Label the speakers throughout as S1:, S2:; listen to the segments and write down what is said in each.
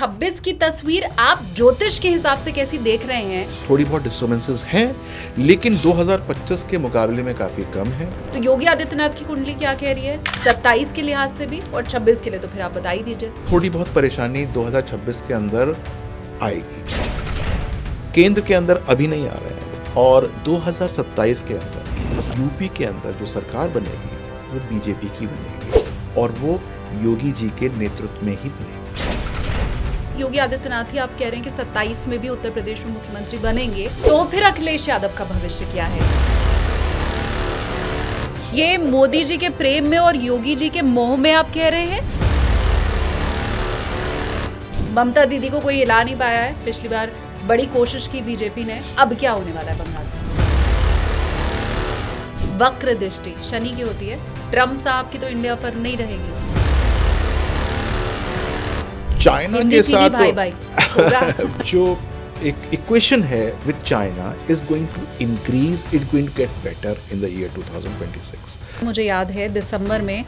S1: 26 की तस्वीर आप ज्योतिष के हिसाब से कैसी देख रहे हैं?
S2: थोड़ी बहुत डिस्टर्बेंसेस हैं, लेकिन 2025 के मुकाबले में काफ़ी कम है।
S1: तो योगी आदित्यनाथ की कुंडली क्या कह रही है 27 के लिहाज से भी और 26 के लिए? तो फिर आप बता ही दीजिए।
S2: थोड़ी बहुत परेशानी 2026 के अंदर आएगी, केंद्र के अंदर अभी नहीं आ रहे हैं, और 2027 के अंदर यूपी के अंदर जो सरकार बनेगी वो बीजेपी की बनेगी और वो योगी जी के नेतृत्व में ही बनेगी।
S1: योगी आदित्यनाथ ही आप कह रहे हैं कि 27 में भी उत्तर प्रदेश में मुख्यमंत्री बनेंगे, तो फिर अखिलेश यादव का भविष्य क्या है? ये मोदी जी के प्रेम में और योगी जी के मोह में आप कह रहे हैं? ममता दीदी को कोई हिला नहीं पाया है, पिछली बार बड़ी कोशिश की बीजेपी ने, अब क्या होने वाला है बंगाल में? वक्र दृष्टि शनि की होती है, ट्रम्प साहब की तो इंडिया पर नहीं रहेगी।
S2: चाइना के साथ
S1: भाई भाई होगा।
S2: जो एक इक्वेशन है with China is going to increase, it going to get better in the year 2026।
S1: मुझे याद है दिसंबर में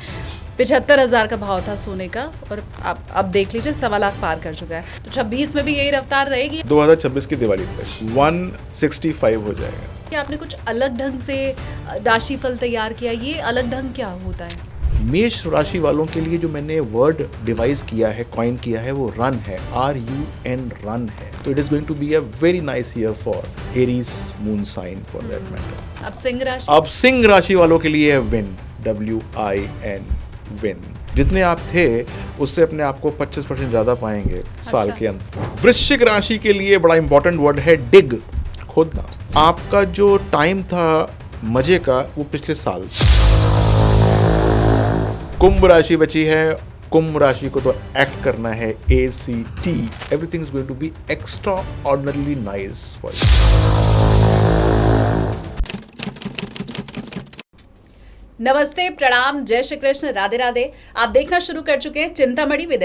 S1: 75,000 का भाव था सोने का, और अब देख लीजिए 1.25 लाख पार कर चुका है। तो 26 में भी यही रफ्तार रहेगी।
S2: 2026 की दिवाली तक 165 हो जाएगा।
S1: कि आपने कुछ अलग ढंग से राशिफल तैयार किया, ये अलग ढंग क्या होता है?
S2: मेष राशि वालों के लिए जो मैंने वर्ड डिवाइस किया है, कॉइन किया है, वो रन है, RUN रन है। तो it is going to be a very nice year for Aries moon sign for that matter.
S1: अब
S2: सिंह राशि वालों के लिए विन, WIN विन। जितने आप थे उससे अपने आप को 25% ज्यादा पाएंगे साल के अंत। वृश्चिक राशि के लिए बड़ा इंपॉर्टेंट वर्ड है डिग, खोदना। आपका जो टाइम था मजे का वो पिछले साल। कुंभ राशि बची है, कुंभ राशि को तो एक्ट करना है, ACT। Everything is going to be extraordinarily nice for you.
S1: नमस्ते, प्रणाम, जय श्री कृष्ण, राधे राधे। आप देखना शुरू कर चुके हैं चिंतामणि विद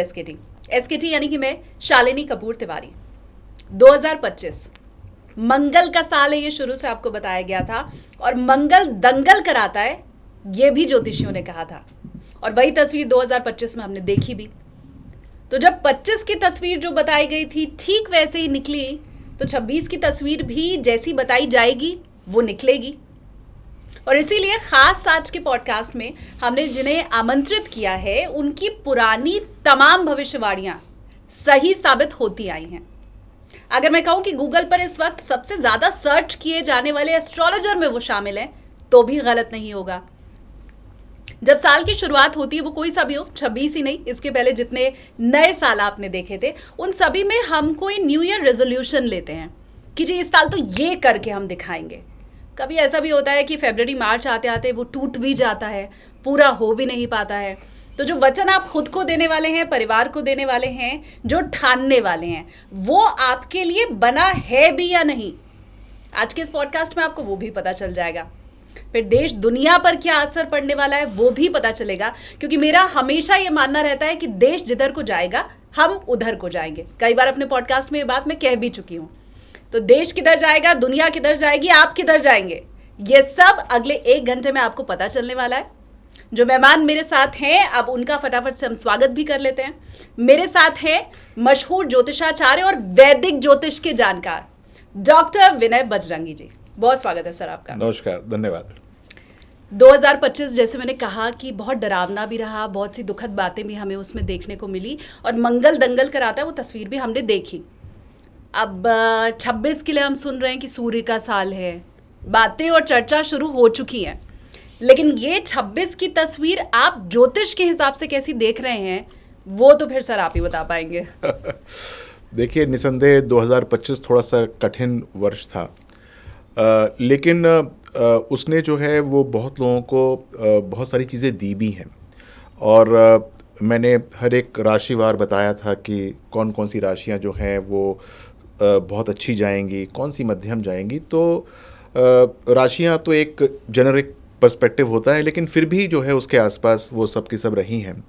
S1: SKT यानी कि मैं शालिनी कपूर तिवारी। 2025 मंगल का साल है, ये शुरू से आपको बताया गया था, और मंगल दंगल कराता है, ये भी ज्योतिषियों ने कहा था, और वही तस्वीर 2025 में हमने देखी भी। तो जब 25 की तस्वीर जो बताई गई थी ठीक वैसे ही निकली, तो 26 की तस्वीर भी जैसी बताई जाएगी वो निकलेगी। और इसीलिए खास आज के पॉडकास्ट में हमने जिन्हें आमंत्रित किया है, उनकी पुरानी तमाम भविष्यवाणियां सही साबित होती आई हैं। अगर मैं कहूं कि गूगल पर इस वक्त सबसे ज्यादा सर्च किए जाने वाले एस्ट्रोलॉजर में वो शामिल हैं, तो भी गलत नहीं होगा। जब साल की शुरुआत होती है, वो कोई सा भी हो, 26 ही नहीं, इसके पहले जितने नए साल आपने देखे थे, उन सभी में हम कोई न्यू ईयर रेजोल्यूशन लेते हैं कि जी इस साल तो ये करके हम दिखाएंगे। कभी ऐसा भी होता है कि फरवरी मार्च आते आते वो टूट भी जाता है, पूरा हो भी नहीं पाता है। तो जो वचन आप खुद को देने वाले हैं, परिवार को देने वाले हैं, जो ठानने वाले हैं, वो आपके लिए बना है भी या नहीं, आज के इस पॉडकास्ट में आपको वो भी पता चल जाएगा। फिर देश दुनिया पर क्या असर पड़ने वाला है वो भी पता चलेगा, क्योंकि मेरा हमेशा ये मानना रहता है कि देश जिधर को जाएगा हम उधर को जाएंगे। कई बार अपने पॉडकास्ट में ये बात मैं कह भी चुकी हूँ। तो देश किधर जाएगा, दुनिया किधर जाएगी, आप किधर जाएंगे, ये सब अगले 1 घंटे में आपको पता चलने वाला है। जो मेहमान मेरे साथ हैं, अब उनका फटाफट से हम स्वागत भी कर लेते हैं। मेरे साथ हैं मशहूर ज्योतिषाचार्य और वैदिक ज्योतिष के जानकार डॉक्टर विनय बजरंगी जी। बहुत स्वागत है सर आपका।
S2: नमस्कार, धन्यवाद।
S1: 2025 जैसे मैंने कहा कि बहुत डरावना भी रहा, बहुत सी दुखद बातें भी हमें उसमें देखने को मिली, और मंगल दंगल कराता है वो तस्वीर भी हमने देखी। अब 26 के लिए हम सुन रहे हैं कि सूर्य का साल है, बातें और चर्चा शुरू हो चुकी हैं, लेकिन ये 26 की तस्वीर आप ज्योतिष के हिसाब से कैसी देख रहे हैं, वो तो फिर सर आप ही बता पाएंगे।
S2: देखिए, निसंदेह 2025 थोड़ा सा कठिन वर्ष था, लेकिन उसने जो है वो बहुत लोगों को बहुत सारी चीज़ें दी भी हैं। और मैंने हर एक राशिवार बताया था कि कौन कौन सी राशियां जो हैं वो बहुत अच्छी जाएंगी, कौन सी मध्यम जाएंगी। तो राशियां तो एक जेनरिक पर्सपेक्टिव होता है, लेकिन फिर भी जो है उसके आसपास वो सब की सब रही हैं।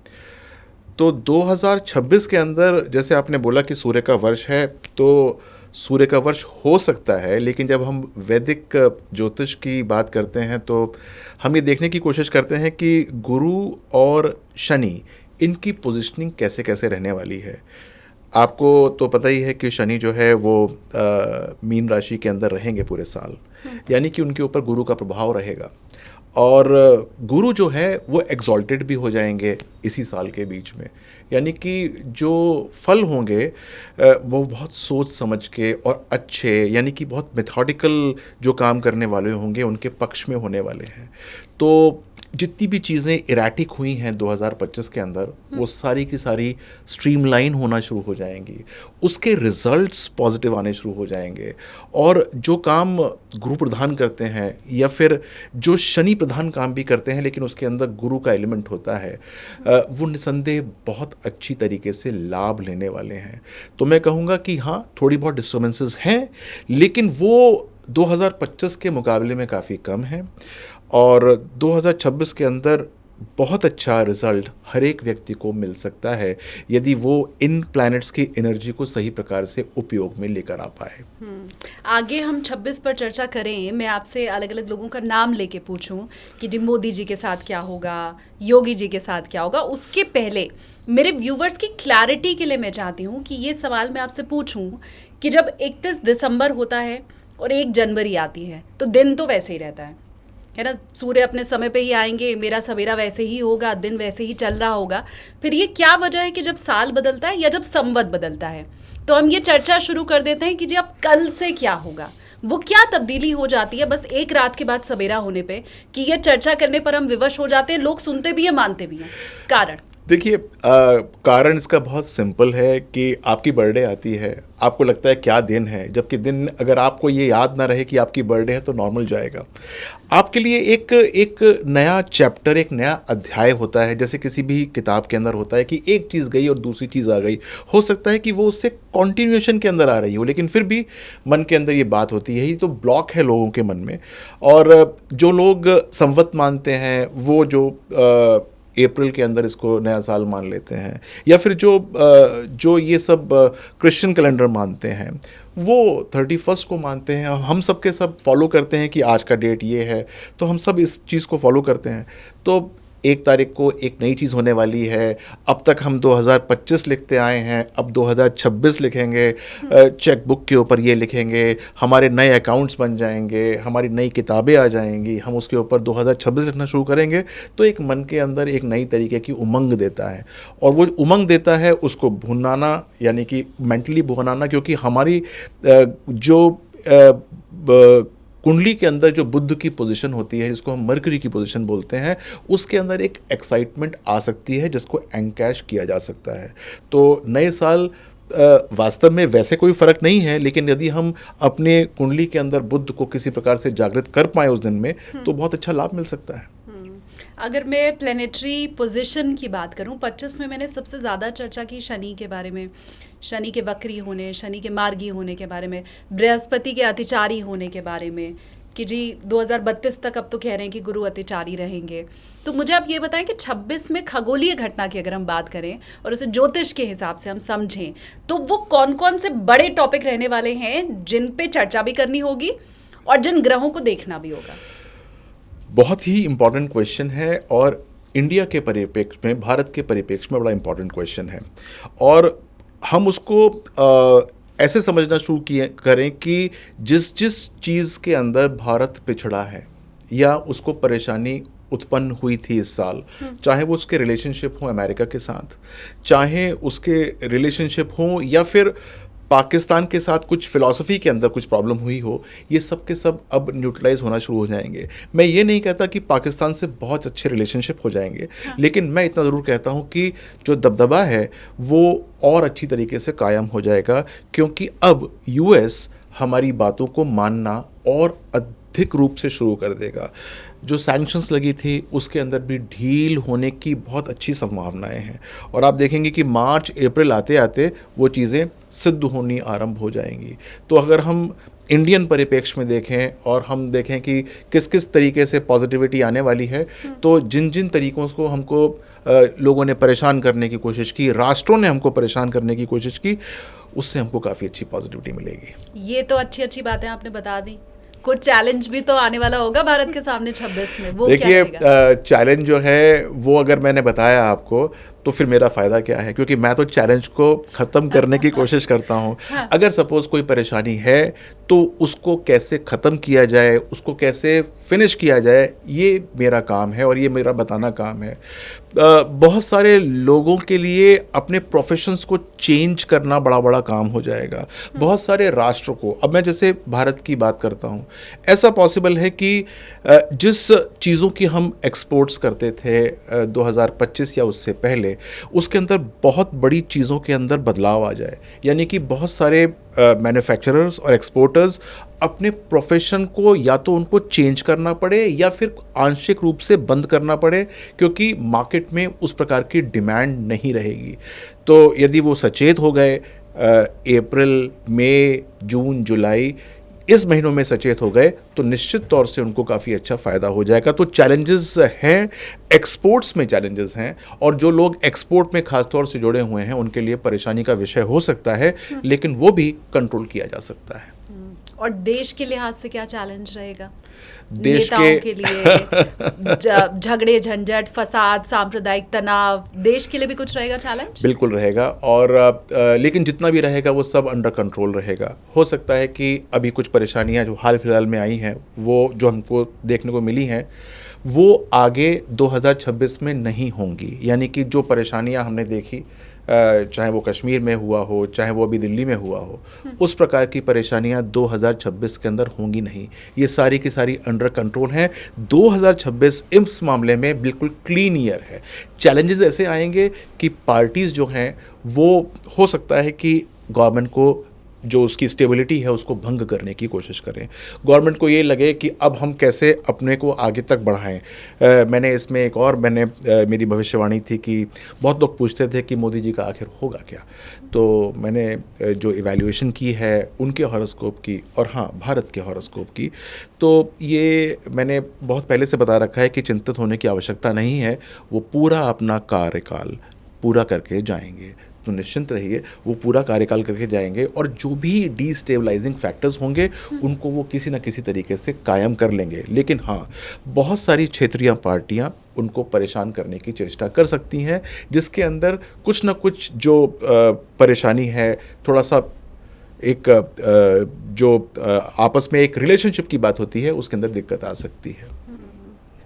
S2: तो 2026 के अंदर जैसे आपने बोला कि सूर्य का वर्ष है, तो सूर्य का वर्ष हो सकता है, लेकिन जब हम वैदिक ज्योतिष की बात करते हैं तो हम ये देखने की कोशिश करते हैं कि गुरु और शनि, इनकी पोजीशनिंग कैसे कैसे रहने वाली है। आपको तो पता ही है कि शनि जो है वो मीन राशि के अंदर रहेंगे पूरे साल, यानी कि उनके ऊपर गुरु का प्रभाव रहेगा। और गुरु जो है वो एग्जॉल्टेड भी हो जाएंगे इसी साल के बीच में, यानी कि जो फल होंगे वो बहुत सोच समझ के और अच्छे, यानी कि बहुत मेथोडिकल जो काम करने वाले होंगे उनके पक्ष में होने वाले हैं। तो जितनी भी चीज़ें इरेटिक हुई हैं 2025 के अंदर, वो सारी की सारी स्ट्रीमलाइन होना शुरू हो जाएंगी, उसके रिजल्ट्स पॉजिटिव आने शुरू हो जाएंगे। और जो काम गुरु प्रधान करते हैं या फिर जो शनि प्रधान काम भी करते हैं लेकिन उसके अंदर गुरु का एलिमेंट होता है, वो निसंदेह बहुत अच्छी तरीके से लाभ लेने वाले हैं। तो मैं कहूँगा कि हाँ, थोड़ी बहुत डिस्टर्बेंसेस हैं, लेकिन वो 2025 के मुकाबले में काफ़ी कम है। और 2026 के अंदर बहुत अच्छा रिजल्ट हर एक व्यक्ति को मिल सकता है यदि वो इन प्लैनेट्स की एनर्जी को सही प्रकार से उपयोग में लेकर आ पाए।
S1: आगे हम 26 पर चर्चा करें, मैं आपसे अलग अलग लोगों का नाम लेके पूछूं कि जी मोदी जी के साथ क्या होगा, योगी जी के साथ क्या होगा, उसके पहले मेरे व्यूवर्स की क्लैरिटी के लिए मैं चाहती हूँ कि ये सवाल मैं आपसे पूछूं कि जब 31 दिसंबर होता है और 1 जनवरी आती है तो दिन तो वैसे ही रहता है ना, सूर्य अपने समय पे ही आएंगे, मेरा सवेरा वैसे ही होगा, दिन वैसे ही चल रहा होगा। फिर ये क्या वजह है कि जब साल बदलता है या जब संवत बदलता है तो हम ये चर्चा शुरू कर देते हैं कि जी अब कल से क्या होगा, वो क्या तब्दीली हो जाती है बस एक रात के बाद सवेरा होने पे, कि ये चर्चा करने पर हम विवश हो जाते हैं, लोग सुनते भी हैं मानते भी हैं। कारण
S2: देखिए, कारण इसका बहुत सिंपल है कि आपकी बर्थडे आती है, आपको लगता है क्या दिन है, जबकि दिन अगर आपको ये याद ना रहे कि आपकी बर्थडे है तो नॉर्मल जाएगा। आपके लिए एक नया चैप्टर, एक नया अध्याय होता है, जैसे किसी भी किताब के अंदर होता है कि एक चीज़ गई और दूसरी चीज़ आ गई। हो सकता है कि वो उससे कॉन्टिन्यूएशन के अंदर आ रही हो, लेकिन फिर भी मन के अंदर ये बात होती है, ये तो ब्लॉक है लोगों के मन में। और जो लोग संवत मानते हैं वो जो अप्रैल के अंदर इसको नया साल मान लेते हैं, या फिर जो ये सब क्रिश्चियन कैलेंडर मानते हैं वो 31 को मानते हैं। हम सब के सब फॉलो करते हैं कि आज का डेट ये है, तो हम सब इस चीज़ को फॉलो करते हैं। तो 1 तारीख को एक नई चीज़ होने वाली है। अब तक हम 2025 लिखते आए हैं, अब 2026 लिखेंगे, चेक बुक के ऊपर ये लिखेंगे, हमारे नए अकाउंट्स बन जाएंगे, हमारी नई किताबें आ जाएंगी, हम उसके ऊपर 2026 लिखना शुरू करेंगे। तो एक मन के अंदर एक नई तरीके की उमंग देता है, और वो उमंग देता है उसको भुनाना, यानी कि मेंटली भुनाना, क्योंकि हमारी कुंडली के अंदर जो बुध की पोजीशन होती है, जिसको हम मरकरी की पोजीशन बोलते हैं, उसके अंदर एक एक्साइटमेंट आ सकती है जिसको एनकैश किया जा सकता है। तो नए साल वास्तव में वैसे कोई फ़र्क नहीं है, लेकिन यदि हम अपने कुंडली के अंदर बुध को किसी प्रकार से जागृत कर पाएँ उस दिन में, तो बहुत अच्छा लाभ मिल सकता है।
S1: अगर मैं प्लेनेटरी पोजीशन की बात करूं, 25 में मैंने सबसे ज़्यादा चर्चा की शनि के बारे में, शनि के वक्री होने, शनि के मार्गी होने के बारे में, बृहस्पति के अतिचारी होने के बारे में, कि जी 2032 तक अब तो कह रहे हैं कि गुरु अतिचारी रहेंगे। तो मुझे आप ये बताएं कि 26 में खगोलीय घटना की अगर हम बात करें और उसे ज्योतिष के हिसाब से हम समझें, तो वो कौन कौन से बड़े टॉपिक रहने वाले हैं जिन पे चर्चा भी करनी होगी और जिन ग्रहों को देखना भी होगा?
S2: बहुत ही इम्पॉर्टेंट क्वेश्चन है, और इंडिया के परिप्रेक्ष्य में, भारत के परिप्रेक्ष्य में बड़ा इम्पॉर्टेंट क्वेश्चन है। और हम उसको ऐसे समझना शुरू करें कि जिस जिस चीज़ के अंदर भारत पिछड़ा है या उसको परेशानी उत्पन्न हुई थी इस साल, चाहे वो उसके रिलेशनशिप हो अमेरिका के साथ, चाहे उसके रिलेशनशिप हो या फिर पाकिस्तान के साथ कुछ फ़िलॉसफी के अंदर कुछ प्रॉब्लम हुई हो, ये सब के सब अब न्यूट्रलाइज होना शुरू हो जाएंगे। मैं ये नहीं कहता कि पाकिस्तान से बहुत अच्छे रिलेशनशिप हो जाएंगे, लेकिन मैं इतना ज़रूर कहता हूँ कि जो दबदबा है वो और अच्छी तरीके से कायम हो जाएगा, क्योंकि अब यूएस हमारी बातों को मानना और अधिक रूप से शुरू कर देगा। जो सैंक्शंस लगी थी उसके अंदर भी ढील होने की बहुत अच्छी संभावनाएं हैं, और आप देखेंगे कि मार्च अप्रैल आते आते वो चीज़ें सिद्ध होनी आरंभ हो जाएंगी। तो अगर हम इंडियन परिप्रेक्ष्य में देखें और हम देखें कि किस किस तरीके से पॉजिटिविटी आने वाली है, तो जिन जिन तरीक़ों को हमको लोगों ने परेशान करने की कोशिश की, राष्ट्रों ने हमको परेशान करने की कोशिश की, उससे हमको काफ़ी अच्छी पॉजिटिविटी मिलेगी।
S1: ये तो अच्छी अच्छी बातें आपने बता दी। कुछ चैलेंज भी तो आने वाला होगा भारत के सामने 26 में, वो
S2: देखिए, चैलेंज जो है वो अगर मैंने बताया आपको, तो फिर मेरा फ़ायदा क्या है, क्योंकि मैं तो चैलेंज को ख़त्म करने की कोशिश करता हूँ।
S1: हाँ।
S2: अगर सपोज़ कोई परेशानी है तो उसको कैसे ख़त्म किया जाए, उसको कैसे फिनिश किया जाए, ये मेरा काम है और ये मेरा बताना काम है। बहुत सारे लोगों के लिए अपने प्रोफेशंस को चेंज करना बड़ा बड़ा काम हो जाएगा। बहुत सारे राष्ट्र को, अब मैं जैसे भारत की बात करता हूँ, ऐसा पॉसिबल है कि जिस चीज़ों की हम एक्सपोर्ट्स करते थे 2025 या उससे पहले, उसके अंदर बहुत बड़ी चीज़ों के अंदर बदलाव आ जाए। यानी कि बहुत सारे मैन्युफैक्चरर्स और एक्सपोर्टर्स अपने प्रोफेशन को या तो उनको चेंज करना पड़े या फिर आंशिक रूप से बंद करना पड़े, क्योंकि मार्केट में उस प्रकार की डिमांड नहीं रहेगी। तो यदि वो सचेत हो गए, अप्रैल, मई, जून, जुलाई, इस महीनों में सचेत हो गए, तो निश्चित तौर से उनको काफ़ी अच्छा फ़ायदा हो जाएगा। तो चैलेंजेस हैं, एक्सपोर्ट्स में चैलेंजेस हैं, और जो लोग एक्सपोर्ट में ख़ास तौर से जुड़े हुए हैं उनके लिए परेशानी का विषय हो सकता है, लेकिन वो भी कंट्रोल किया जा सकता है।
S1: और देश के लिहाज से क्या चैलेंज रहेगा?
S2: देश
S1: नेताओं के लिए झगड़े, झंझट, फसाद, सांप्रदायिक तनाव, देश के लिए भी कुछ रहेगा चैलेंज?
S2: बिल्कुल रहेगा, और लेकिन जितना भी रहेगा वो सब अंडर कंट्रोल रहेगा। हो सकता है कि अभी कुछ परेशानियां जो हाल फिलहाल में आई हैं, वो जो हमको देखने को मिली हैं, वो आगे 2026 में नहीं होंगी। यानी कि जो परेशानियां हमने देखी, चाहे वो कश्मीर में हुआ हो, चाहे वो अभी दिल्ली में हुआ हो, उस प्रकार की परेशानियां 2026 के अंदर होंगी नहीं। ये सारी की सारी अंडर कंट्रोल हैं। 2026 इस मामले में बिल्कुल क्लीन ईयर है। चैलेंजेस ऐसे आएंगे कि पार्टीज़ जो हैं वो हो सकता है कि गवर्नमेंट को जो उसकी स्टेबिलिटी है उसको भंग करने की कोशिश करें। गवर्नमेंट को ये लगे कि अब हम कैसे अपने को आगे तक बढ़ाएं। मैंने इसमें एक और मेरी भविष्यवाणी थी कि बहुत लोग पूछते थे कि मोदी जी का आखिर होगा क्या। तो मैंने जो इवैल्यूएशन की है उनके हॉरोस्कोप की, और हाँ, भारत के हॉरोस्कोप की, तो ये मैंने बहुत पहले से बता रखा है कि चिंतित होने की आवश्यकता नहीं है। वो पूरा अपना कार्यकाल पूरा करके जाएंगे, तो निश्चिंत रहिए, वो पूरा कार्यकाल करके जाएंगे, और जो भी डिस्टेबलाइजिंग फैक्टर्स होंगे उनको वो किसी न किसी तरीके से कायम कर लेंगे। लेकिन हाँ, बहुत सारी क्षेत्रीय पार्टियां उनको परेशान करने की चेष्टा कर सकती हैं, जिसके अंदर कुछ न कुछ जो परेशानी है, थोड़ा सा एक जो आपस में एक रिलेशनशिप की बात होती है, उसके अंदर दिक्कत आ सकती है।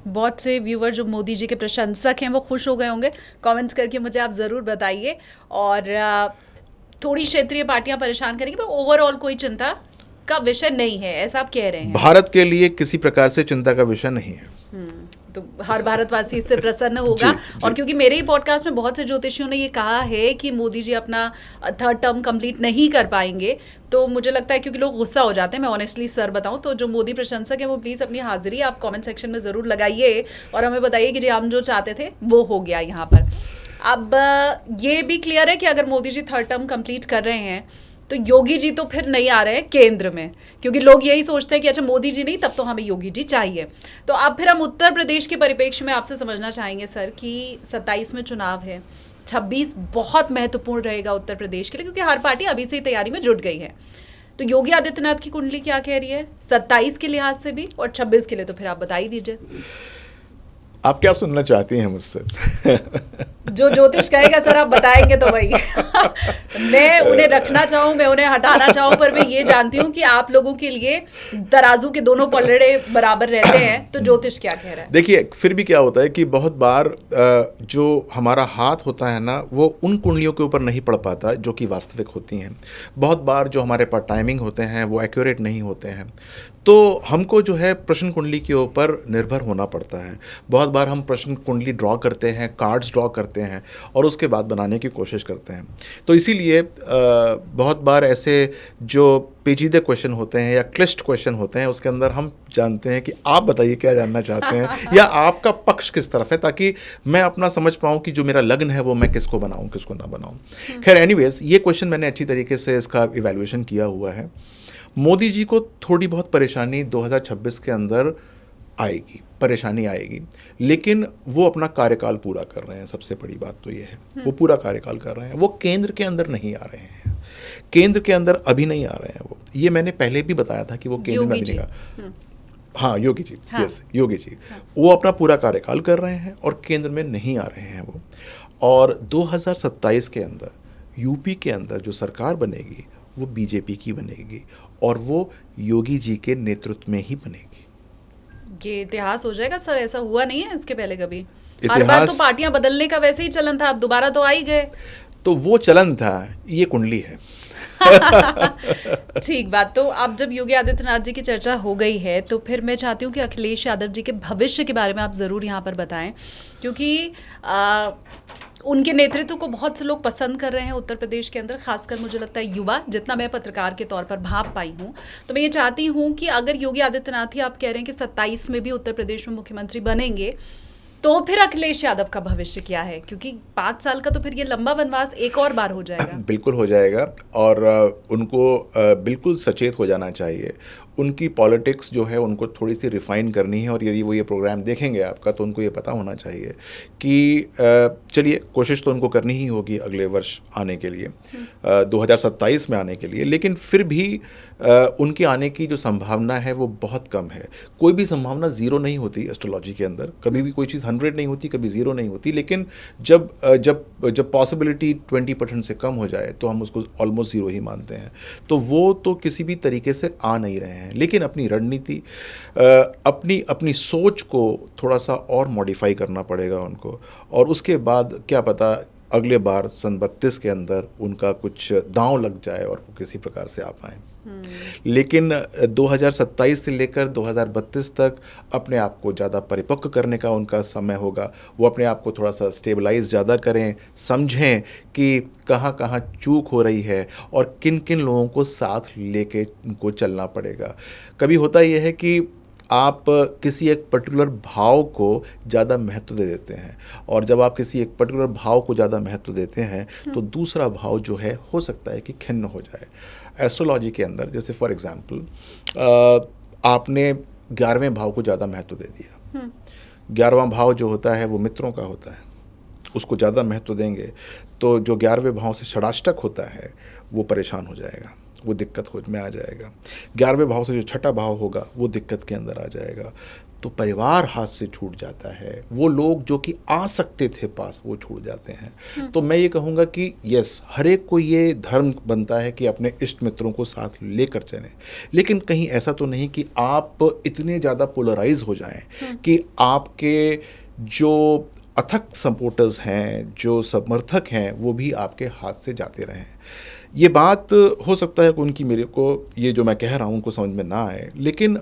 S1: बहुत से व्यूवर जो मोदी जी के प्रशंसक हैं वो खुश हो गए होंगे। कमेंट्स करके मुझे आप ज़रूर बताइए। और थोड़ी क्षेत्रीय पार्टियां परेशान करेंगी, पर ओवरऑल कोई चिंता का विषय नहीं है, ऐसा आप कह रहे हैं?
S2: भारत के लिए किसी प्रकार से चिंता का विषय नहीं है।
S1: तो हर भारतवासी इससे प्रसन्न होगा।
S2: जी।
S1: और क्योंकि मेरे ही पॉडकास्ट में बहुत से ज्योतिषियों ने ये कहा है कि मोदी जी अपना थर्ड टर्म कंप्लीट नहीं कर पाएंगे, तो मुझे लगता है क्योंकि लोग गुस्सा हो जाते हैं, मैं ऑनेस्टली सर बताऊं तो जो मोदी प्रशंसक है वो प्लीज़ अपनी हाजिरी आप कमेंट सेक्शन में ज़रूर लगाइए और हमें बताइए कि जी हम जो चाहते थे वो हो गया यहाँ पर। अब ये भी क्लियर है कि अगर Modi ji third term complete कर रहे हैं तो योगी जी तो फिर नहीं आ रहे हैं केंद्र में, क्योंकि लोग यही सोचते हैं कि अच्छा मोदी जी नहीं, तब तो हमें योगी जी चाहिए। तो अब फिर हम उत्तर प्रदेश के परिप्रेक्ष्य में आपसे समझना चाहेंगे सर कि 27 में चुनाव है, 26 बहुत महत्वपूर्ण रहेगा उत्तर प्रदेश के लिए, क्योंकि हर पार्टी अभी से ही तैयारी में जुट गई है। तो योगी आदित्यनाथ की कुंडली क्या कह रही है 27 के लिहाज से भी और 26 के लिए, तो फिर आप बता ही दीजिए।
S2: आप क्या सुनना चाहती हैं मुझसे?
S1: जो ज्योतिष कहेगा सर आप बताएंगे तो वही। मैं उन्हें रखना चाहूँ, मैं उन्हें हटाना चाहूँ, पर मैं ये जानती हूँ कि आप लोगों के लिए तराजू के दोनों पलड़े बराबर रहते हैं। तो ज्योतिष क्या कह रहा है?
S2: देखिए, फिर भी क्या होता है कि बहुत बार जो हमारा हाथ होता है ना, वो उन कुंडलियों के ऊपर नहीं पड़ पाता जो कि वास्तविक होती हैं। बहुत बार जो हमारे पास टाइमिंग होते हैं वो एक्यूरेट नहीं होते हैं, तो हमको जो है प्रश्न कुंडली के ऊपर निर्भर होना पड़ता है। बहुत बार हम प्रश्न कुंडली ड्रॉ करते हैं, कार्ड्स ड्रॉ करते हैं और उसके बाद बनाने की कोशिश करते हैं। तो इसीलिए बहुत बार ऐसे जो पेचीदे क्वेश्चन होते हैं या क्लिष्ट क्वेश्चन होते हैं, उसके अंदर हम जानते हैं कि आप बताइए क्या जानना चाहते हैं या आपका पक्ष किस तरफ है, ताकि मैं अपना समझ पाऊँ कि जो मेरा लग्न है वो मैं किसको बनाऊँ किसको ना बनाऊँ। खैर एनीवेज, ये क्वेश्चन मैंने अच्छी तरीके से इसका इवैल्यूएशन किया हुआ है। मोदी जी को थोड़ी बहुत परेशानी 2026 के अंदर आएगी, परेशानी आएगी, लेकिन वो अपना कार्यकाल पूरा कर रहे हैं। सबसे बड़ी बात तो ये है वो पूरा कार्यकाल कर रहे हैं। वो केंद्र के अंदर नहीं आ रहे हैं, केंद्र के अंदर अभी नहीं आ रहे हैं वो। ये मैंने पहले भी बताया था कि वो केंद्र में अभी नहीं। हाँ, योगी जी, यस, योगी जी, वो अपना पूरा कार्यकाल कर रहे हैं और केंद्र में नहीं आ रहे हैं वो। और 2027 के अंदर यूपी के अंदर जो सरकार बनेगी वो बीजेपी की बनेगी और वो योगी जी के नेतृत्व में ही बनेगी।
S1: ये इतिहास हो जाएगा सर, ऐसा हुआ नहीं है इसके पहले कभी। हर बार तो
S2: इतिहास
S1: पार्टियां बदलने का वैसे ही चलन था, अब दोबारा तो आ ही गए।
S2: तो वो चलन था, ये कुंडली है।
S1: ठीक बात। तो अब जब योगी आदित्यनाथ जी की चर्चा हो गई है तो फिर मैं चाहती हूँ कि अखिलेश यादव जी के भविष्य के बारे में आप ज़रूर यहाँ पर बताएं, क्योंकि उनके नेतृत्व को बहुत से लोग पसंद कर रहे हैं उत्तर प्रदेश के अंदर, खासकर मुझे लगता है युवा, जितना मैं पत्रकार के तौर पर भाप पाई हूँ। तो मैं ये चाहती हूँ कि अगर योगी आदित्यनाथ ही आप कह रहे हैं कि 27 में भी उत्तर प्रदेश में मुख्यमंत्री बनेंगे, तो फिर अखिलेश यादव का भविष्य क्या है? क्योंकि 5 साल का तो फिर ये लंबा वनवास एक और बार हो जाएगा।
S2: बिल्कुल हो जाएगा और उनको बिल्कुल सचेत हो जाना चाहिए। उनकी पॉलिटिक्स जो है उनको थोड़ी सी रिफ़ाइन करनी है और यदि वो ये प्रोग्राम देखेंगे आपका तो उनको ये पता होना चाहिए कि चलिए कोशिश तो उनको करनी ही होगी अगले वर्ष आने के लिए, 2027 में आने के लिए, लेकिन फिर भी उनके आने की जो संभावना है वो बहुत कम है। कोई भी संभावना ज़ीरो नहीं होती एस्ट्रोलॉजी के अंदर, कभी भी कोई चीज़ 100 नहीं होती, कभी ज़ीरो नहीं होती, लेकिन जब जब जब पॉसिबिलिटी 20% से कम हो जाए तो हम उसको ऑलमोस्ट ज़ीरो ही मानते हैं। तो वो तो किसी भी तरीके से आ नहीं रहे हैं, लेकिन अपनी रणनीति, अपनी सोच को थोड़ा सा और मॉडिफाई करना पड़ेगा उनको, और उसके बाद क्या पता अगले बार सन 32 के अंदर उनका कुछ दांव लग जाए और वो किसी प्रकार से आ पाएँ। लेकिन 2027 से लेकर 2032 तक अपने आप को ज़्यादा परिपक्व करने का उनका समय होगा। वो अपने आप को थोड़ा सा स्टेबलाइज ज़्यादा करें, समझें कि कहाँ कहाँ चूक हो रही है और किन किन लोगों को साथ लेके उनको चलना पड़ेगा। कभी होता यह है कि आप किसी एक पर्टिकुलर भाव को ज़्यादा महत्व दे देते हैं, और जब आप किसी एक पर्टिकुलर भाव को ज़्यादा महत्व देते हैं तो दूसरा भाव जो है हो सकता है कि खिन्न हो जाए। एस्ट्रोलॉजी के अंदर जैसे फॉर एग्जांपल आपने 11वें भाव को ज़्यादा महत्व दे दिया, 11वां भाव जो होता है वो मित्रों का होता है, उसको ज़्यादा महत्व देंगे तो जो 11वें भाव से षडाष्टक होता है वो परेशान हो जाएगा, वो दिक्कत में आ जाएगा। 11वें भाव से जो छठा भाव होगा वो दिक्कत के अंदर आ जाएगा। तो परिवार हाथ से छूट जाता है, वो लोग जो कि आ सकते थे पास वो छूट जाते हैं। तो मैं ये कहूँगा कि यस, हर एक को ये धर्म बनता है कि अपने इष्ट मित्रों को साथ लेकर चलें, लेकिन कहीं ऐसा तो नहीं कि आप इतने ज़्यादा पोलराइज हो जाएं कि आपके जो अथक सपोर्टर्स हैं, जो समर्थक हैं, वो भी आपके हाथ से जाते रहें। ये बात हो सकता है कि उनकी, मेरे को ये जो मैं कह रहा हूँ उनको समझ में ना आए, लेकिन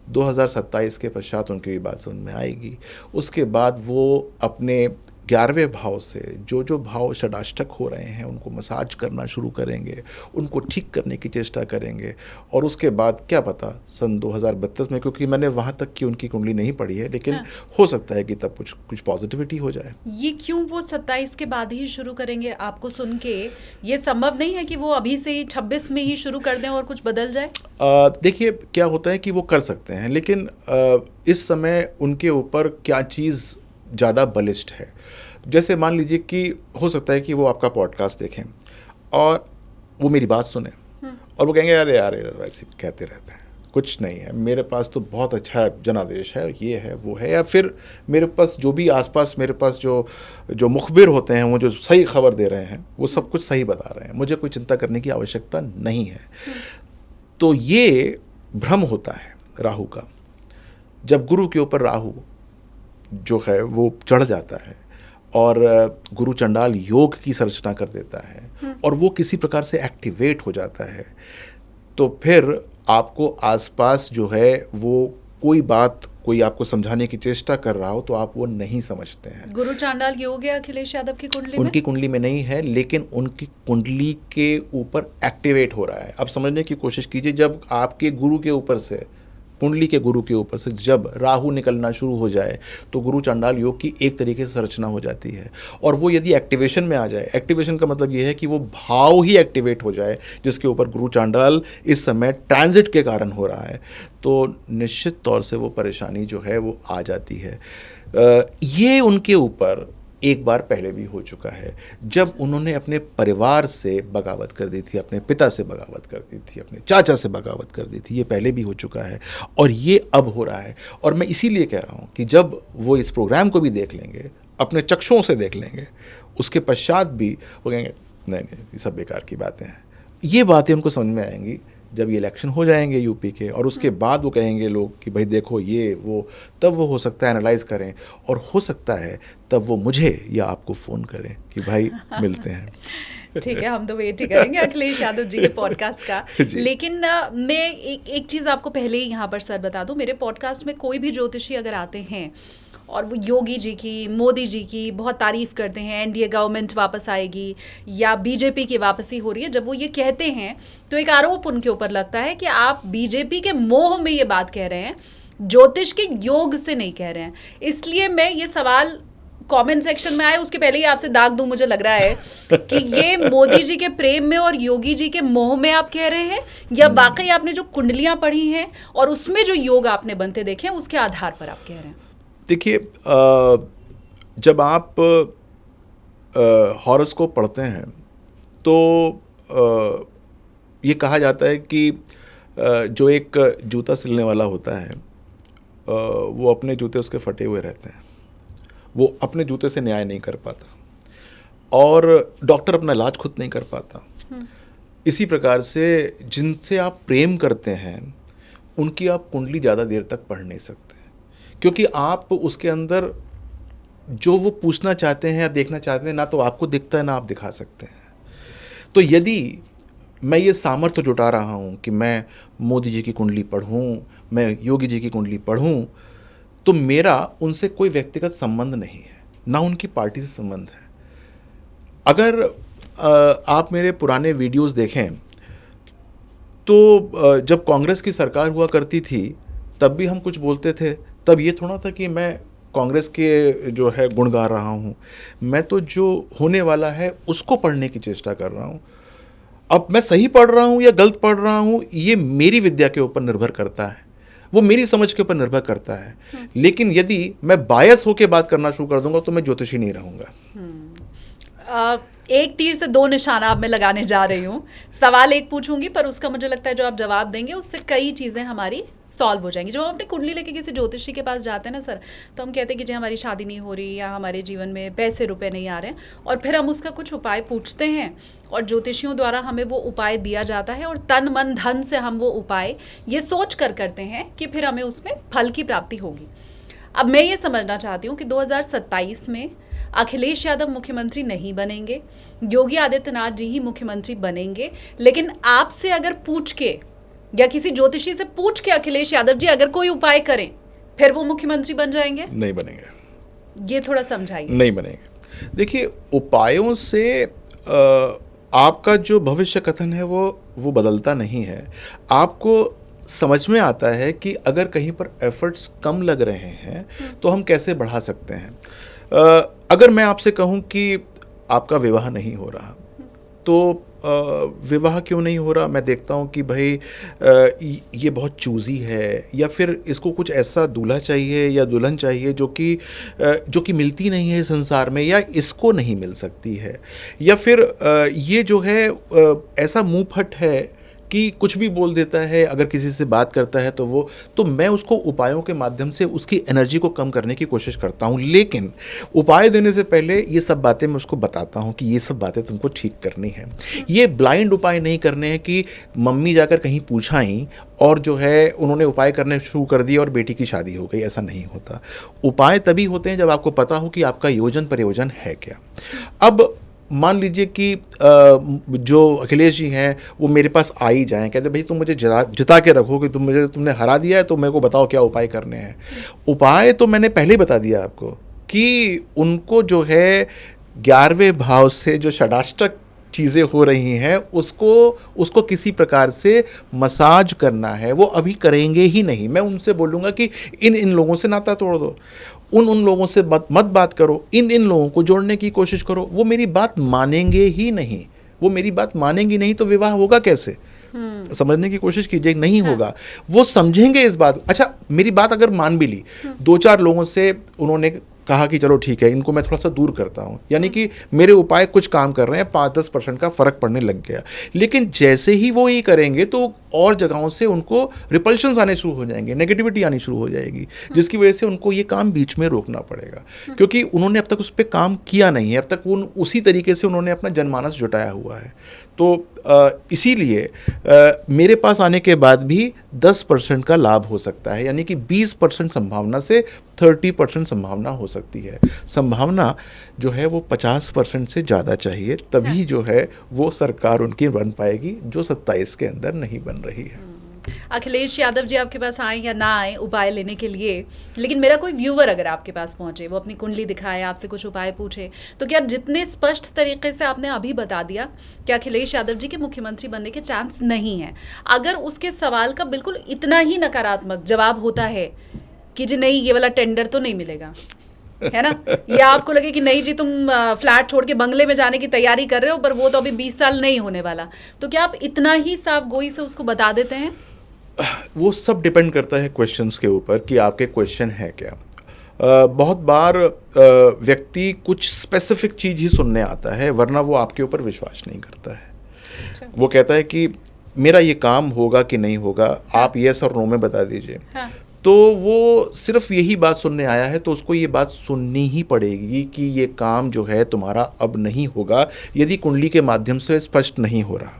S2: 2027 के पश्चात उनकी ये बात समझ में आएगी। उसके बाद वो अपने 11वें भाव से जो भाव षडाष्टक हो रहे हैं उनको मसाज करना शुरू करेंगे, उनको ठीक करने की चेष्टा करेंगे, और उसके बाद क्या पता सन 2032 में, क्योंकि मैंने वहाँ तक की उनकी कुंडली नहीं पढ़ी है, लेकिन हो सकता है कि तब कुछ पॉजिटिविटी हो जाए।
S1: ये क्यों वो 27 के बाद ही शुरू करेंगे? आपको सुन के ये संभव नहीं है कि वो अभी से ही 26 में ही शुरू कर दें और कुछ बदल जाए?
S2: देखिए क्या होता है कि वो कर सकते हैं, लेकिन इस समय उनके ऊपर क्या चीज़ ज़्यादा बलिष्ठ है। जैसे मान लीजिए कि हो सकता है कि वो आपका पॉडकास्ट देखें और वो मेरी बात सुने और वो कहेंगे यार वैसे कहते रहते हैं, कुछ नहीं है, मेरे पास तो बहुत अच्छा जनादेश है, ये है वो है, या फिर मेरे पास जो भी आसपास मेरे पास जो मुखबिर होते हैं वो जो सही खबर दे रहे हैं वो सब कुछ सही बता रहे हैं, मुझे कोई चिंता करने की आवश्यकता नहीं है। तो ये भ्रम होता है राहु का। जब गुरु के ऊपर राहु जो है वो चढ़ जाता है और गुरु चंडाल योग की संरचना कर देता है और वो किसी प्रकार से एक्टिवेट हो जाता है, तो फिर आपको आसपास जो है वो कोई बात कोई आपको समझाने की चेष्टा कर रहा हो तो आप वो नहीं समझते हैं।
S1: गुरु चांडाल योग है अखिलेश यादव की कुंडली में?
S2: उनकी कुंडली में नहीं है, लेकिन उनकी कुंडली के ऊपर एक्टिवेट हो रहा है। अब समझने की कोशिश कीजिए, जब आपके गुरु के ऊपर से, कुंडली के गुरु के ऊपर से जब राहु निकलना शुरू हो जाए तो गुरु चांडाल योग की एक तरीके से संरचना हो जाती है, और वो यदि एक्टिवेशन में आ जाए, एक्टिवेशन का मतलब ये है कि वो भाव ही एक्टिवेट हो जाए जिसके ऊपर गुरु चांडाल इस समय ट्रांजिट के कारण हो रहा है, तो निश्चित तौर से वो परेशानी जो है वो आ जाती है। ये उनके ऊपर एक बार पहले भी हो चुका है, जब उन्होंने अपने परिवार से बगावत कर दी थी, अपने पिता से बगावत कर दी थी, अपने चाचा से बगावत कर दी थी। ये पहले भी हो चुका है और ये अब हो रहा है। और मैं इसीलिए कह रहा हूँ कि जब वो इस प्रोग्राम को भी देख लेंगे, अपने चक्षुओं से देख लेंगे, उसके पश्चात भी वो कहेंगे नहीं नहीं ये सब बेकार की बातें हैं। ये बातें उनको समझ में आएंगी जब ये इलेक्शन हो जाएंगे यूपी के, और उसके बाद वो कहेंगे लोग कि भाई देखो ये वो, तब वो हो सकता है एनालाइज करें, और हो सकता है तब वो मुझे या आपको फ़ोन करें कि भाई मिलते हैं।
S1: ठीक है, हम तो वेट ही करेंगे अखिलेश यादव जी के पॉडकास्ट का। लेकिन मैं एक चीज़ आपको पहले ही यहाँ पर सर बता दूँ, मेरे पॉडकास्ट में कोई भी ज्योतिषी अगर आते हैं और वो योगी जी की, मोदी जी की बहुत तारीफ़ करते हैं, एनडीए गवर्नमेंट वापस आएगी या बीजेपी की वापसी हो रही है, जब वो ये कहते हैं तो एक आरोप उनके ऊपर लगता है कि आप बीजेपी के मोह में ये बात कह रहे हैं, ज्योतिष के योग से नहीं कह रहे हैं। इसलिए मैं ये सवाल कमेंट सेक्शन में आए उसके पहले ही आपसे दाग दूं, मुझे लग रहा है कि ये मोदी जी के प्रेम में और योगी जी के मोह में आप कह रहे हैं, या वाकई आपने जो कुंडलियां पढ़ी हैं और उसमें जो योग आपने बनते देखे हैं उसके आधार पर आप कह रहे हैं?
S2: देखिए, जब आप हॉरोस्कोप पढ़ते हैं तो ये कहा जाता है कि जो एक जूता सिलने वाला होता है वो अपने जूते उसके फटे हुए रहते हैं, वो अपने जूते से न्याय नहीं कर पाता, और डॉक्टर अपना इलाज खुद नहीं कर पाता। इसी प्रकार से जिनसे आप प्रेम करते हैं उनकी आप कुंडली ज़्यादा देर तक पढ़ नहीं सकते, क्योंकि आप उसके अंदर जो वो पूछना चाहते हैं या देखना चाहते हैं ना तो आपको दिखता है ना आप दिखा सकते हैं। तो यदि मैं ये सामर्थ्य जुटा रहा हूँ कि मैं मोदी जी की कुंडली पढ़ूँ, मैं योगी जी की कुंडली पढ़ूँ, तो मेरा उनसे कोई व्यक्तिगत संबंध नहीं है, ना उनकी पार्टी से संबंध है। अगर आप मेरे पुराने वीडियोस देखें तो जब कांग्रेस की सरकार हुआ करती थी तब भी हम कुछ बोलते थे, तब ये थोड़ा था कि मैं कांग्रेस के जो है गुण गा रहा हूँ, मैं तो जो होने वाला है उसको पढ़ने की चेष्टा कर रहा हूँ। अब मैं सही पढ़ रहा हूँ या गलत पढ़ रहा हूँ ये मेरी विद्या के ऊपर निर्भर करता है, वो मेरी समझ के ऊपर निर्भर करता है। लेकिन यदि मैं बायस होकर बात करना शुरू कर दूंगा तो मैं ज्योतिषी नहीं रहूँगा।
S1: एक तीर से दो निशाना अब मैं लगाने जा रही हूँ। सवाल एक पूछूंगी पर उसका मुझे लगता है जो आप जवाब देंगे उससे कई चीज़ें हमारी सॉल्व हो जाएंगी। जब हम अपनी कुंडली लेके किसी ज्योतिषी के पास जाते हैं ना सर, तो हम कहते हैं कि जी हमारी शादी नहीं हो रही या हमारे जीवन में पैसे रुपए नहीं आ रहे हैं, और फिर हम उसका कुछ उपाय पूछते हैं और ज्योतिषियों द्वारा हमें वो उपाय दिया जाता है, और तन मन धन से हम वो उपाय ये सोच कर करते हैं कि फिर हमें उसमें फल की प्राप्ति होगी। अब मैं ये समझना चाहती हूँ कि 2027 में अखिलेश यादव मुख्यमंत्री नहीं बनेंगे, योगी आदित्यनाथ जी ही मुख्यमंत्री बनेंगे, लेकिन आपसे अगर पूछ के या किसी ज्योतिषी से पूछ के अखिलेश यादव जी अगर कोई उपाय करें फिर वो मुख्यमंत्री बन जाएंगे?
S2: नहीं बनेंगे।
S1: ये थोड़ा समझाइए।
S2: नहीं बनेंगे। देखिए, उपायों से आपका जो भविष्य कथन है वो बदलता नहीं है। आपको समझ में आता है कि अगर कहीं पर एफर्ट्स कम लग रहे हैं तो हम कैसे बढ़ा सकते हैं। अगर मैं आपसे कहूं कि आपका विवाह नहीं हो रहा तो विवाह क्यों नहीं हो रहा, मैं देखता हूं कि भाई ये बहुत चूज़ी है, या फिर इसको कुछ ऐसा दूल्हा चाहिए या दुल्हन चाहिए जो कि मिलती नहीं है संसार में, या इसको नहीं मिल सकती है, या फिर ये जो है ऐसा मुंहफट है कि कुछ भी बोल देता है, अगर किसी से बात करता है तो मैं उसको उपायों के माध्यम से उसकी एनर्जी को कम करने की कोशिश करता हूँ। लेकिन उपाय देने से पहले ये सब बातें मैं उसको बताता हूँ कि ये सब बातें तुमको ठीक करनी है। ये ब्लाइंड उपाय नहीं करने हैं कि मम्मी जाकर कहीं पूछाई और जो है उन्होंने उपाय करने शुरू कर दिए और बेटी की शादी हो गई, ऐसा नहीं होता। उपाय तभी होते हैं जब आपको पता हो कि आपका योजन प्रयोजन है क्या। अब मान लीजिए कि जो अखिलेश जी हैं वो मेरे पास आ ही जाएं, कहते भाई तुम मुझे जिता के रखो कि तुमने हरा दिया है तो मेरे को बताओ क्या उपाय करने हैं। उपाय तो मैंने पहले ही बता दिया आपको कि उनको जो है 11वें भाव से जो षडाष्टक चीज़ें हो रही हैं उसको किसी प्रकार से मसाज करना है। वो अभी करेंगे ही नहीं। मैं उनसे बोलूँगा कि इन लोगों से नाता तोड़ दो, उन लोगों से मत बात करो, इन लोगों को जोड़ने की कोशिश करो। वो मेरी बात मानेंगे ही नहीं। वो मेरी बात मानेंगी नहीं तो विवाह होगा कैसे? समझने की कोशिश कीजिए, नहीं होगा। वो समझेंगे इस बात। अच्छा, मेरी बात अगर मान भी ली, 2-4 लोगों से उन्होंने कहा कि चलो ठीक है, इनको मैं थोड़ा सा दूर करता हूँ, यानी कि मेरे उपाय कुछ काम कर रहे हैं, 5-10% का फ़र्क पड़ने लग गया। लेकिन जैसे ही वो ये करेंगे तो और जगहों से उनको रिपल्शंस आने शुरू हो जाएंगे, नेगेटिविटी आनी शुरू हो जाएगी, जिसकी वजह से उनको ये काम बीच में रोकना पड़ेगा, क्योंकि उन्होंने अब तक उस पर काम किया नहीं है, अब तक वो उसी तरीके से उन्होंने अपना जनमानस जुटाया हुआ है। तो इसीलिए मेरे पास आने के बाद भी 10% का लाभ हो सकता है, यानी कि 20% संभावना से 30% संभावना हो सकती है। संभावना जो है वो 50% से ज़्यादा चाहिए, तभी जो है वो सरकार उनकी बन पाएगी, जो 27 के अंदर नहीं बन रही है।
S1: अखिलेश यादव जी आपके पास आए या ना आए उपाय लेने के लिए, लेकिन मेरा कोई व्यूवर अगर आपके पास पहुंचे, वो अपनी कुंडली दिखाए, आपसे कुछ उपाय पूछे, तो क्या जितने स्पष्ट तरीके से आपने अभी बता दिया कि अखिलेश यादव जी के मुख्यमंत्री बनने के चांस नहीं है, अगर उसके सवाल का बिल्कुल इतना ही नकारात्मक जवाब होता है कि जी नहीं ये वाला टेंडर तो नहीं मिलेगा, है ना, या आपको लगे कि नहीं जी तुम फ्लैट छोड़ के बंगले में जाने की तैयारी कर रहे हो पर वो तो अभी 20 साल नहीं होने वाला, तो क्या आप इतना ही साफ गोई से उसको बता देते हैं?
S2: वो सब डिपेंड करता है क्वेश्चंस के ऊपर कि आपके क्वेश्चन है क्या। बहुत बार व्यक्ति कुछ स्पेसिफिक चीज़ ही सुनने आता है, वरना वो आपके ऊपर विश्वास नहीं करता है।
S1: अच्छा।
S2: वो कहता है कि मेरा ये काम होगा कि नहीं होगा, आप यस और नो में बता दीजिए।
S1: हाँ।
S2: तो वो सिर्फ यही बात सुनने आया है, तो उसको ये बात सुननी ही पड़ेगी कि ये काम जो है तुम्हारा अब नहीं होगा, यदि कुंडली के माध्यम से स्पष्ट नहीं हो रहा।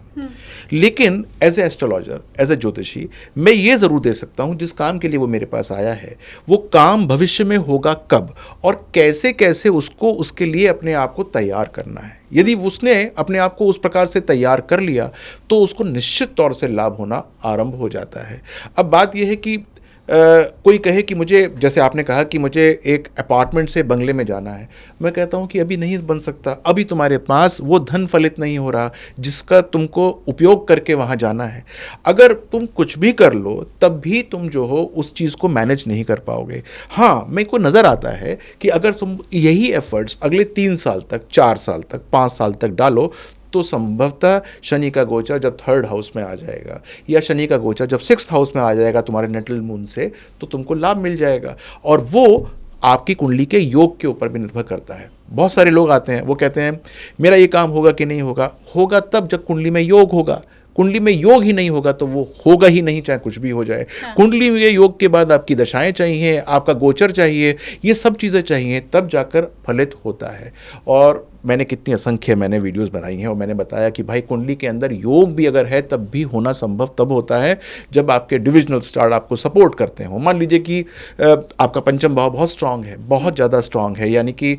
S2: लेकिन as a astrologer, as a ज्योतिषी, मैं ये ज़रूर दे सकता हूँ जिस काम के लिए वो मेरे पास आया है, वो काम भविष्य में होगा कब और कैसे कैसे उसको उसके लिए अपने आप को तैयार करना है। यदि उसने अपने आप को उस प्रकार से तैयार कर लिया तो उसको निश्चित तौर से लाभ होना आरंभ हो जाता है। अब बात यह है कि कोई कहे कि मुझे, जैसे आपने कहा कि मुझे एक अपार्टमेंट से बंगले में जाना है, मैं कहता हूँ कि अभी नहीं बन सकता, अभी तुम्हारे पास वो धन फलित नहीं हो रहा जिसका तुमको उपयोग करके वहाँ जाना है। अगर तुम कुछ भी कर लो तब भी तुम जो हो उस चीज़ को मैनेज नहीं कर पाओगे। हाँ, मेरे को नज़र आता है कि अगर तुम यही एफर्ट्स अगले 3 साल तक, 4 साल तक, 5 साल तक डालो तो संभवतः शनि का गोचर जब 3rd हाउस में आ जाएगा या शनि का गोचर जब 6th हाउस में आ जाएगा तुम्हारे नेटल मून से, तो तुमको लाभ मिल जाएगा। और वो आपकी कुंडली के योग के ऊपर भी निर्भर करता है। बहुत सारे लोग आते हैं, वो कहते हैं मेरा ये काम होगा कि नहीं होगा। होगा तब जब कुंडली में योग होगा। कुंडली में योग ही नहीं होगा तो वो होगा ही नहीं, चाहे कुछ भी हो जाए। हाँ। कुंडली में योग के बाद आपकी दशाएं चाहिए, आपका गोचर चाहिए, ये सब चीज़ें चाहिए, तब जाकर फलित होता है। और मैंने कितनी असंख्य वीडियोस बनाई हैं और मैंने बताया कि भाई कुंडली के अंदर योग भी अगर है तब भी होना संभव तब होता है जब आपके डिविजनल स्टार आपको सपोर्ट करते हो। मान लीजिए कि आपका पंचम भाव बहुत स्ट्रांग है, बहुत ज़्यादा स्ट्रांग है, यानी कि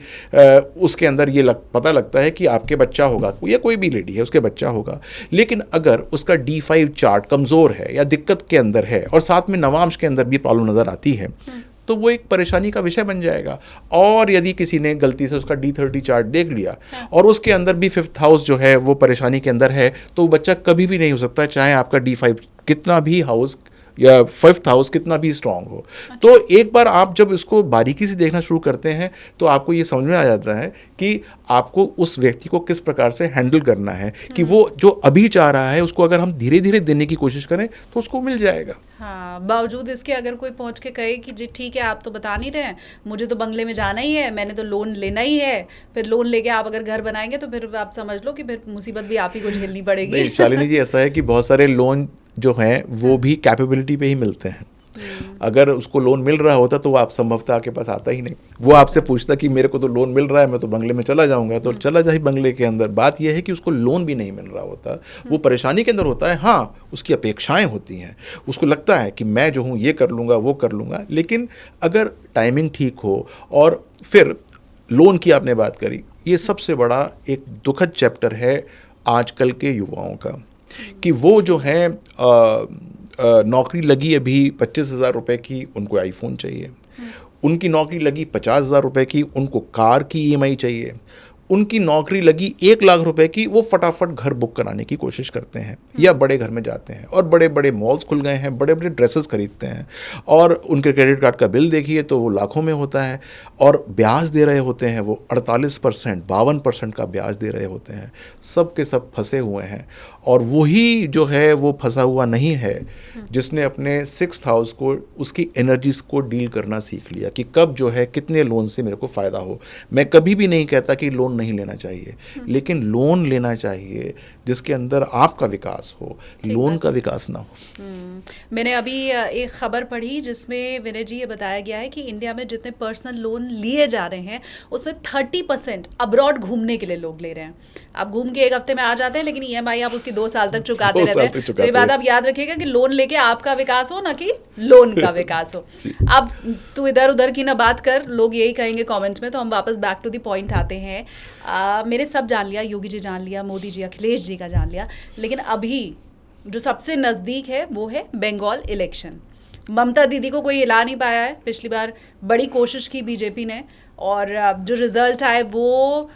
S2: उसके अंदर ये पता लगता है कि आपके बच्चा होगा, या कोई भी लेडी है उसके बच्चा होगा, लेकिन अगर उसका D5 चार्ट कमज़ोर है या दिक्कत के अंदर है और साथ में नवांश के अंदर भी प्रॉब्लम नज़र आती है, तो वो एक परेशानी का विषय बन जाएगा। और यदि किसी ने गलती से उसका D30 चार्ट देख लिया और उसके अंदर भी 5th हाउस जो है वो परेशानी के अंदर है, तो वो बच्चा कभी भी नहीं हो सकता, चाहे आपका D5 कितना भी हाउस या 5th हाउस कितना भी स्ट्रांग हो। तो एक बार आप जब इसको बारीकी से देखना शुरू करते हैं तो आपको ये समझ में आ जाता है कि आपको उस व्यक्ति को किस प्रकार से हैंडल करना है, कि वो जो अभी चाह रहा है उसको अगर हम धीरे धीरे देने की कोशिश करें तो उसको मिल जाएगा।
S1: हाँ, बावजूद इसके अगर कोई पहुंच के कहे कि जी ठीक है आप तो बता नहीं रहे हैं, मुझे तो बंगले में जाना ही है, मैंने तो लोन लेना ही है, फिर लोन लेके आप अगर घर बनाएंगे तो फिर आप समझ लो कि फिर मुसीबत भी आप ही को झेलनी पड़ेगी।
S2: नहीं शालिनी जी, ऐसा है कि बहुत सारे लोन जो हैं वो भी कैपेबिलिटी पे ही मिलते हैं। अगर उसको लोन मिल रहा होता तो वो आप संभवतः आपके पास आता ही नहीं। वो आपसे पूछता कि मेरे को तो लोन मिल रहा है, मैं तो बंगले में चला जाऊंगा, तो चला जाए बंगले के अंदर। बात यह है कि उसको लोन भी नहीं मिल रहा होता, वो परेशानी के अंदर होता है। हाँ, उसकी अपेक्षाएं होती हैं, उसको लगता है कि मैं जो हूँ ये कर लूँगा, वो कर लूँगा, लेकिन अगर टाइमिंग ठीक हो। और फिर लोन की आपने बात करी, ये सबसे बड़ा एक दुखद चैप्टर है आजकल के युवाओं का, कि वो जो है नौकरी लगी अभी 25,000 रुपये की, उनको आईफोन चाहिए। उनकी नौकरी लगी 50,000 रुपये की, उनको कार की EMI चाहिए। उनकी नौकरी लगी 1 लाख रुपए की, वो फटाफट घर बुक कराने की कोशिश करते हैं या बड़े घर में जाते हैं, और बड़े बड़े मॉल्स खुल गए हैं, बड़े बड़े ड्रेसेस खरीदते हैं, और उनके क्रेडिट कार्ड का बिल देखिए तो वो लाखों में होता है, और ब्याज दे रहे होते हैं वो 48%, 52% का ब्याज दे रहे होते हैं। सब के सब फंसे हुए हैं, और वही जो है वो फंसा हुआ नहीं है जिसने अपने 6th हाउस को, उसकी एनर्जीज को डील करना सीख लिया कि कब जो है कितने लोन से मेरे को फ़ायदा हो। मैं कभी भी नहीं कहता कि लोन नहीं लेना चाहिए, लेकिन लोन लेना चाहिए जिसके अंदर आपका विकास हो, लोन का विकास ना हो।
S1: मैंने अभी एक खबर पढ़ी जिसमें विनय जी ये बताया गया है कि इंडिया में जितने पर्सनल लोन लिए जा रहे हैं उसमें 30% अब्रॉड घूमने के लिए लोग ले रहे हैं। आप घूम के 1 हफ्ते में आ जाते हैं, लेकिन ईएमआई आप उसकी 2 साल तक चुकाते रहते हैं। तो ये बात आप याद रखिएगा कि लोन लेके आपका विकास हो, ना कि लोन का विकास हो। अब तू इधर उधर की ना बात कर, लोग यही कहेंगे कमेंट्स में, तो हम वापस बैक टू द पॉइंट आते हैं। मेरे सब जान लिया, योगी जी जान लिया, मोदी जी, अखिलेश जी का जान लिया, लेकिन अभी जो सबसे नज़दीक है वो है बंगाल इलेक्शन। ममता दीदी को कोई हिला नहीं पाया है। पिछली बार बड़ी कोशिश की बीजेपी ने, और जो रिजल्ट आए वो,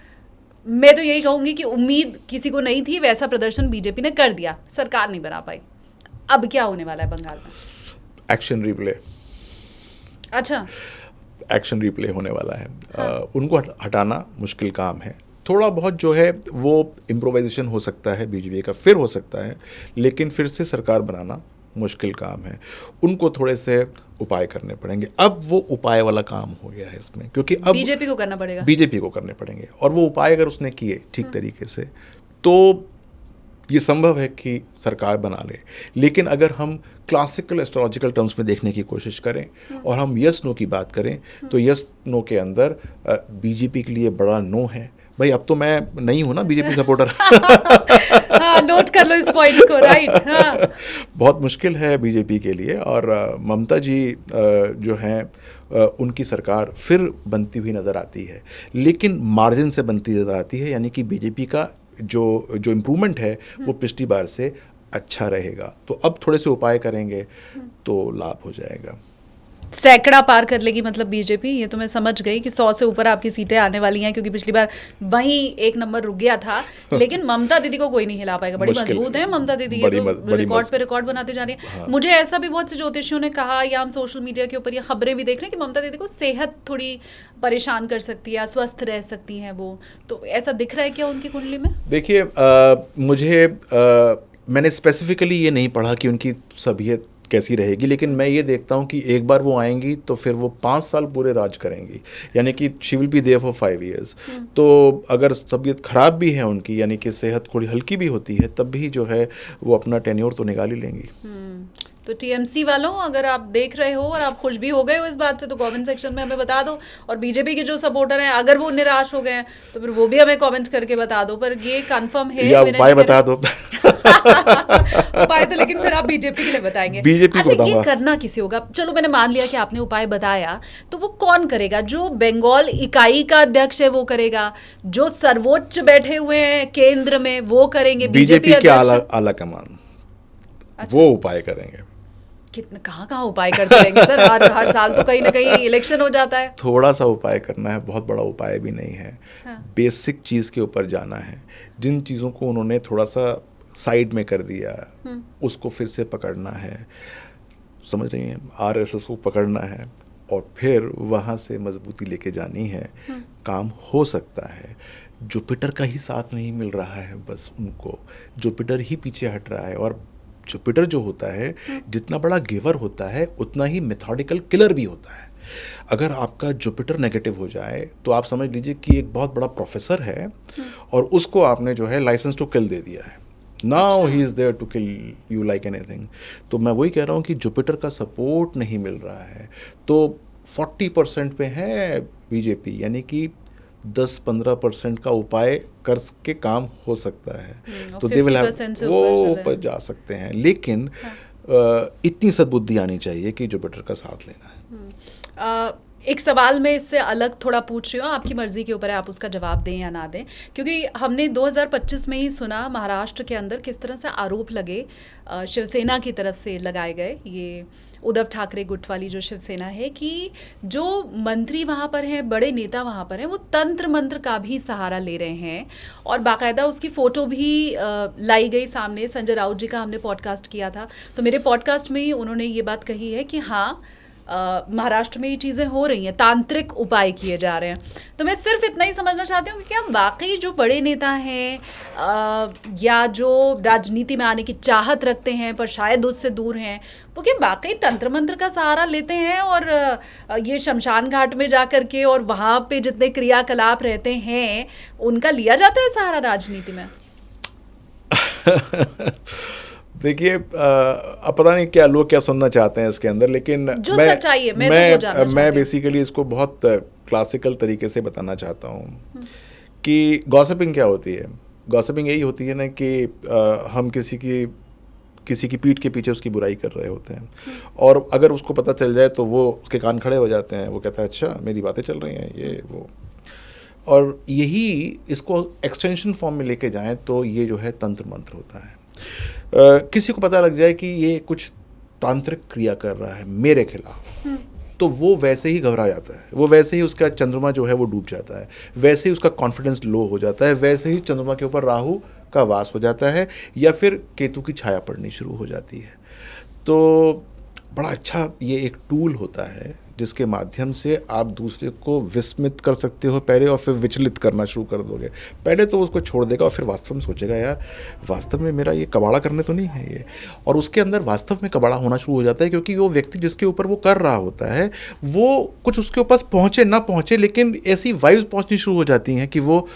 S1: मैं तो यही कहूँगी कि उम्मीद किसी को नहीं थी, वैसा प्रदर्शन बीजेपी ने कर दिया, सरकार नहीं बना पाई। अब क्या होने वाला है बंगाल में?
S2: Action replay.
S1: अच्छा,
S2: एक्शन रिप्ले होने वाला है। उनको हटाना मुश्किल काम है। थोड़ा बहुत जो है वो इम्प्रोवाइजेशन हो सकता है बीजेपी का, फिर हो सकता है, लेकिन फिर से सरकार बनाना मुश्किल काम है। उनको थोड़े से उपाय करने पड़ेंगे। अब वो उपाय वाला काम हो गया है इसमें, क्योंकि अब
S1: बीजेपी को करना पड़ेगा,
S2: बीजेपी को करने पड़ेंगे, और वो उपाय अगर उसने किए ठीक तरीके से तो ये संभव है कि सरकार बना ले। लेकिन अगर हम क्लासिकल एस्ट्रोलॉजिकल टर्म्स में देखने की कोशिश करें और हम यस नो की बात करें, तो यस नो के अंदर बीजेपी के लिए बड़ा नो है। भाई अब तो मैं नहीं हूं ना बीजेपी सपोर्टर।
S1: हाँ, नोट कर लो इस पॉइंट को, राइट। हाँ,
S2: बहुत मुश्किल है बीजेपी के लिए, और ममता जी जो हैं उनकी सरकार फिर बनती हुई नज़र आती है, लेकिन मार्जिन से बनती नज़र आती है। यानी कि बीजेपी का जो इम्प्रूवमेंट है वो पिछली बार से अच्छा रहेगा। तो अब थोड़े से उपाय करेंगे तो लाभ हो जाएगा।
S1: सैकड़ा पार कर लेगी मतलब बीजेपी, ये तो मैं समझ गई कि 100 से ऊपर आपकी सीटें आने वाली हैं, क्योंकि पिछली बार वहीं 1 नंबर रुक गया था। लेकिन ममता दीदी को कोई नहीं हिला पाएगा, बड़ी मजबूत है ममता दीदी, ये तो रिकॉर्ड पे रिकॉर्ड बनाते जा रही है। हाँ। मुझे ऐसा भी बहुत से ज्योतिषियों ने कहा, या हम सोशल मीडिया के ऊपर ये खबरें भी देख रहे हैं कि ममता दीदी को सेहत थोड़ी परेशान कर सकती है, अस्वस्थ रह सकती हैं वो, तो ऐसा दिख रहा है क्या उनकी कुंडली में?
S2: देखिए, मैंने स्पेसिफिकली ये नहीं पढ़ा कि उनकी तबीयत कैसी रहेगी, लेकिन मैं ये देखता हूँ कि एक बार वो आएंगी तो फिर वो 5 साल पूरे राज करेंगी, यानी कि she will be there for 5 years। तो अगर तबीयत ख़राब भी है उनकी, यानी कि सेहत थोड़ी हल्की भी होती है, तब भी जो है वो अपना टेन्योर तो निकाल ही लेंगी।
S1: तो टीएमसी वालों, अगर आप देख रहे हो और आप खुश भी हो गए हो इस बात से, तो कमेंट सेक्शन में हमें बता दो। और बीजेपी के जो सपोर्टर हैं, अगर वो निराश हो गए हैं तो फिर वो भी हमें कमेंट करके बता दो। पर ये कंफर्म है,
S2: या उपाय बता दो।
S1: उपाय तो लेकिन फिर आप बीजेपी के लिए बताएंगे।
S2: बीजेपी
S1: अच्छा, ये करना किसी होगा, चलो मैंने मान लिया कि आपने उपाय बताया, तो वो कौन करेगा? जो बंगाल इकाई का अध्यक्ष है वो करेगा, जो सर्वोच्च बैठे हुए हैं केंद्र में वो करेंगे, बीजेपी
S2: के आला कमान। अच्छा। वो उपाय करेंगे।
S1: कितने कहाँ उपाय करते रहेंगे सर? हर साल तो कहीं ना कहीं इलेक्शन हो जाता है।
S2: थोड़ा सा उपाय करना है, बहुत बड़ा उपाय भी नहीं है। हाँ। बेसिक चीज़ के ऊपर जाना है। जिन चीज़ों को उन्होंने थोड़ा सा साइड में कर दिया, उसको फिर से पकड़ना है, समझ रही हैं? आरएसएस को पकड़ना है और फिर वहाँ से मजबूती लेके जानी है। काम हो सकता है। जुपिटर का ही साथ नहीं मिल रहा है, बस उनको जुपिटर ही पीछे हट रहा है। और जुपिटर जो होता है, जितना बड़ा गिवर होता है उतना ही मेथोडिकल किलर भी होता है। अगर आपका जुपिटर नेगेटिव हो जाए तो आप समझ लीजिए कि एक बहुत बड़ा प्रोफेसर है और उसको आपने जो है लाइसेंस टू किल दे दिया है। Now he is there to kill you like anything. तो मैं वही कह रहा हूँ कि जुपिटर का सपोर्ट नहीं मिल रहा है। तो 40% पे है बीजेपी, यानी कि 10-15% का उपाय कर के काम हो सकता है। तो दे विल हैव, वो ऊपर जा सकते हैं, लेकिन इतनी सद्बुद्धि आनी चाहिए कि जुपिटर का साथ लेना है।
S1: एक सवाल मैं इससे अलग थोड़ा पूछ रही हूँ, आपकी मर्जी के ऊपर है, आप उसका जवाब दें या ना दें, क्योंकि हमने 2025 में ही सुना महाराष्ट्र के अंदर किस तरह से आरोप लगे, शिवसेना की तरफ से लगाए गए, ये उद्धव ठाकरे गुट वाली जो शिवसेना है, कि जो मंत्री वहाँ पर हैं, बड़े नेता वहाँ पर हैं, वो तंत्र मंत्र का भी सहारा ले रहे हैं, और बाकायदा उसकी फ़ोटो भी लाई गई सामने। संजय राउत जी का हमने पॉडकास्ट किया था, तो मेरे पॉडकास्ट में ही उन्होंने ये बात कही है कि हाँ, महाराष्ट्र में ये चीज़ें हो रही हैं, तांत्रिक उपाय किए जा रहे हैं। तो मैं सिर्फ इतना ही समझना चाहती हूँ कि क्या वाकई जो बड़े नेता हैं या जो राजनीति में आने की चाहत रखते हैं पर शायद उससे दूर हैं, वो क्या वाकई तंत्र मंत्र का सहारा लेते हैं और ये शमशान घाट में जा कर के और वहाँ पे जितने क्रियाकलाप रहते हैं उनका लिया जाता है सहारा राजनीति में?
S2: देखिए, अब पता नहीं क्या लोग क्या सुनना चाहते हैं इसके अंदर, लेकिन
S1: जो सच्चाई है मैं तो वो जानना चाहती हूँ।
S2: मैं बेसिकली इसको बहुत क्लासिकल तरीके से बताना चाहता हूँ कि गॉसिपिंग क्या होती है। गॉसिपिंग यही होती है ना कि हम किसी की पीठ के पीछे उसकी बुराई कर रहे होते हैं, और अगर उसको पता चल जाए तो वो उसके कान खड़े हो जाते हैं, वो कहता है अच्छा मेरी बातें चल रही हैं ये वो। और यही इसको एक्सटेंशन फॉर्म में लेके जाएं तो ये जो है तंत्र मंत्र होता है। किसी को पता लग जाए कि ये कुछ तांत्रिक क्रिया कर रहा है मेरे खिलाफ, तो वो वैसे ही घबरा जाता है, वो वैसे ही उसका चंद्रमा जो है वो डूब जाता है, वैसे ही उसका कॉन्फिडेंस लो हो जाता है, वैसे ही चंद्रमा के ऊपर राहु का वास हो जाता है या फिर केतु की छाया पड़नी शुरू हो जाती है। तो बड़ा अच्छा ये एक टूल होता है जिसके माध्यम से आप दूसरे को विस्मित कर सकते हो पहले, और फिर विचलित करना शुरू कर दोगे। पहले तो उसको छोड़ देगा और फिर वास्तव में सोचेगा यार वास्तव में मेरा ये कबाड़ा करने तो नहीं है ये, और उसके अंदर वास्तव में कबाड़ा होना शुरू हो जाता है, क्योंकि वो व्यक्ति जिसके ऊपर वो कर रहा होता है वो कुछ उसके ऊपर पहुँचे ना पहुँचे, लेकिन ऐसी वाइब्स पहुँचनी शुरू हो जाती हैं कि वो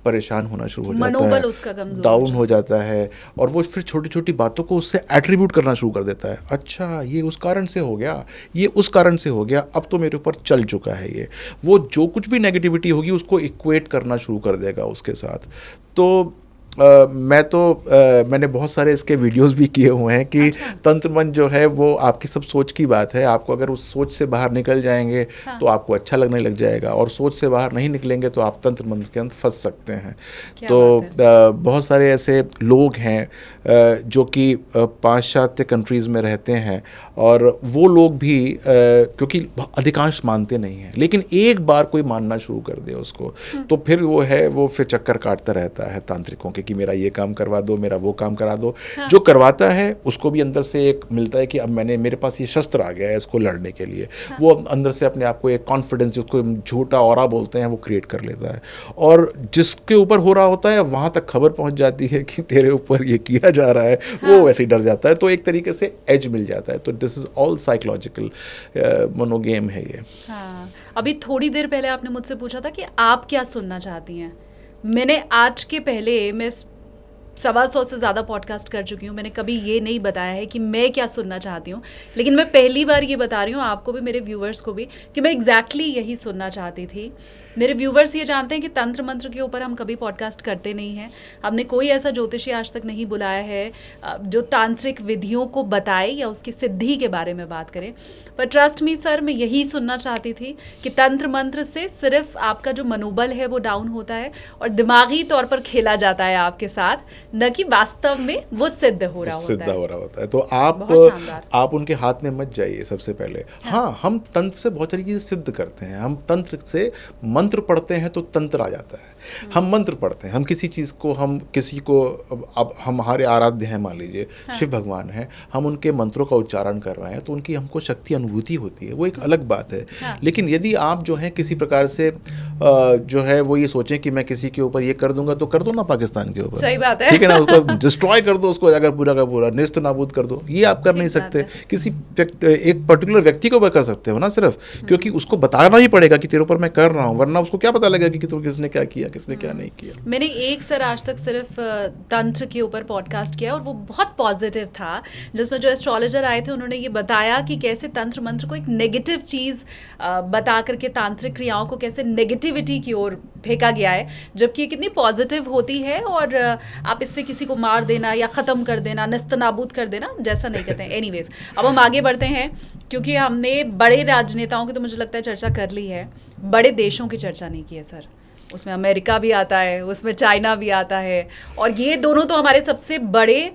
S2: परेशान होना शुरू हो जाता है,
S1: उसका कमजोर
S2: डाउन हो जाता है, और वो फिर छोटी छोटी बातों को उससे एट्रीब्यूट करना शुरू कर देता है। अच्छा ये उस कारण से हो गया, ये उस कारण से हो गया, अब तो मेरे ऊपर चल चुका है ये। वो जो कुछ भी नेगेटिविटी होगी उसको इक्वेट करना शुरू कर देगा उसके साथ। तो मैंने बहुत सारे इसके वीडियोस भी किए हुए हैं कि तंत्र मंत्र जो है वो आपकी सब सोच की बात है। आपको अगर उस सोच से बाहर निकल जाएंगे तो आपको अच्छा लगने लग जाएगा, और सोच से बाहर नहीं निकलेंगे तो आप तंत्र मंत्र के अंदर फंस सकते हैं। तो बहुत सारे ऐसे लोग हैं जो कि पाश्चात्य कंट्रीज़ में रहते हैं, और वो लोग भी क्योंकि अधिकांश मानते नहीं हैं, लेकिन एक बार कोई मानना शुरू कर दे उसको तो फिर वो फिर चक्कर काटता रहता है तांत्रिकों के कि मेरा ये काम करवा दो, मेरा वो काम करा दो। जो करवाता है उसको भी अंदर से एक मिलता है कि अब मेरे पास ये शस्त्र आ गया है इसको लड़ने के लिए। वो अंदर से अपने आप को एक कॉन्फिडेंस, जिसको झूठा ऑरा बोलते हैं, वो क्रिएट कर लेता है, और जिसके ऊपर हो रहा होता है वहाँ तक खबर पहुँच जाती है कि तेरे ऊपर ये किया जा रहा है, वो वैसे ही डर जाता है। तो एक तरीके से एज मिल जाता है। तो दिस इज ऑल साइकोलॉजिकल मोनोगेम है ये।
S1: हाँ, अभी थोड़ी देर पहले आपने मुझसे पूछा था कि आप क्या सुनना चाहती हैं। मैंने आज के पहले मैं 125 से ज़्यादा पॉडकास्ट कर चुकी हूँ, मैंने कभी ये नहीं बताया है कि मैं क्या सुनना चाहती हूँ, लेकिन मैं पहली बार ये बता रही हूँ आपको भी, मेरे व्यूवर्स को भी, कि मैं एग्जैक्टली यही सुनना चाहती थी। मेरे व्यूवर्स ये जानते हैं कि तंत्र मंत्र के ऊपर हम कभी पॉडकास्ट करते नहीं हैं। हमने कोई ऐसा ज्योतिषी आज तक नहीं बुलाया है जो तांत्रिक विधियों को बताए या उसकी सिद्धि के बारे में बात करे। पर ट्रस्ट मी सर, मैं यही सुनना चाहती थी कि तंत्र मंत्र से सिर्फ आपका जो मनोबल है वो डाउन होता है और दिमागी तौर पर खेला जाता है आपके साथ, न कि वास्तव में वो सिद्ध हो रहा
S2: होता है। तो आप उनके हाथ में मत जाइए सबसे पहले। हाँ, हम तंत्र से बहुत सारी चीज़ें सिद्ध करते हैं। हम तंत्र से मंत्र पढ़ते हैं तो तंत्र आ जाता है। हम मंत्र पढ़ते हैं, हम किसी चीज़ को, हम किसी को, अब हमारे आराध्य हैं, मान लीजिए शिव भगवान हैं, हम उनके मंत्रों का उच्चारण कर रहे हैं तो उनकी हमको शक्ति अनुभूति होती है, वो एक अलग बात है। लेकिन यदि आप जो है किसी प्रकार से जो है वो ये सोचें कि मैं किसी के ऊपर ये कर दूंगा, तो कर दो ना पाकिस्तान के ऊपर,
S1: सही बात है,
S2: ठीक है ना, उसको डिस्ट्रॉय कर दो, उसको अगर पूरा का पूरा नेस्त नाबूद कर दो। ये आप कर नहीं सकते। किसी एक पर्टिकुलर व्यक्ति के ऊपर कर सकते हो ना सिर्फ, क्योंकि उसको बताना ही पड़ेगा कि तेरे ऊपर मैं कर रहा हूँ, वरना उसको क्या पता लगेगा कि तो किसने क्या किया, किसने क्या नहीं किया।
S1: मैंने एक सर आज तक सिर्फ तंत्र के ऊपर पॉडकास्ट किया और वो बहुत पॉजिटिव था, जिसमें जो एस्ट्रोलॉजर आए थे उन्होंने ये बताया कि कैसे तंत्र मंत्र को एक नेगेटिव चीज़ बता करके तांत्रिक क्रियाओं को कैसे नेगेटिव नेगेटिविटी की ओर फेंका गया है, जबकि ये कितनी पॉजिटिव होती है। और आप इससे किसी को मार देना या ख़त्म कर देना, नस्तनाबूद कर देना, जैसा नहीं करते हैं। एनीवेज, अब हम आगे बढ़ते हैं, क्योंकि हमने बड़े राजनेताओं की तो मुझे लगता है चर्चा कर ली है, बड़े देशों की चर्चा नहीं की है सर। उसमें अमेरिका भी आता है, उसमें चाइना भी आता है, और ये दोनों तो हमारे सबसे बड़े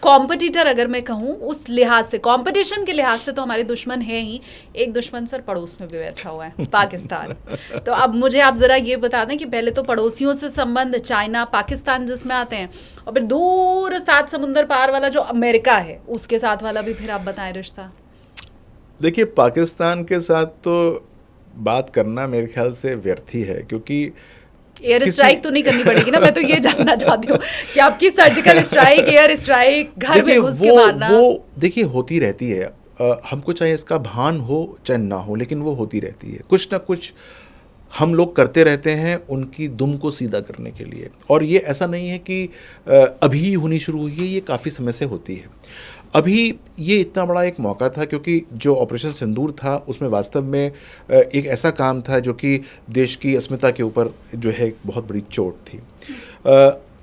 S1: कॉम्पिटिटर अगर मैं कहूँ, उस लिहाज से, कंपटीशन के लिहाज से तो हमारे दुश्मन हैं ही। एक दुश्मन सर पड़ोस में भी बैठा हुआ है, पाकिस्तान। तो अब मुझे आप ज़रा ये बता दें कि पहले तो पड़ोसियों से संबंध, चाइना, पाकिस्तान जिसमें आते हैं, और फिर दूर 7 समुंदर पार वाला जो अमेरिका है, उसके साथ वाला भी फिर आप बताएं रिश्ता।
S2: देखिए, पाकिस्तान के साथ तो बात करना मेरे ख्याल से व्यर्थ ही है, क्योंकि
S1: एयर स्ट्राइक तो नहीं करनी पड़ेगी ना। मैं तो ये जानना चाहती हूँ कि आपकी सर्जिकल स्ट्राइक, एयर स्ट्राइक, घर में घुस के मारना,
S2: वो देखिए होती रहती है। हमको चाहे इसका भान हो चाहे ना हो, लेकिन वो होती रहती है। कुछ ना कुछ हम लोग करते रहते हैं उनकी दुम को सीधा करने के लिए। और ये ऐसा नहीं है कि अभी होनी शुरू हुई है, ये काफ़ी समय से होती है। अभी ये इतना बड़ा एक मौका था, क्योंकि जो ऑपरेशन सिंदूर था उसमें वास्तव में एक ऐसा काम था जो कि देश की अस्मिता के ऊपर जो है बहुत बड़ी चोट थी।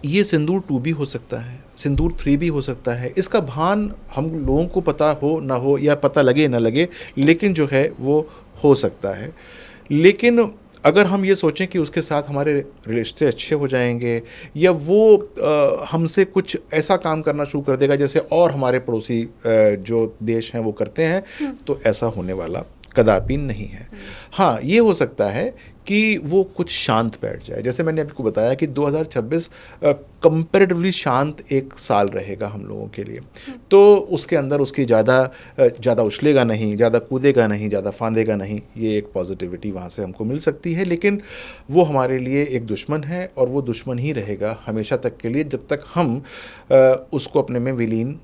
S2: ये सिंदूर 2 भी हो सकता है, सिंदूर 3 भी हो सकता है। इसका भान हम लोगों को पता हो ना हो, या पता लगे ना लगे, लेकिन जो है वो हो सकता है। लेकिन अगर हम ये सोचें कि उसके साथ हमारे रिश्ते अच्छे हो जाएंगे, या वो हमसे कुछ ऐसा काम करना शुरू कर देगा जैसे और हमारे पड़ोसी जो देश हैं वो करते हैं, तो ऐसा होने वाला कदापि नहीं है। हाँ, ये हो सकता है कि वो कुछ शांत बैठ जाए। जैसे मैंने आपको बताया कि 2026 कंपैरेटिवली शांत एक साल रहेगा हम लोगों के लिए। तो उसके अंदर उसकी ज़्यादा उछलेगा नहीं, ज़्यादा कूदेगा नहीं, ज़्यादा फांदेगा नहीं। ये एक पॉजिटिविटी वहाँ से हमको मिल सकती है। लेकिन वो हमारे लिए एक दुश्मन है, और वो दुश्मन ही रहेगा हमेशा तक के लिए, जब तक हम उसको अपने में विलीन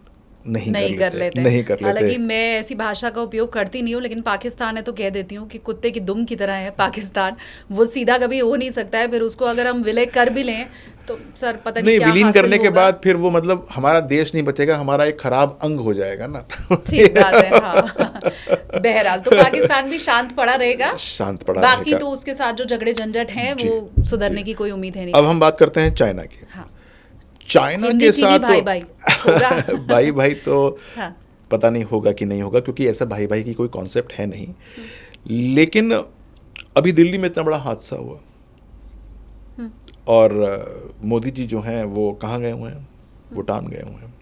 S2: नहीं कर लेते।
S1: हालांकि मैं ऐसी भाषा का उपयोग करती नहीं हूँ, लेकिन पाकिस्तान है तो कह देती हूँ कि कुत्ते की दुम की तरह है पाकिस्तान। वो सीधा कभी हो नहीं सकता है। फिर उसको अगर हम विलय कर भी लें तो सर पता नहीं क्या
S2: विलीन करने के
S1: होगा।
S2: बाद फिर वो मतलब हमारा देश नहीं बचेगा, हमारा एक खराब अंग हो जाएगा ना।
S1: ठीक बात है। हाँ। बहरहाल तो पाकिस्तान भी शांत पड़ा रहेगा, बाकी तो उसके साथ जो झगड़े झंझट हैं वो सुधरने की कोई उम्मीद है नहीं।
S2: अब हम बात करते हैं चाइना की।
S1: हाँ।
S2: चाइना के साथ
S1: भाई भाई होगा।
S2: भाई भाई तो
S1: हाँ।
S2: पता नहीं होगा कि नहीं होगा, क्योंकि ऐसा भाई भाई की कोई कॉन्सेप्ट है नहीं। लेकिन अभी दिल्ली में इतना बड़ा हादसा हुआ, और मोदी जी जो हैं वो कहाँ गए हुए हैं, भूटान गए हुए हैं।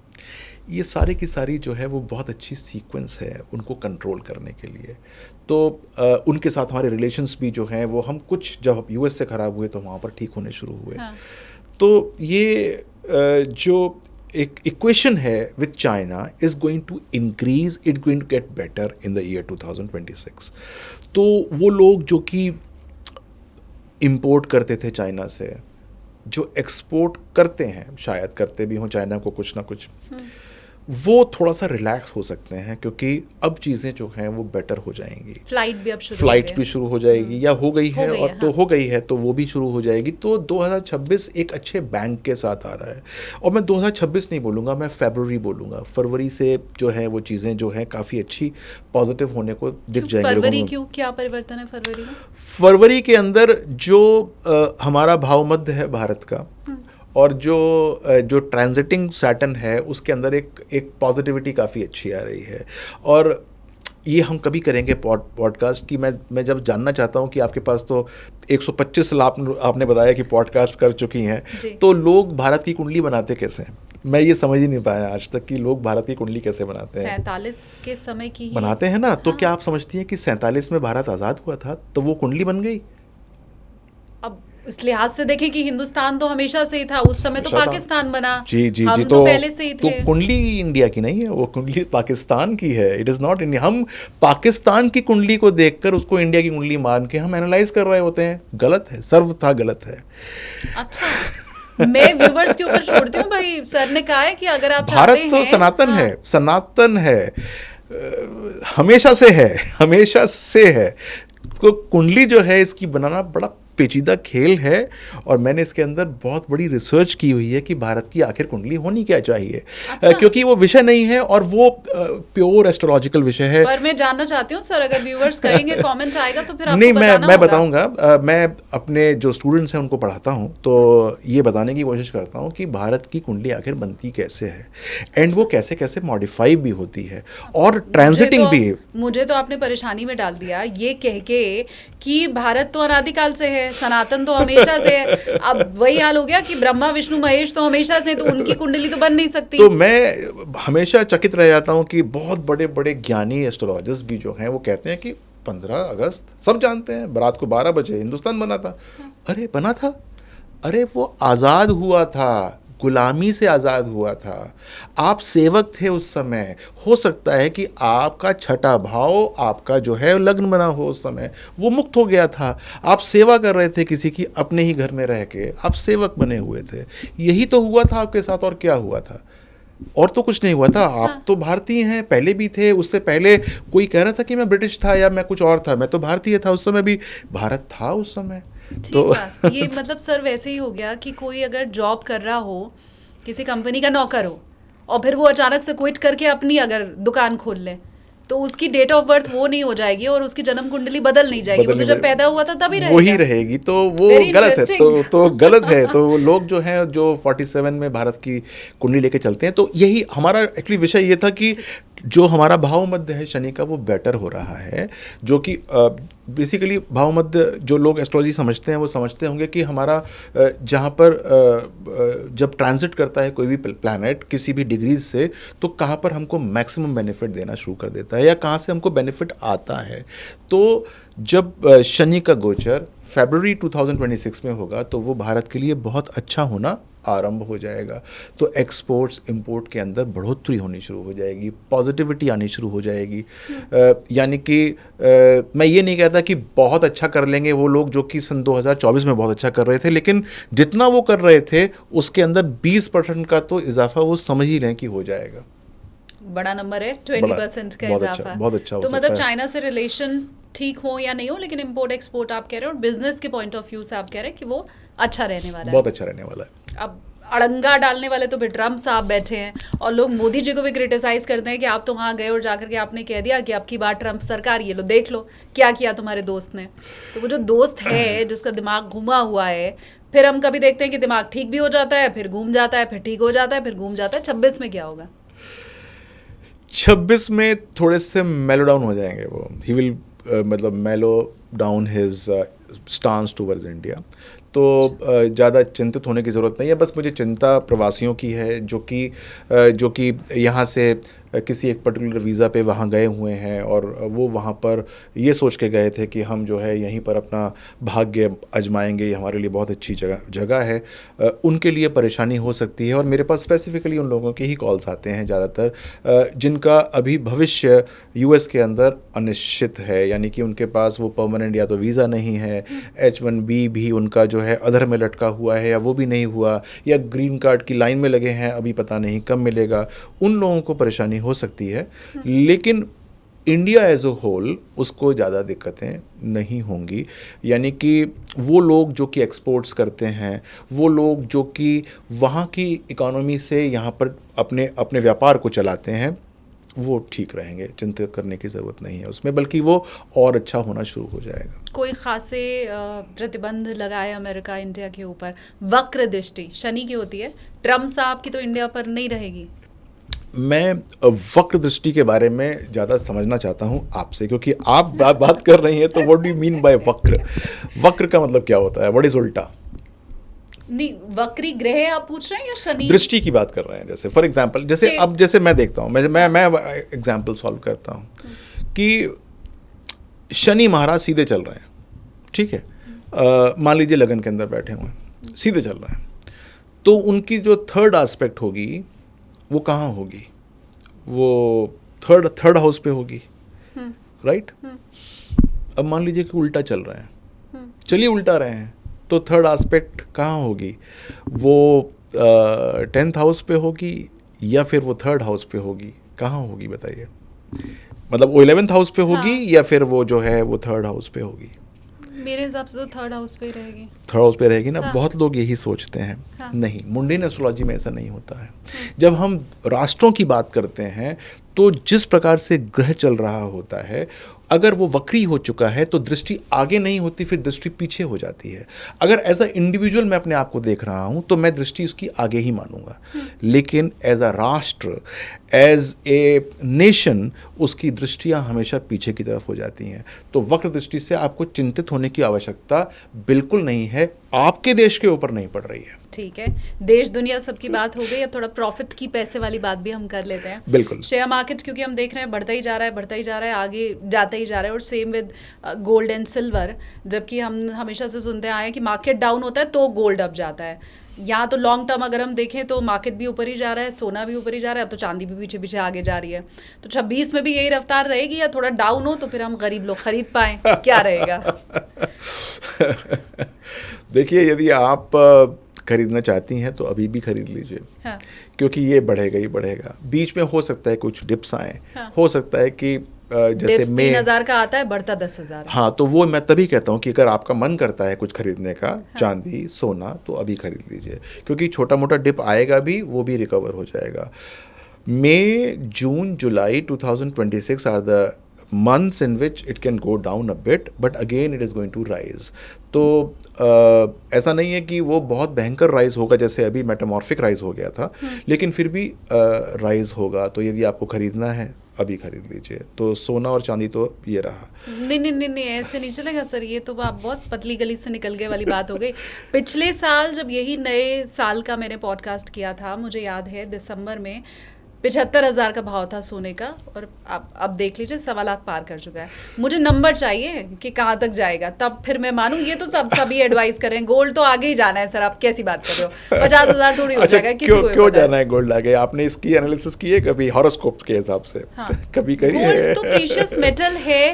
S2: ये सारी की सारी जो है वो बहुत अच्छी सीक्वेंस है उनको कंट्रोल करने के लिए। तो उनके साथ हमारे रिलेशंस भी जो हैं वो, हम कुछ जब यूएस से ख़राब हुए तो वहाँ पर ठीक होने शुरू हुए। हाँ। तो ये जो एक इक्वेशन है with China is going to increase, it going to get better in the year 2026। तो वो लोग जो कि इंपोर्ट करते थे चाइना से, जो एक्सपोर्ट करते हैं, शायद करते भी हों चाइना को कुछ ना कुछ, वो थोड़ा सा रिलैक्स हो सकते हैं, क्योंकि अब चीज़ें जो हैं वो बेटर हो जाएंगी। फ्लाइट भी शुरू हो जाएगी, या हो गई है, और तो हो गई है तो वो भी शुरू हो जाएगी। तो 2026 एक अच्छे बैंक के साथ आ रहा है। और मैं 2026 नहीं बोलूँगा, मैं फरवरी बोलूँगा। फरवरी से जो है वो चीज़ें जो हैं काफ़ी अच्छी पॉजिटिव होने को दिख जाएंगी।
S1: फरवरी क्यों, क्या परिवर्तन है फरवरी में?
S2: फरवरी के अंदर जो हमारा भाव मध्य है भारत का, और जो ट्रांजिटिंग सैटर्न है उसके अंदर एक पॉजिटिविटी काफ़ी अच्छी आ रही है। और ये हम कभी करेंगे पॉडकास्ट की। मैं जब जानना चाहता हूँ कि आपके पास तो 125 लाख आपने बताया कि पॉडकास्ट कर चुकी हैं, तो लोग भारत की कुंडली बनाते कैसे हैं? मैं ये समझ ही नहीं पाया आज तक कि लोग भारत की कुंडली कैसे बनाते हैं।
S1: 47 के समय की
S2: बनाते हैं ना। तो क्या आप समझती हैं कि 47 में भारत आज़ाद हुआ था तो वो कुंडली बन गई?
S1: अब इस लिहाज से देखें कि हिंदुस्तान तो हमेशा से ही था, उस समय तो पाकिस्तान बना।
S2: जी
S1: हम तो पहले से ही थे।
S2: तो कुंडली इंडिया की नहीं है, वो कुंडली पाकिस्तान की है। It is not India. हम पाकिस्तान की कुंडली को देखकर उसको इंडिया की कुंडली मान के हम एनालाइज कर रहे होते हैं। गलत है, सर्वथा गलत है।
S1: अच्छा, मैं व्यूवर्स के ऊपर छोड़ती हूँ भाई। सर ने कहा है कि अगर आप
S2: भारत तो सनातन है, सनातन है, हमेशा से है, हमेशा से है। तो कुंडली जो है इसकी बनाना बड़ा पेचीदा खेल है और मैंने इसके अंदर बहुत बड़ी रिसर्च की हुई है कि भारत की आखिर कुंडली होनी क्या चाहिए। क्योंकि वो विषय नहीं है और वो प्योर एस्ट्रोलॉजिकल विषय है।
S1: पर मैं जानना चाहती हूँ सर, अगर व्यूअर्स कहेंगे, कमेंट आएगा तो फिर आपको
S2: नहीं,
S1: बताना
S2: मैं
S1: होगा।
S2: बताऊंगा। मैं अपने जो स्टूडेंट्स हैं उनको पढ़ाता हूँ तो ये बताने की कोशिश करता हूँ कि भारत की कुंडली आखिर बनती कैसे है एंड वो कैसे कैसे मॉडिफाई भी होती है और ट्रांजिटिंग भी है।
S1: मुझे तो आपने परेशानी में डाल दिया ये कह के कि भारत तो अनादिकाल से है, सनातन तो हमेशा से है। अब वही हाल हो गया कि ब्रह्मा विष्णु महेश तो हमेशा से, तो उनकी कुंडली तो बन नहीं सकती।
S2: तो मैं हमेशा चकित रह जाता हूँ कि बहुत बड़े बड़े ज्ञानी एस्ट्रोलॉजर्स भी जो हैं वो कहते हैं कि 15 अगस्त सब जानते हैं, रात को 12 बजे हिंदुस्तान बना था। अरे बना था, अरे वो आज़ाद हुआ था, गुलामी से आज़ाद हुआ था, आप सेवक थे उस समय। हो सकता है कि आपका छठा भाव, आपका जो है लग्न बना हो उस समय, वो मुक्त हो गया था, आप सेवा कर रहे थे किसी की, अपने ही घर में रह के आप सेवक बने हुए थे। यही तो हुआ था आपके साथ, और क्या हुआ था? और तो कुछ नहीं हुआ था। आप तो भारतीय हैं, पहले भी थे, उससे पहले कोई कह रहा था कि मैं ब्रिटिश था या मैं कुछ और था, मैं तो भारतीय था, उस समय भी भारत था उस समय।
S1: ठीक है, ये मतलब सर वैसे ही हो गया कि कोई अगर जॉब कर रहा हो, किसी कंपनी का नौकर हो, और फिर वो अचानक से क्विट करके अपनी अगर दुकान खोल ले, तो उसकी डेट ऑफ बर्थ वो नहीं हो जाएगी और उसकी जन्म कुंडली बदल नहीं जाएगी। वो तो जब पैदा हुआ था तभी रहेगा,
S2: वही रहेगी। तो वो गलत है, तो गलत है। तो लोग जो हैं जो 47 में भारत की कुंडली लेके चलते हैं, तो यही हमारा एक्चुअली विषय ये था कि जो हमारा भाव मध्य है शनि का वो बेटर हो रहा है, जो कि बेसिकली भाव मध्य जो लोग एस्ट्रोलॉजी समझते हैं वो समझते होंगे कि हमारा जहाँ पर जब ट्रांजिट करता है कोई भी प्लैनेट किसी भी डिग्रीज से, तो कहाँ पर हमको मैक्सिमम बेनिफिट देना शुरू कर देता है या कहाँ से हमको बेनिफिट आता है। तो जब शनि का गोचर फरवरी 2026 में होगा तो वो भारत के लिए बहुत अच्छा होना आरंभ हो जाएगा। तो एक्सपोर्ट्स इंपोर्ट के अंदर बढ़ोतरी होनी शुरू हो जाएगी, पॉजिटिविटी आनी शुरू हो जाएगी। यानी कि मैं ये नहीं कहता कि बहुत अच्छा कर लेंगे वो लोग जो कि सन 2024 में बहुत अच्छा कर रहे थे, लेकिन जितना वो कर रहे थे उसके अंदर 20% का तो इजाफा वो समझ ही लें कि हो जाएगा।
S1: बड़ा नंबर है 20% का इजाफा,
S2: बहुत अच्छा हो
S1: तो
S2: सकता
S1: मतलब
S2: है।
S1: चाइना से रिलेशन ठीक हो या नहीं हो, लेकिन इंपोर्ट एक्सपोर्ट आप कह रहे हो और बिजनेस के पॉइंट ऑफ व्यू से आप कह रहे हैं कि वो अच्छा रहने वाला है,
S2: बहुत अच्छा रहने वाला है।
S1: अब अड़ंगा डालने वाले तो फिर ट्रम्प साहब बैठे हैं और लोग मोदी जी को भी क्रिटिसाइज करते हैं कि आप तो वहाँ गए और जाकर के आपने कह दिया कि अब की बार ट्रम्प सरकार, ये लो देख लो क्या किया तुम्हारे दोस्त ने। तो वो जो दोस्त है जिसका दिमाग घुमा हुआ है, फिर हम कभी देखते हैं कि दिमाग ठीक भी हो जाता है, फिर घूम जाता है, फिर ठीक हो जाता है, फिर घूम जाता है। 26 में क्या होगा?
S2: 26 में थोड़े से मेलो डाउन हो जाएंगे वो, ही विल मतलब मेलो down his stance towards India. तो ज़्यादा चिंतित होने की ज़रूरत नहीं है। बस मुझे चिंता प्रवासियों की है जो कि यहाँ से किसी एक पर्टिकुलर वीज़ा पे वहाँ गए हुए हैं और वो वहाँ पर ये सोच के गए थे कि हम जो है यहीं पर अपना भाग्य आजमाएंगे, ये हमारे लिए बहुत अच्छी जगह है। उनके लिए परेशानी हो सकती है और मेरे पास स्पेसिफिकली उन लोगों के ही कॉल्स आते हैं ज़्यादातर जिनका अभी भविष्य यूएस के अंदर अनिश्चित है, यानी कि उनके पास वो परमानेंट या तो वीज़ा नहीं है, H1B भी उनका जो है अधर में लटका हुआ है या वो भी नहीं हुआ, या ग्रीन कार्ड की लाइन में लगे हैं, अभी पता नहीं कब मिलेगा। उन लोगों को परेशानी हो सकती है, लेकिन इंडिया एज अ होल उसको ज़्यादा दिक्कतें नहीं होंगी। यानी कि वो लोग जो कि एक्सपोर्ट्स करते हैं, वो लोग जो कि वहाँ की इकोनॉमी से यहाँ पर अपने अपने व्यापार को चलाते हैं, वो ठीक रहेंगे। चिंता करने की ज़रूरत नहीं है उसमें, बल्कि वो और अच्छा होना शुरू हो जाएगा।
S1: कोई खासे प्रतिबंध लगाए अमेरिका इंडिया के ऊपर? वक्र दृष्टि शनि की होती है, ट्रम्प साहब की तो इंडिया पर नहीं रहेगी।
S2: मैं वक्र दृष्टि के बारे में ज़्यादा समझना चाहता हूँ आपसे, क्योंकि आप बात कर रही हैं, तो what do you mean by वक्र? वक्र का मतलब क्या होता है? व्हाट इज़ उल्टा?
S1: नहीं, वक्री ग्रह आप पूछ रहे हैं या शनि?
S2: दृष्टि की बात कर रहे हैं। जैसे फॉर एग्जांपल, जैसे अब जैसे मैं देखता हूँ, मैं एग्जांपल सॉल्व करता हूँ कि शनि महाराज सीधे चल रहे हैं, ठीक है, मान लीजिए लगन के अंदर बैठे हुए हैं, सीधे चल रहे हैं, तो उनकी जो थर्ड एस्पेक्ट होगी वो कहाँ होगी? वो थर्ड हाउस पे होगी, राइट? अब मान लीजिए कि उल्टा चल रहे हैं, चलिए उल्टा रहे हैं, तो थर्ड एस्पेक्ट कहाँ होगी? वो 10th हाउस पे होगी या फिर वो थर्ड हाउस पे होगी? कहाँ होगी बताइए? मतलब वो 11th हाउस पे होगी या फिर वो जो है वो थर्ड हाउस पे होगी?
S1: मेरे हिसाब से तो थर्ड हाउस पे ही रहेगी।
S2: थर्ड हाउस पे रहेगी ना।
S1: हाँ।
S2: बहुत लोग यही सोचते हैं।
S1: हाँ।
S2: नहीं, मुंडेन एस्ट्रोलॉजी में ऐसा नहीं होता है। जब हम राष्ट्रों की बात करते हैं तो जिस प्रकार से ग्रह चल रहा होता है, अगर वो वक्री हो चुका है तो दृष्टि आगे नहीं होती, फिर दृष्टि पीछे हो जाती है। अगर एज अ इंडिविजुअल मैं अपने आप को देख रहा हूँ तो मैं दृष्टि उसकी आगे ही मानूंगा, लेकिन एज अ राष्ट्र, एज ए नेशन, उसकी दृष्टियाँ हमेशा पीछे की तरफ हो जाती हैं। तो वक्र दृष्टि से आपको चिंतित होने की आवश्यकता बिल्कुल नहीं है, आपके देश के ऊपर नहीं पड़ रही है।
S1: ठीक है, देश दुनिया सबकी बात हो गई, अब थोड़ा प्रॉफिट की, पैसे वाली बात भी हम कर लेते हैं।
S2: बिल्कुल।
S1: शेयर मार्केट क्योंकि हम देख रहे हैं बढ़ता ही जा रहा है, बढ़ता ही जा रहा है, आगे जाता ही जा रहा है, और same with gold and silver. जबकि हम हमेशा से सुनते आए हैं कि मार्केट डाउन होता है तो गोल्ड अप जाता है। यहाँ तो लॉन्ग टर्म अगर हम देखें तो मार्केट भी ऊपर ही जा रहा है, सोना भी ऊपर ही जा रहा है, तो चांदी भी पीछे पीछे आगे जा रही है। तो 26 में भी यही रफ्तार रहेगी या थोड़ा डाउन हो तो फिर हम गरीब लोग खरीद पाएँ, क्या रहेगा?
S2: देखिए, यदि आप खरीदना चाहती हैं तो अभी भी खरीद लीजिए।
S1: हाँ।
S2: क्योंकि ये बढ़ेगा ही बढ़ेगा। बीच में हो सकता है कुछ डिप्स आए।
S1: हाँ।
S2: हो सकता है कि जैसे मैं
S1: 3,000 का आता है, बढ़ता 10,000।
S2: हाँ, तो वो मैं तभी कहता हूँ कि अगर आपका मन करता है कुछ खरीदने का, चांदी सोना, तो अभी खरीद लीजिए, क्योंकि छोटा मोटा डिप आएगा भी, वो भी रिकवर हो जाएगा। May, June, July 2026 are the months in which it can go down a bit, but again it is going to rise. तो ऐसा नहीं है कि वो बहुत भयंकर राइज होगा जैसे अभी मेटामॉर्फिक राइज हो गया था, लेकिन फिर भी राइज होगा। तो यदि आपको खरीदना है अभी खरीद लीजिए। तो सोना और चांदी तो ये रहा।
S1: नहीं नहीं नहीं नहीं, ऐसे नहीं चलेगा सर, ये तो आप बहुत पतली गली से निकल गए वाली बात हो गई। पिछले साल जब यही नए साल का मैंने पॉडकास्ट किया था, मुझे याद है दिसंबर में 75,000 का भाव था सोने का, और अब देख लीजिए 1.25 लाख पार कर चुका है। मुझे नंबर चाहिए कि कहाँ तक जाएगा, तब फिर मैं मानूं। ये तो सभी एडवाइस करें, गोल्ड तो आगे ही जाना है सर, आप कैसी बात कर रहे हो? 50,000 थोड़ी हो जाएगा किसी को।
S2: क्यों जाना है गोल्ड आगे? आपने इसकी एनालिसिस की है कभी हॉरोस्कोप के हिसाब से?
S1: हाँ।
S2: कभी करी है?
S1: गोल्ड तो प्रीशियस मेटल है,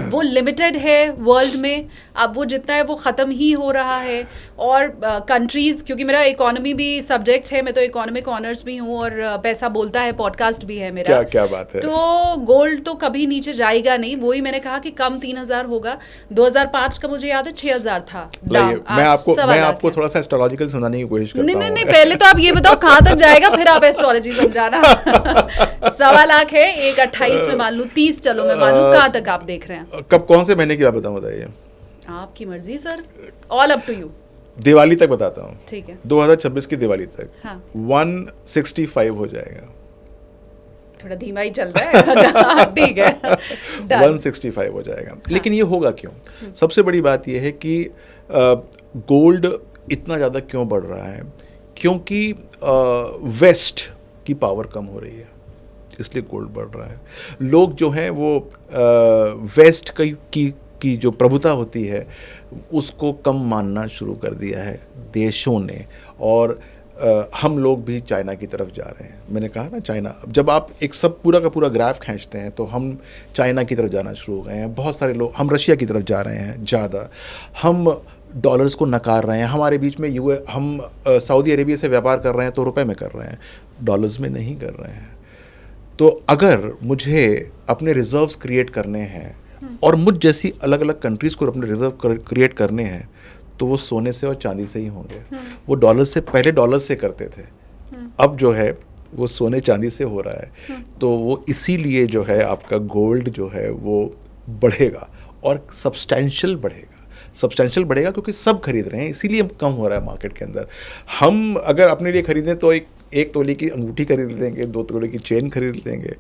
S1: वो लिमिटेड है वर्ल्ड में, अब वो जितना है वो ख़त्म ही हो रहा है। और कंट्रीज़, क्योंकि मेरा इकोनॉमी भी सब्जेक्ट है, मैं तो इकोनॉमिक ऑनर्स भी हूँ, और पैसा बोलता है पॉडकास्ट भी है मेरा।
S2: क्या बात है।
S1: तो गोल्ड तो कभी नीचे जाएगा नहीं, वही मैंने कहा कि कम 3,000 होगा। 2005 का मुझे याद है 6,000 था दाम।
S2: मैं आपको थोड़ा सा एस्ट्रोलॉजिकल समझाने की कोशिश करता हूं।
S1: नहीं, पहले तो आप ये बताओ कहाँ तक जाएगा, फिर आप एस्ट्रोलॉजी समझाना। 1.25 लाख है, एक 28 में मान लूं, 30 चलो मैं मान लूं, कहाँ तक आप देख रहे हैं?
S2: कब, कौन से महीने की बात बताइए?
S1: आपकी मर्जी sir, all up to you.
S2: Diwali तक बताता हूँ।
S1: ठीक है,
S2: 2026 की दिवाली तक।
S1: हाँ।
S2: 165 हो जाएगा।
S1: थोड़ा धीमा ही चल रहा है। ठीक है,
S2: 165 हो जाएगा। लेकिन ये होगा क्यों? सबसे बड़ी बात ये है कि गोल्ड इतना ज़्यादा क्यों बढ़ रहा है? क्योंकि वेस्ट की पावर कम हो रही है, इसलिए गोल्ड बढ़ रहा है। लोग जो हैं वो वेस्ट की जो प्रभुता होती है उसको कम मानना शुरू कर दिया है देशों ने, और हम लोग भी चाइना की तरफ जा रहे हैं। मैंने कहा ना, चाइना, जब आप एक सब पूरा का पूरा ग्राफ खींचते हैं तो हम चाइना की तरफ जाना शुरू हो गए हैं। बहुत सारे लोग, हम रशिया की तरफ जा रहे हैं ज़्यादा, हम डॉलर्स को नकार रहे हैं। हमारे बीच में हम सऊदी अरेबिया से व्यापार कर रहे हैं तो रुपए में कर रहे हैं, डॉलर्स में नहीं कर रहे हैं। तो अगर मुझे अपने रिजर्व्स क्रिएट करने हैं, और मुझ जैसी अलग अलग कंट्रीज़ को अपने रिजर्व क्रिएट करने हैं, तो वो सोने से और चांदी से ही होंगे। वो डॉलर से, पहले डॉलर से करते थे, अब जो है वो सोने चांदी से हो रहा है। तो वो इसीलिए जो है आपका गोल्ड जो है वो बढ़ेगा, और सब्सटेंशियल बढ़ेगा क्योंकि सब खरीद रहे हैं, इसीलिए कम हो रहा है मार्केट के अंदर। हम अगर अपने लिए खरीदें तो एक तोले की अंगूठी खरीद लेंगे, 2 तोले की चेन खरीद लेंगे,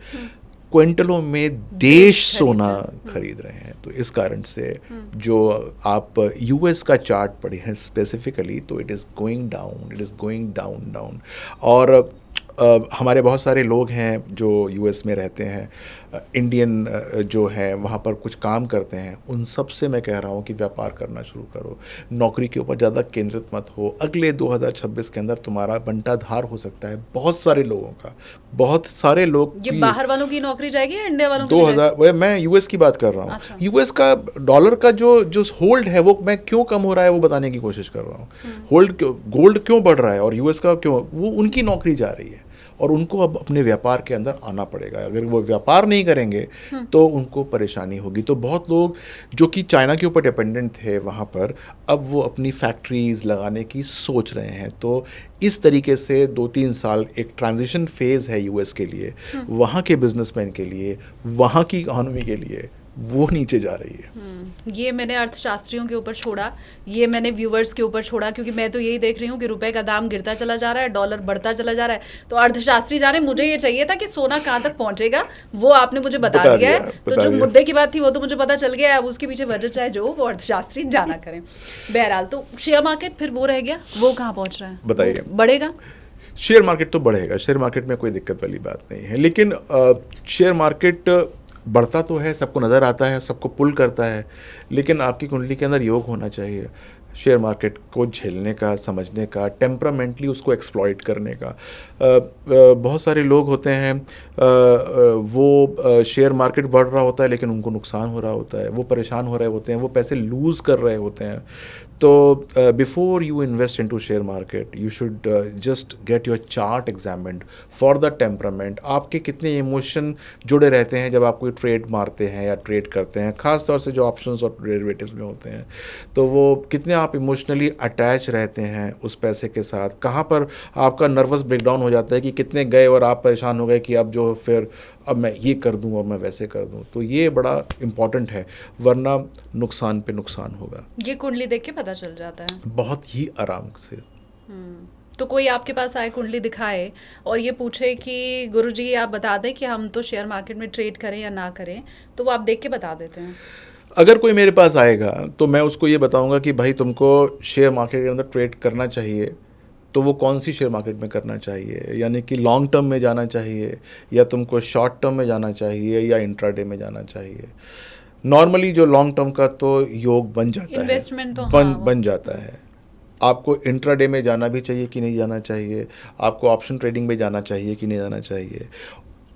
S2: क्विंटलों में देश सोना खरीद रहे हैं। तो इस कारण से जो आप यूएस का चार्ट पढ़े हैं स्पेसिफिकली, तो इट इज़ गोइंग डाउन। और हमारे बहुत सारे लोग हैं जो यूएस में रहते हैं, इंडियन जो हैं वहाँ पर कुछ काम करते हैं, उन सब से मैं कह रहा हूँ कि व्यापार करना शुरू करो, नौकरी के ऊपर ज़्यादा केंद्रित मत हो। अगले 2026 के अंदर तुम्हारा बंटाधार हो सकता है बहुत सारे लोगों का, बहुत सारे लोग।
S1: ये बाहर वालों की नौकरी जाएगी या इंडिया वालों की?
S2: 2000, मैं यूएस की बात कर रहा हूँ।
S1: अच्छा।
S2: यूएस का डॉलर का जो होल्ड है वो मैं क्यों कम हो रहा है वो बताने की कोशिश कर रहा हूँ। गोल्ड क्यों बढ़ रहा है और यूएस का क्यों, वो उनकी नौकरी जा रही है। और उनको अब अपने व्यापार के अंदर आना पड़ेगा। अगर वो व्यापार नहीं करेंगे तो उनको परेशानी होगी। तो बहुत लोग जो कि चाइना के ऊपर डिपेंडेंट थे वहाँ पर, अब वो अपनी फैक्ट्रीज़ लगाने की सोच रहे हैं। तो इस तरीके से 2-3 साल एक ट्रांजिशन फेज़ है यूएस के लिए, वहाँ के बिजनेसमैन के लिए, वहाँ की इकॉनमी के लिए, वो नीचे जा रही है।
S1: ये मैंने अर्थशास्त्रियों के ऊपर छोड़ा, ये मैंने व्यूवर्स के ऊपर छोड़ा, क्योंकि मैं तो यही देख रही हूँ कि रुपए का दाम गिरता चला जा रहा है, डॉलर बढ़ता चला जा रहा है। तो अर्थशास्त्री जाने, मुझे ये चाहिए था कि सोना कहाँ तक पहुंचेगा, वो आपने मुझे बता दिया है। तो जो मुद्दे की बात थी वो तो मुझे पता चल गया है, अब उसके पीछे वजह चाहे जो वो अर्थशास्त्री जाना करें। बहरहाल, तो शेयर मार्केट फिर वो रह गया, वो कहाँ पहुँच रहा है,
S2: बताइए।
S1: बढ़ेगा?
S2: शेयर मार्केट तो बढ़ेगा, शेयर मार्केट में कोई दिक्कत वाली बात नहीं है, लेकिन शेयर मार्केट बढ़ता तो है, सबको नज़र आता है, सबको पुल करता है, लेकिन आपकी कुंडली के अंदर योग होना चाहिए शेयर मार्केट को झेलने का, समझने का, टेम्परामेंटली उसको एक्सप्लॉइट करने का। बहुत सारे लोग होते हैं, वो शेयर मार्केट बढ़ रहा होता है लेकिन उनको नुकसान हो रहा होता है, वो परेशान हो रहे होते हैं, वो पैसे लूज़ कर रहे होते हैं। तो before you invest into share market you should just get your chart examined for the temperament. आपके कितने इमोशन जुड़े रहते हैं जब आप कोई ट्रेड मारते हैं या ट्रेड करते हैं, ख़ास तौर से जो ऑप्शंस और डेरिवेटिव्स में होते हैं, तो वो कितने आप इमोशनली अटैच रहते हैं उस पैसे के साथ। कहाँ पर आपका नर्वस ब्रेकडाउन हो जाता है कि कितने गए और आप परेशान हो गए कि अब जो फिर अब मैं ये कर दूँ, अब मैं वैसे कर दूँ। तो ये बड़ा इम्पॉर्टेंट है, वरना नुकसान पे नुकसान होगा।
S1: ये कुंडली देख के पता चल जाता है
S2: बहुत ही आराम से।
S1: तो कोई आपके पास आए, कुंडली दिखाए और ये पूछे कि गुरुजी आप बता दें कि हम तो शेयर मार्केट में ट्रेड करें या ना करें, तो वो आप देख के बता देते हैं?
S2: अगर कोई मेरे पास आएगा तो मैं उसको ये बताऊंगा कि भाई तुमको शेयर मार्केट के अंदर ट्रेड करना चाहिए, तो वो कौन सी शेयर मार्केट में करना चाहिए, यानी कि लॉन्ग टर्म में जाना चाहिए या तुमको शॉर्ट टर्म में जाना चाहिए या इंट्राडे में जाना चाहिए। नॉर्मली जो लॉन्ग टर्म का तो योग बन जाता है,
S1: इन्वेस्टमेंट तो
S2: बन जाता है। आपको इंट्राडे में जाना भी चाहिए कि नहीं जाना चाहिए, आपको ऑप्शन ट्रेडिंग में जाना चाहिए कि नहीं जाना चाहिए,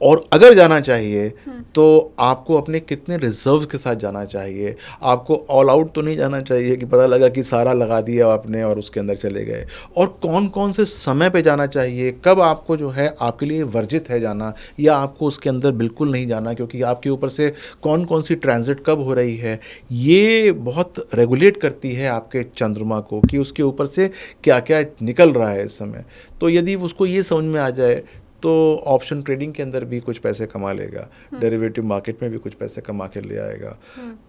S2: और अगर जाना चाहिए तो आपको अपने कितने रिजर्व्स के साथ जाना चाहिए। आपको ऑल आउट तो नहीं जाना चाहिए कि पता लगा कि सारा लगा दिया आपने और उसके अंदर चले गए। और कौन कौन से समय पे जाना चाहिए, कब आपको जो है आपके लिए वर्जित है जाना या आपको उसके अंदर बिल्कुल नहीं जाना, क्योंकि आपके ऊपर से कौन कौन सी ट्रांजिट कब हो रही है, ये बहुत रेगुलेट करती है आपके चंद्रमा को कि उसके ऊपर से क्या क्या निकल रहा है इस समय। तो यदि उसको ये समझ में आ जाए तो ऑप्शन ट्रेडिंग के अंदर भी कुछ पैसे कमा लेगा, डेरिवेटिव मार्केट में भी कुछ पैसे कमा के ले आएगा,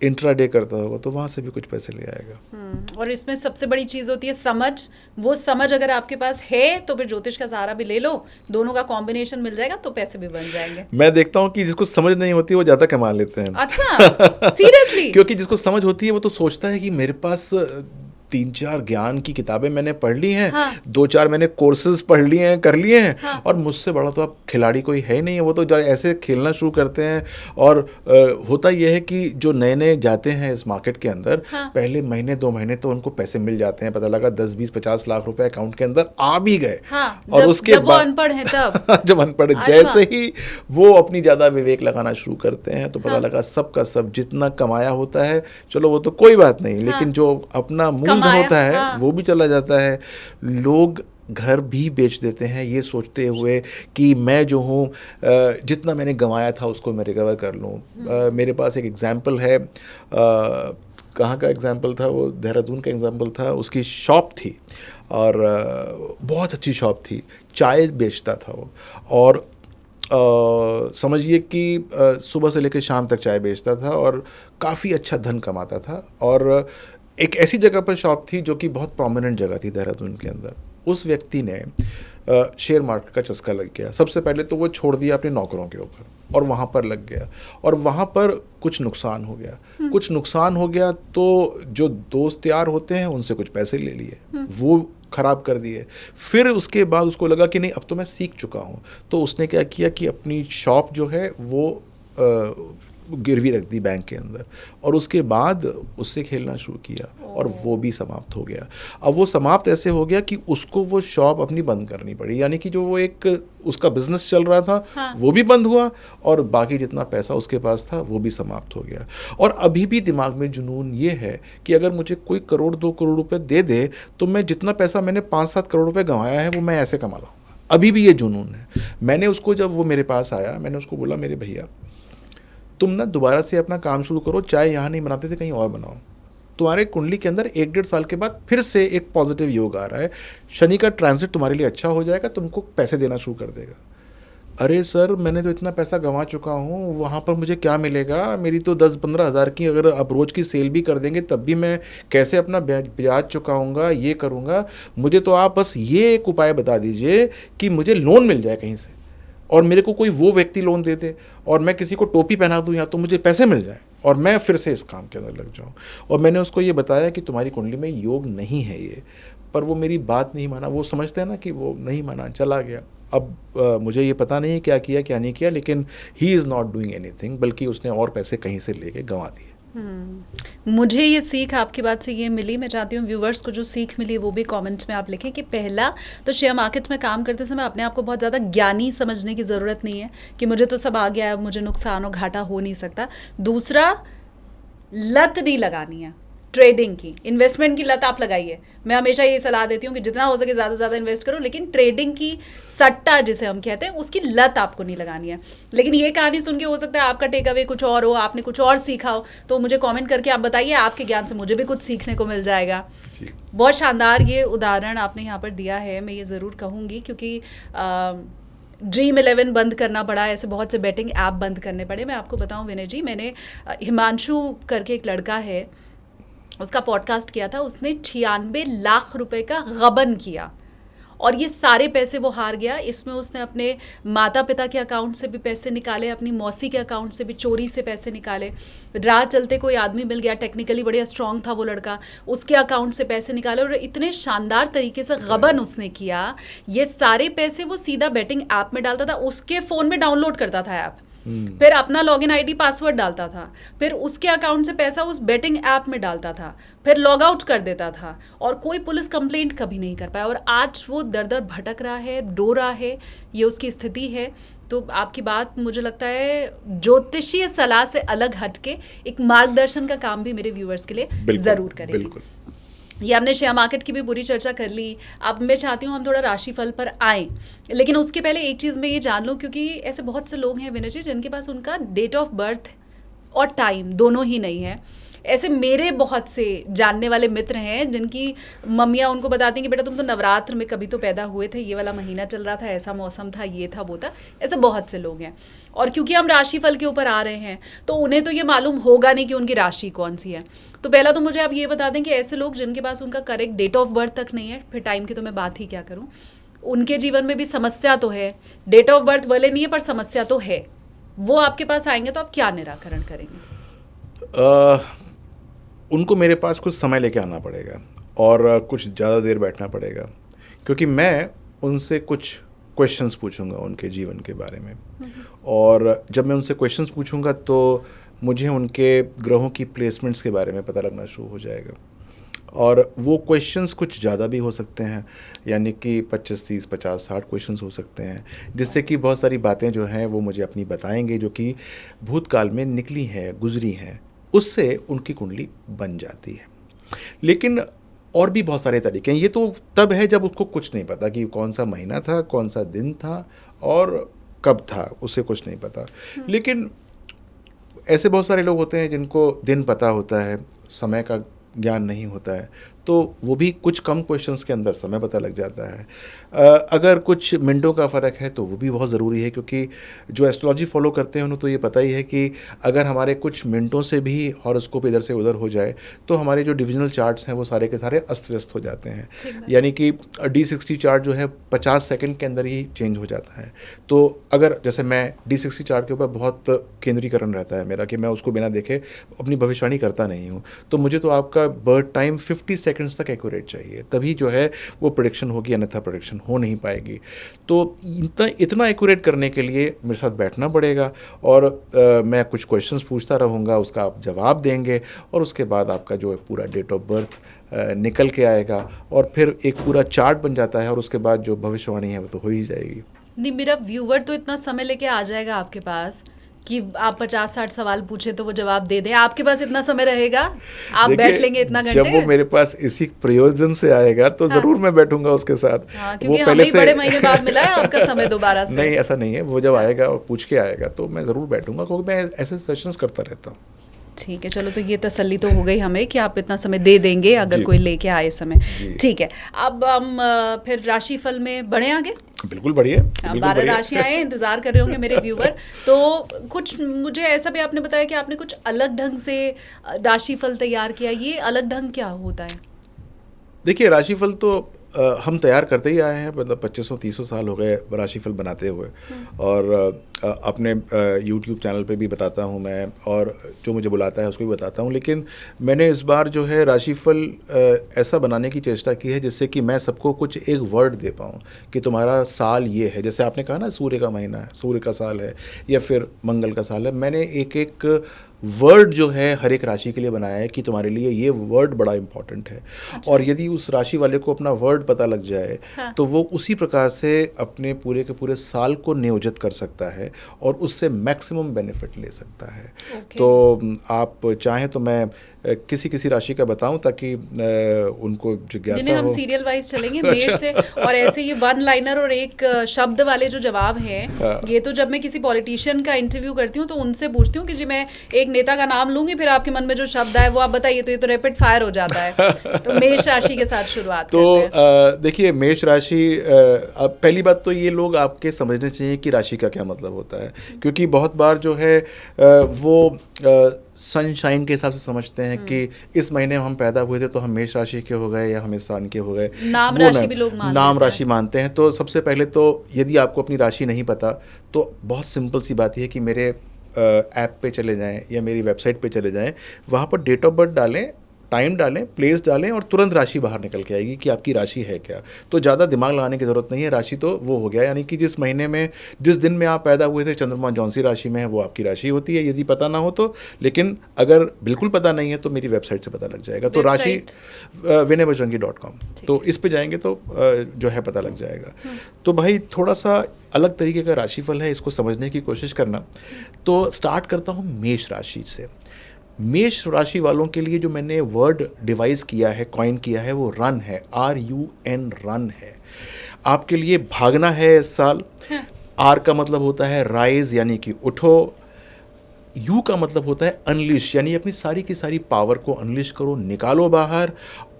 S2: इंट्राडे करता होगा तो वहाँ से भी कुछ पैसे ले आएगा।
S1: और इसमें सबसे बड़ी चीज़ होती है समझ। वो समझ अगर आपके पास है तो फिर ज्योतिष का सहारा भी ले लो, दोनों का कॉम्बिनेशन मिल जाएगा तो पैसे भी बन जाएंगे।
S2: मैं देखता हूँ कि जिसको समझ नहीं होती वो ज़्यादा कमा लेते हैं।
S1: अच्छा, सीरियसली?
S2: क्योंकि जिसको समझ होती है वो तो सोचता है कि मेरे पास 3-4 ज्ञान की किताबें मैंने पढ़ ली हैं,
S1: हाँ।
S2: 2-4 मैंने कोर्सेज पढ़ लिए हैं, कर लिए हैं,
S1: हाँ।
S2: और मुझसे बड़ा तो अब खिलाड़ी कोई है ही नहीं है। वो तो ऐसे खेलना शुरू करते हैं। और होता यह है कि जो नए नए जाते हैं इस मार्केट के अंदर,
S1: हाँ।
S2: पहले महीने 2 महीने तो उनको पैसे मिल जाते हैं, पता लगा 10-20-50 लाख रुपए अकाउंट के अंदर आ भी गए।
S1: हाँ,
S2: और उसके
S1: जब वो अनपढ़ है तब
S2: जब अनपढ़, जैसे ही वो अपनी ज़्यादा विवेक लगाना शुरू करते हैं तो पता
S1: हाँ।
S2: लगा सबका सब जितना कमाया होता है, चलो वो तो कोई बात नहीं, लेकिन जो अपना मूलधन होता है वो भी चला जाता है। लोग घर भी बेच देते हैं ये सोचते हुए कि मैं जो हूँ जितना मैंने गंवाया था उसको मैं रिकवर कर लूँ। मेरे पास एक एग्जाम्पल है, कहाँ का एग्जाम्पल था वो, देहरादून का एग्जाम्पल था। उसकी शॉप थी और बहुत अच्छी शॉप थी, चाय बेचता था वो, और समझिए कि सुबह से लेकर शाम तक चाय बेचता था और काफ़ी अच्छा धन कमाता था। और एक ऐसी जगह पर शॉप थी जो कि बहुत प्रोमिनेंट जगह थी देहरादून के अंदर। उस व्यक्ति ने शेयर मार्केट का चस्का लग गया। सबसे पहले तो वो छोड़ दिया अपने नौकरों के ऊपर और वहाँ पर लग गया, और वहाँ पर कुछ नुकसान हो गया। कुछ नुकसान हो गया तो जो दोस्त यार होते हैं उनसे कुछ पैसे ले लिए, वो ख़राब कर दिए। फिर उसके बाद उसको लगा कि नहीं अब तो मैं सीख चुका हूँ, तो उसने क्या किया कि अपनी शॉप जो है वो गिरवी रख दी बैंक के अंदर, और उसके बाद उससे खेलना शुरू किया और वो भी समाप्त हो गया। अब वो समाप्त ऐसे हो गया कि उसको वो शॉप अपनी बंद करनी पड़ी, यानी कि जो वो एक उसका बिजनेस चल रहा था,
S1: हाँ।
S2: वो भी बंद हुआ और बाकी जितना पैसा उसके पास था वो भी समाप्त हो गया। और अभी भी दिमाग में जुनून ये है कि अगर मुझे कोई 1-2 करोड़ रुपए दे दे तो मैं जितना पैसा मैंने 5-7 करोड़ रुपए गंवाया है वो मैं ऐसे कमा लाऊंगा। अभी भी ये जुनून है। मैंने उसको, जब वो मेरे पास आया, मैंने उसको बोला, मेरे भैया तुम ना दोबारा से अपना काम शुरू करो, चाय यहाँ नहीं बनाते थे कहीं और बनाओ। तुम्हारे कुंडली के अंदर 1-1.5 साल के बाद फिर से एक पॉजिटिव योग आ रहा है, शनि का ट्रांजिट तुम्हारे लिए अच्छा हो जाएगा, तुमको पैसे देना शुरू कर देगा। अरे सर, मैंने तो इतना पैसा गंवा चुका हूँ, वहाँ पर मुझे क्या मिलेगा? मेरी तो 10-15 हज़ार की अगर आप रोज़ की सेल भी कर देंगे तब भी मैं कैसे अपना ब्याज चुकाऊँगा, ये करूँगा। मुझे तो आप बस ये एक उपाय बता दीजिए कि मुझे लोन मिल जाए कहीं से, और मेरे को कोई वो व्यक्ति लोन दे दे, और मैं किसी को टोपी पहना दूँ या तो मुझे पैसे मिल जाए और मैं फिर से इस काम के अंदर लग जाऊँ। और मैंने उसको ये बताया कि तुम्हारी कुंडली में योग नहीं है ये, पर वो मेरी बात नहीं माना। वो समझते हैं ना कि वो नहीं माना, चला गया। अब मुझे ये पता नहीं है क्या किया क्या नहीं किया, लेकिन he is not doing anything, बल्कि उसने और पैसे कहीं से लेके गंवा दिए।
S1: मुझे ये सीख आपकी बात से ये मिली, मैं चाहती हूँ व्यूवर्स को जो सीख मिली वो भी कमेंट में आप लिखें कि पहला तो शेयर मार्केट में काम करते समय अपने आप को बहुत ज़्यादा ज्ञानी समझने की ज़रूरत नहीं है कि मुझे तो सब आ गया है, मुझे नुकसान और घाटा हो नहीं सकता। दूसरा, लत नहीं लगानी है ट्रेडिंग की, इन्वेस्टमेंट की लत आप लगाइए। मैं हमेशा ये सलाह देती हूँ कि जितना हो सके ज़्यादा से ज़्यादा इन्वेस्ट करो, लेकिन ट्रेडिंग की सट्टा जिसे हम कहते हैं उसकी लत आपको नहीं लगानी है। लेकिन ये कहानी सुन के हो सकता है आपका टेक अवे कुछ और हो, आपने कुछ और सीखा हो, तो मुझे कमेंट करके आप बताइए, आपके ज्ञान से मुझे भी कुछ सीखने को मिल जाएगा। बहुत शानदार ये उदाहरण आपने यहाँ पर दिया है, मैं ये ज़रूर कहूँगी, क्योंकि Dream11 बंद करना पड़ा, ऐसे बहुत से बेटिंग ऐप बंद करने पड़े। मैं आपको बताऊं विनय जी, मैंने हिमांशु करके एक लड़का है, उसका पॉडकास्ट किया था, उसने 96 लाख रुपए का गबन किया और ये सारे पैसे वो हार गया। इसमें उसने अपने माता पिता के अकाउंट से भी पैसे निकाले, अपनी मौसी के अकाउंट से भी चोरी से पैसे निकाले। राह चलते कोई आदमी मिल गया, टेक्निकली बढ़िया स्ट्रांग था वो लड़का, उसके अकाउंट से पैसे निकाले और इतने शानदार तरीके से गबन उसने किया। ये सारे पैसे वो सीधा बेटिंग ऐप में डालता था, उसके फ़ोन में डाउनलोड करता था ऐप, फिर अपना लॉगिन आईडी पासवर्ड डालता था, फिर उसके अकाउंट से पैसा उस बेटिंग ऐप में डालता था, फिर लॉग आउट कर देता था और कोई पुलिस कंप्लेंट कभी नहीं कर पाया। और आज वो दर दर भटक रहा है, रो रहा है, ये उसकी स्थिति है। तो आपकी बात मुझे लगता है ज्योतिषीय सलाह से अलग हटके एक मार्गदर्शन का काम भी मेरे व्यूअर्स के लिए ज़रूर करेगी।
S2: बिल्कुल।
S1: ये हमने शेयर मार्केट की भी पूरी चर्चा कर ली। अब मैं चाहती हूँ हम थोड़ा राशिफल पर आएँ, लेकिन उसके पहले एक चीज़ मैं ये जान लूँ, क्योंकि ऐसे बहुत से लोग हैं विनय जी जिनके पास उनका डेट ऑफ बर्थ और टाइम दोनों ही नहीं है। ऐसे मेरे बहुत से जानने वाले मित्र हैं जिनकी मम्मियाँ उनको बताती हैं कि बेटा तुम तो नवरात्र में कभी तो पैदा हुए थे, ये वाला महीना चल रहा था, ऐसा मौसम था, ये था वो था। ऐसे बहुत से लोग हैं, और क्योंकि हम राशिफल के ऊपर आ रहे हैं तो उन्हें तो ये मालूम होगा नहीं कि उनकी राशि कौन सी है। तो पहला तो मुझे आप ये बता दें कि ऐसे लोग जिनके पास उनका करेक्ट डेट ऑफ बर्थ तक नहीं है, फिर टाइम की तो मैं बात ही क्या करूँ, उनके जीवन में भी समस्या तो है। डेट ऑफ बर्थ भले नहीं है पर समस्या तो है। वो आपके पास आएंगे तो आप क्या निराकरण करेंगे?
S2: उनको मेरे पास कुछ समय लेके आना पड़ेगा और कुछ ज़्यादा देर बैठना पड़ेगा, क्योंकि मैं उनसे कुछ क्वेश्चंस पूछूंगा उनके जीवन के बारे में। और जब मैं उनसे क्वेश्चंस पूछूंगा तो मुझे उनके ग्रहों की प्लेसमेंट्स के बारे में पता लगना शुरू हो जाएगा। और वो क्वेश्चंस कुछ ज़्यादा भी हो सकते हैं, यानी कि 25, 30, 50, 60 क्वेश्चंस हो सकते हैं, जिससे कि बहुत सारी बातें जो हैं वो मुझे अपनी बताएंगे जो कि भूतकाल में निकली हैं, गुजरी हैं, उससे उनकी कुंडली बन जाती है। लेकिन और भी बहुत सारे तरीके हैं। ये तो तब है जब उसको कुछ नहीं पता कि कौन सा महीना था, कौन सा दिन था और कब था, उसे कुछ नहीं पता। लेकिन ऐसे बहुत सारे लोग होते हैं जिनको दिन पता होता है, समय का ज्ञान नहीं होता है, तो वो भी कुछ कम क्वेश्चंस के अंदर समय पता लग जाता है। अगर कुछ मिनटों का फ़र्क है तो वो भी बहुत ज़रूरी है, क्योंकि जो एस्ट्रोलॉजी फॉलो करते हैं उन्हें तो ये पता ही है कि अगर हमारे कुछ मिनटों से भी हॉरोस्कोप इधर से उधर हो जाए तो हमारे जो डिविजनल चार्ट्स हैं वो सारे के सारे अस्त व्यस्त हो जाते हैं। यानी कि D60 चार्ट जो है 50 सेकंड के अंदर ही चेंज हो जाता है। तो अगर जैसे मैं D60 चार्ट के ऊपर बहुत केंद्रीकरण रहता है मेरा कि मैं उसको बिना देखे अपनी भविष्यवाणी करता नहीं हूँ, तो मुझे तो आपका बर्थ टाइम 50 सेकंड्स तक एक्यूरेट चाहिए, तभी जो है वो प्रेडिक्शन होगी, अन्यथा प्रेडिक्शन हो नहीं पाएगी। तो इतना एक्यूरेट करने के लिए मेरे साथ बैठना पड़ेगा और मैं कुछ क्वेश्चंस पूछता रहूँगा, उसका आप जवाब देंगे और उसके बाद आपका जो है पूरा डेट ऑफ बर्थ निकल के आएगा और फिर एक पूरा चार्ट बन जाता है और उसके बाद जो भविष्यवाणी है वो तो हो ही जाएगी।
S1: नहीं, मेरा व्यूवर तो इतना समय लेके आ जाएगा आपके पास कि आप 50-60 सवाल पूछे तो वो जवाब दे दें? आपके पास इतना समय रहेगा? आप
S2: देखिए,
S1: बैठ लेंगे इतना
S2: जब वो
S1: घंटे?
S2: मेरे पास इसी प्रयोजन से आएगा तो
S1: हाँ।
S2: ज़रूर मैं बैठूंगा उसके साथ।
S1: हाँ,
S2: वो
S1: क्योंकि
S2: पहले
S1: हमें ही
S2: से
S1: बड़े महीने बाद मिला है आपका समय दोबारा से।
S2: नहीं, ऐसा नहीं है। वो जब
S1: हाँ।
S2: आएगा और पूछ के आएगा तो मैं ज़रूर बैठूंगा, क्योंकि मैं ऐसे सेशंस करता रहता हूँ।
S1: ठीक है, चलो तो ये तसल्ली तो हो गई हमें कि आप इतना समय दे देंगे अगर
S2: जी।
S1: कोई लेके आए समय।
S2: जी।
S1: ठीक है, अब हम फिर राशिफल में बढ़े आगे।
S2: बिल्कुल बढ़िया, बिल्कुल
S1: 12
S2: बढ़िया।
S1: राशियां आए, इंतजार कर रहे होंगे मेरे व्यूअर। तो कुछ मुझे ऐसा भी आपने बताया कि आपने कुछ अलग ढंग से राशिफल तैयार किया। ये अलग ढंग क्या होता है?
S2: देखिए, राशिफल तो हम तैयार करते ही आए हैं, मतलब 2500-3000 साल हो गए राशिफल बनाते हुए। और अपने यूट्यूब चैनल पे भी बताता हूँ मैं, और जो मुझे बुलाता है उसको भी बताता हूँ। लेकिन मैंने इस बार जो है राशिफल ऐसा बनाने की चेष्टा की है जिससे कि मैं सबको कुछ एक वर्ड दे पाऊँ कि तुम्हारा साल ये है। जैसे आपने कहा ना, सूर्य का महीना है, सूर्य का साल है, या फिर मंगल का साल है। मैंने एक एक वर्ड जो है हर एक राशि के लिए बनाया है कि तुम्हारे लिए ये वर्ड बड़ा इंपॉर्टेंट है।
S1: अच्छा।
S2: और यदि उस राशि वाले को अपना वर्ड पता लग जाए,
S1: हाँ।
S2: तो वो उसी प्रकार से अपने पूरे के पूरे साल को नियोजित कर सकता है और उससे मैक्सिमम बेनिफिट ले सकता है।
S1: ओके।
S2: तो आप चाहें तो मैं किसी किसी राशि का बताऊं ताकि उनको जिज्ञासा
S1: जिन्हें हम
S2: हो।
S1: सीरियल वाइज चलेंगे मेष से। और ऐसे ये वन लाइनर और एक शब्द वाले जो जवाब हैं,
S2: हाँ।
S1: ये तो जब मैं किसी पॉलिटिशियन का इंटरव्यू करती हूँ तो उनसे पूछती हूँ कि जी मैं एक नेता का नाम लूंगी, फिर आपके मन में जो शब्द आए वो आप बताइए, तो ये तो रैपिड फायर हो जाता है। तो मेष राशि के साथ शुरुआत
S2: तो
S1: करते हैं।
S2: देखिए, मेष राशि, अब पहली बात तो ये लोग आपके समझने चाहिए कि राशि का क्या मतलब होता है, क्योंकि बहुत बार जो है वो सनशाइन के हिसाब से समझते हैं कि इस महीने हम पैदा हुए थे तो हम मेष राशि के हो गए या हम इस सान के हो गए।
S1: नाम
S2: वो
S1: राशि
S2: नहीं,
S1: भी लोग मान
S2: नाम
S1: लेते हैं।
S2: राशि मानते हैं। तो सबसे पहले तो यदि आपको अपनी राशि नहीं पता तो बहुत सिंपल सी बात है कि मेरे ऐप पे चले जाएं या मेरी वेबसाइट पे चले जाएं, वहाँ पर डेट ऑफ बर्थ डालें, टाइम डालें, प्लेस डालें, और तुरंत राशि बाहर निकल के आएगी कि आपकी राशि है क्या। तो ज़्यादा दिमाग लगाने की ज़रूरत नहीं है। राशि तो वो हो गया, यानी कि जिस महीने में, जिस दिन में आप पैदा हुए थे, चंद्रमा जौन सी राशि में है वो आपकी राशि होती है, यदि पता ना हो तो। लेकिन अगर बिल्कुल पता नहीं है तो मेरी वेबसाइट से पता लग जाएगा। तो राशि vinaybajrangi.com, तो इस पे जाएंगे तो जो है पता लग जाएगा। तो भाई, थोड़ा सा अलग तरीके का राशिफल है, इसको समझने की कोशिश करना। तो स्टार्ट करता हूँ मेष राशि से। मेष राशि वालों के लिए जो मैंने वर्ड डिवाइस किया है, कॉइन किया है, वो रन है, RUN, रन है। आपके लिए भागना है इस साल। R का मतलब होता है राइज, यानी कि उठो। U का मतलब होता है अनलिश, यानी अपनी सारी की सारी पावर को अनलिश करो, निकालो बाहर।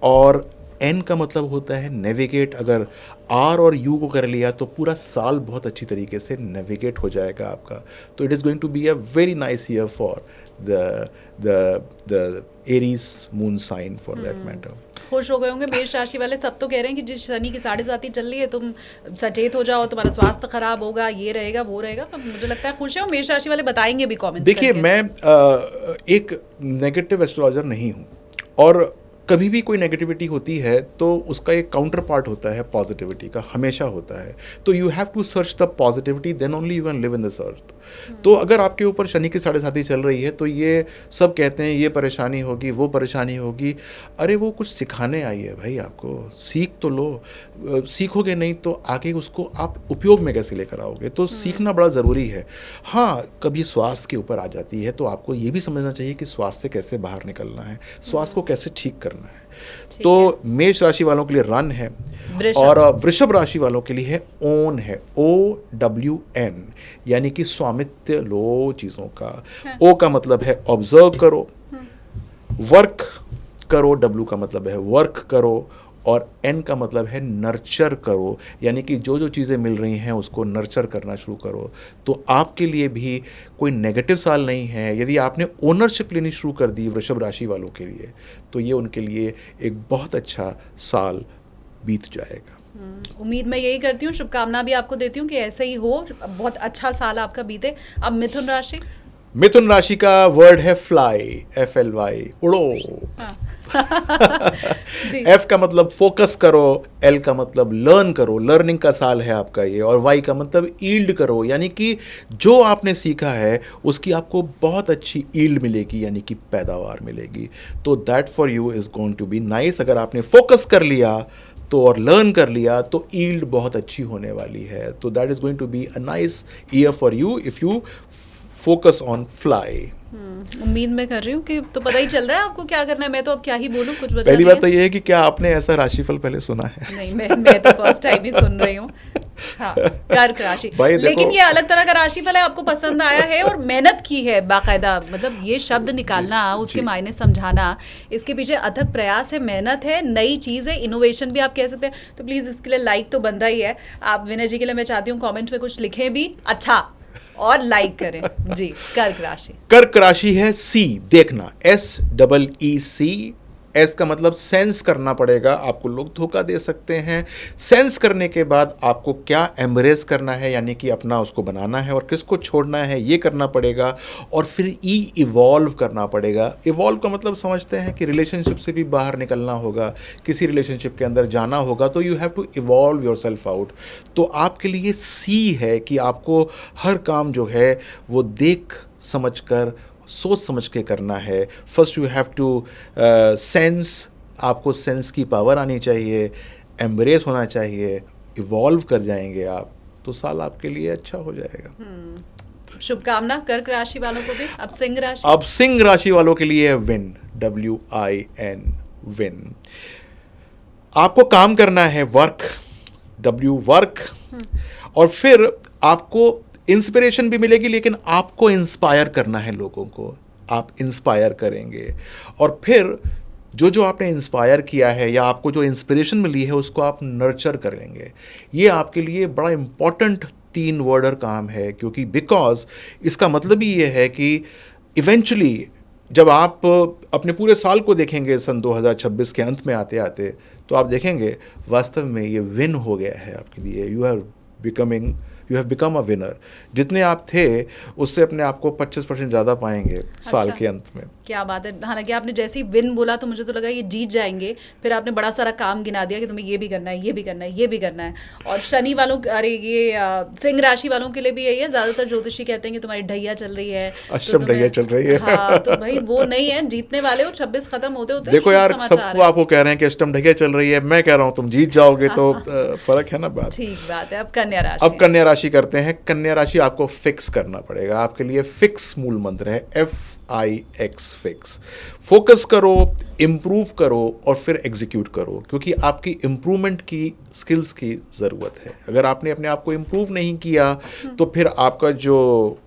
S2: और N का मतलब होता है नेविगेट। अगर R और U को कर लिया तो पूरा साल बहुत अच्छी तरीके से नेविगेट हो जाएगा आपका। तो it is going to be a very nice year for the Aries moon sign for that matter.
S1: खुश हो गए होंगे मेष राशि वाले। सब तो कह रहे हैं कि जिस शनि की 7.5 चल रही है, तुम सचेत हो जाओ, तुम्हारा स्वास्थ्य खराब होगा, ये रहेगा वो रहेगा। पर मुझे लगता है खुश है, और मेष राशि वाले बताएंगे भी कमेंट्स
S2: देखिए,
S1: करके।
S2: मैं एक नेगेटिव एस्ट्रोलॉजर नहीं हूँ, और कभी भी कोई नेगेटिविटी होती है तो उसका एक काउंटर पार्ट होता है पॉजिटिविटी का, हमेशा होता है। तो you have to search the positivity, then only you can live in this earth. तो अगर आपके ऊपर शनि की 7.5 चल रही है तो ये सब कहते हैं ये परेशानी होगी, वो परेशानी होगी। अरे वो कुछ सिखाने आई है भाई, आपको सीख तो लो। सीखोगे नहीं तो आगे उसको आप उपयोग में कैसे लेकर आओगे। तो सीखना बड़ा ज़रूरी है। हाँ, कभी स्वास्थ्य के ऊपर आ जाती है तो आपको ये भी समझना चाहिए कि स्वास्थ्य से कैसे बाहर निकलना है, स्वास्थ्य को कैसे ठीक करना है। तो मेष राशि वालों के लिए रन है, और वृषभ राशि वालों के लिए है ओन, है OWN, यानी कि स्वामित्व लो चीज़ों का। O का मतलब है ऑब्जर्व करो, वर्क करो, W का मतलब है वर्क करो, और N का मतलब है नर्चर करो, यानी कि जो जो चीज़ें मिल रही हैं उसको नर्चर करना शुरू करो। तो आपके लिए भी कोई नेगेटिव साल नहीं है। यदि आपने ओनरशिप लेनी शुरू कर दी वृषभ राशि वालों के लिए, तो ये उनके लिए एक बहुत अच्छा साल बीत जाएगा।
S1: उम्मीद मैं यही करती हूँ, शुभकामना भी आपको देती हूँ कि ऐसे ही हो, बहुत अच्छा साल आपका बीते। अब मिथुन राशि।
S2: मिथुन राशि का वर्ड है फ्लाई, FLY, उड़ो।
S1: जी।
S2: F का मतलब फोकस करो, L का मतलब लर्न करो, लर्निंग का साल है आपका ये, और Y का मतलब ईल्ड करो, यानी कि जो आपने सीखा है उसकी आपको बहुत अच्छी ईल्ड मिलेगी, यानी कि पैदावार मिलेगी। तो that for you is going to be nice. अगर आपने फोकस कर लिया तो, और लर्न कर लिया तो ईल्ड बहुत अच्छी होने वाली है। तो that is going to be a nice year for you if you focus on fly.
S1: उम्मीद मैं कर रही हूँ कि तो पता ही चल रहा है आपको क्या करना है। मैं तो अब क्या ही बोलूँ, कुछ बचा
S2: पहली
S1: नहीं
S2: बात तो ये है कि क्या आपने ऐसा राशिफल पहले सुना है?
S1: नहीं, मैं तो फर्स्ट टाइम ही सुन रही हूँ। हाँ, कर्क राशि।
S2: भाई देखो,
S1: लेकिन ये अलग तरह का राशिफल है, आपको पसंद आया है और मेहनत की है बाकायदा, मतलब ये शब्द निकालना, उसके मायने समझाना, इसके पीछे अथक प्रयास है, मेहनत है, नई चीज़ है, इनोवेशन भी आप कह सकते हैं। तो प्लीज़ इसके लिए लाइक तो बनता ही है। आप विनय जी के लिए मैं चाहती हूँ कॉमेंट में कुछ लिखें भी अच्छा और लाइक करें जी। कर्क राशि।
S2: कर्क राशि है सी, देखना, SEEC। एस का मतलब सेंस करना पड़ेगा, आपको लोग धोखा दे सकते हैं। सेंस करने के बाद आपको क्या एम्ब्रेस करना है, यानी कि अपना उसको बनाना है और किसको छोड़ना है ये करना पड़ेगा। और फिर इवॉल्व करना पड़ेगा। इवॉल्व का मतलब समझते हैं कि रिलेशनशिप से भी बाहर निकलना होगा, किसी रिलेशनशिप के अंदर जाना होगा, तो you have to evolve your self out. तो आपके लिए सी है कि आपको हर काम जो है वो देख समझ कर, सोच समझ के करना है। First you have to sense, आपको सेंस की पावर आनी चाहिए, एम्ब्रेस होना चाहिए, इवॉल्व कर जाएंगे आप तो साल आपके लिए अच्छा हो जाएगा।
S1: शुभकामना कर्क राशि वालों को भी। अब सिंह राशि।
S2: अब सिंह राशि वालों के लिए विन, WIN, विन। आपको काम करना है, वर्क, वर्क। और फिर आपको इंस्पिरेशन भी मिलेगी, लेकिन आपको इंस्पायर करना है लोगों को, आप इंस्पायर करेंगे। और फिर जो जो आपने इंस्पायर किया है या आपको जो इंस्पिरेशन मिली है उसको आप नर्चर करेंगे। ये आपके लिए बड़ा इम्पॉर्टेंट 3 वर्डर काम है, क्योंकि बिकॉज इसका मतलब ही ये है कि इवेंचुअली जब आप अपने पूरे साल को देखेंगे सन 2026 के अंत में आते आते, तो आप देखेंगे वास्तव में ये विन हो गया है आपके लिए। You have become a winner. जितने आप थे उससे अपने आप को 25% ज़्यादा पाएंगे साल के अंत में।
S1: क्या बात है। हालांकि आपने जैसे ही विन बोला तो मुझे तो लगा ये जीत जाएंगे, फिर आपने बड़ा सारा काम गिना दिया कि तुम्हें ये भी करना है, ये भी करना है, ये भी करना है। और शनि वालों, अरे ये सिंह राशि वालों के लिए भी यही है। ज़्यादातर ज्योतिषी कहते हैं कि तुम्हारी ढैया चल रही है,
S2: अष्टम ढैया चल रही है।
S1: हाँ, तो भाई वो नहीं है, जीतने वाले हो। 26 खत्म होते होते
S2: देखो यार, सब आपको कह रहे हैं कि अष्टम ढैया चल रही है, मैं कह रहा हूँ तुम जीत जाओगे, तो फर्क है ना बात।
S1: ठीक बात है। अब कन्या राशि।
S2: अब कन्या राशि करते हैं। कन्या राशि आपको फिक्स करना पड़ेगा। आपके लिए फिक्स मूल मंत्र है, FIX, फिक्स। फोकस करो, इम्प्रूव करो और फिर एग्जीक्यूट करो, क्योंकि आपकी इम्प्रूवमेंट की स्किल्स की ज़रूरत है। अगर आपने अपने आप को इम्प्रूव नहीं किया तो फिर आपका जो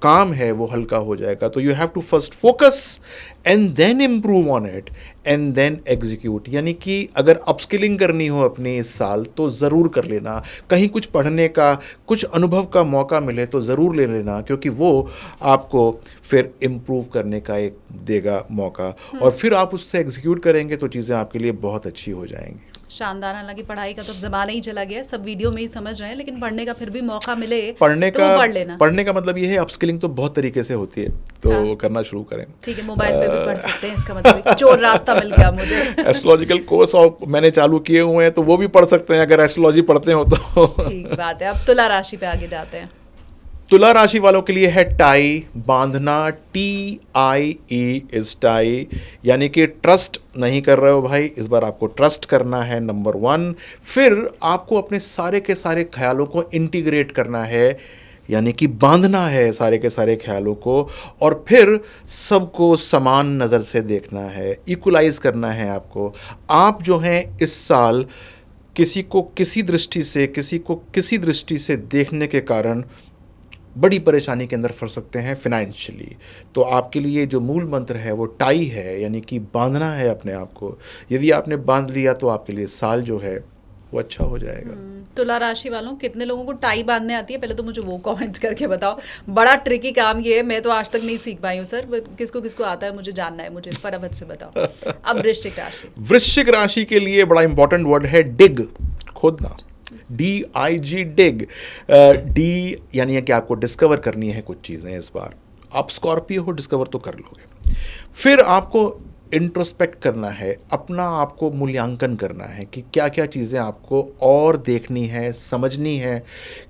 S2: काम है वो हल्का हो जाएगा। तो you have to first focus and then improve on it and then execute. यानी कि अगर अपस्किलिंग करनी हो अपने इस साल तो ज़रूर कर लेना, कहीं कुछ पढ़ने का, कुछ अनुभव का मौका मिले तो ज़रूर ले लेना, क्योंकि वो आपको फिर इम्प्रूव करने का एक देगा मौका। और फिर आप उससे एग्जीक्यूट करेंगे तो चीज़ें आपके लिए बहुत अच्छी हो जाएंगी।
S1: शानदार। हालांकि पढ़ाई का तो ज़माना ही चला गया, सब वीडियो में ही समझ रहे हैं, लेकिन पढ़ने का फिर भी मौका मिले
S2: पढ़ने
S1: तो
S2: का
S1: पढ़ लेना।
S2: पढ़ने का मतलब ये है, अपस्किलिंग तो बहुत तरीके से होती है, तो
S1: हाँ।
S2: करना शुरू करें।
S1: ठीक है, मोबाइल पे भी पढ़ सकते हैं, इसका मतलब चोर रास्ता मिल गया मुझे।
S2: एस्ट्रोलॉजिकल कोर्स और मैंने चालू किए हुए हैं, तो वो भी पढ़ सकते हैं अगर एस्ट्रोलॉजी पढ़ते हो तो।
S1: ठीक बात है। अब तुला राशि पे आगे जाते हैं।
S2: तुला राशि वालों के लिए है टाई, बांधना, TIE इज टाई। यानी कि ट्रस्ट नहीं कर रहे हो भाई, इस बार आपको ट्रस्ट करना है, नंबर 1। फिर आपको अपने सारे के सारे ख्यालों को इंटीग्रेट करना है, यानी कि बांधना है सारे के सारे ख्यालों को, और फिर सबको समान नज़र से देखना है, इक्वलाइज करना है आपको। आप जो हैं इस साल किसी को किसी दृष्टि से, किसी को किसी दृष्टि से देखने के कारण बड़ी परेशानी के अंदर फंस सकते हैं फाइनेंशियली। तो आपके लिए जो मूल मंत्र है वो टाई है, यानी कि बांधना है अपने आप को। यदि आपने बांध लिया तो आपके लिए साल जो है वो अच्छा हो जाएगा।
S1: तुला राशि वालों, कितने लोगों को टाई बांधने आती है? पहले तो मुझे वो कमेंट करके बताओ। बड़ा ट्रिकी काम ये है, मैं तो आज तक नहीं सीख पाई हूँ सर। किसको किसको आता है मुझे जानना है, मुझे फटाफट से बताओ। अब वृश्चिक राशि।
S2: वृश्चिक राशि के लिए बड़ा इंपॉर्टेंट वर्ड है डिग, खोदना, DIG, डिग। डी यानी है कि आपको डिस्कवर करनी है कुछ चीज़ें इस बार। आप स्कॉर्पियो हो, डिस्कवर तो कर लोगे। फिर आपको इंट्रोस्पेक्ट करना है, अपना आपको मूल्यांकन करना है कि क्या क्या चीज़ें आपको और देखनी है, समझनी है,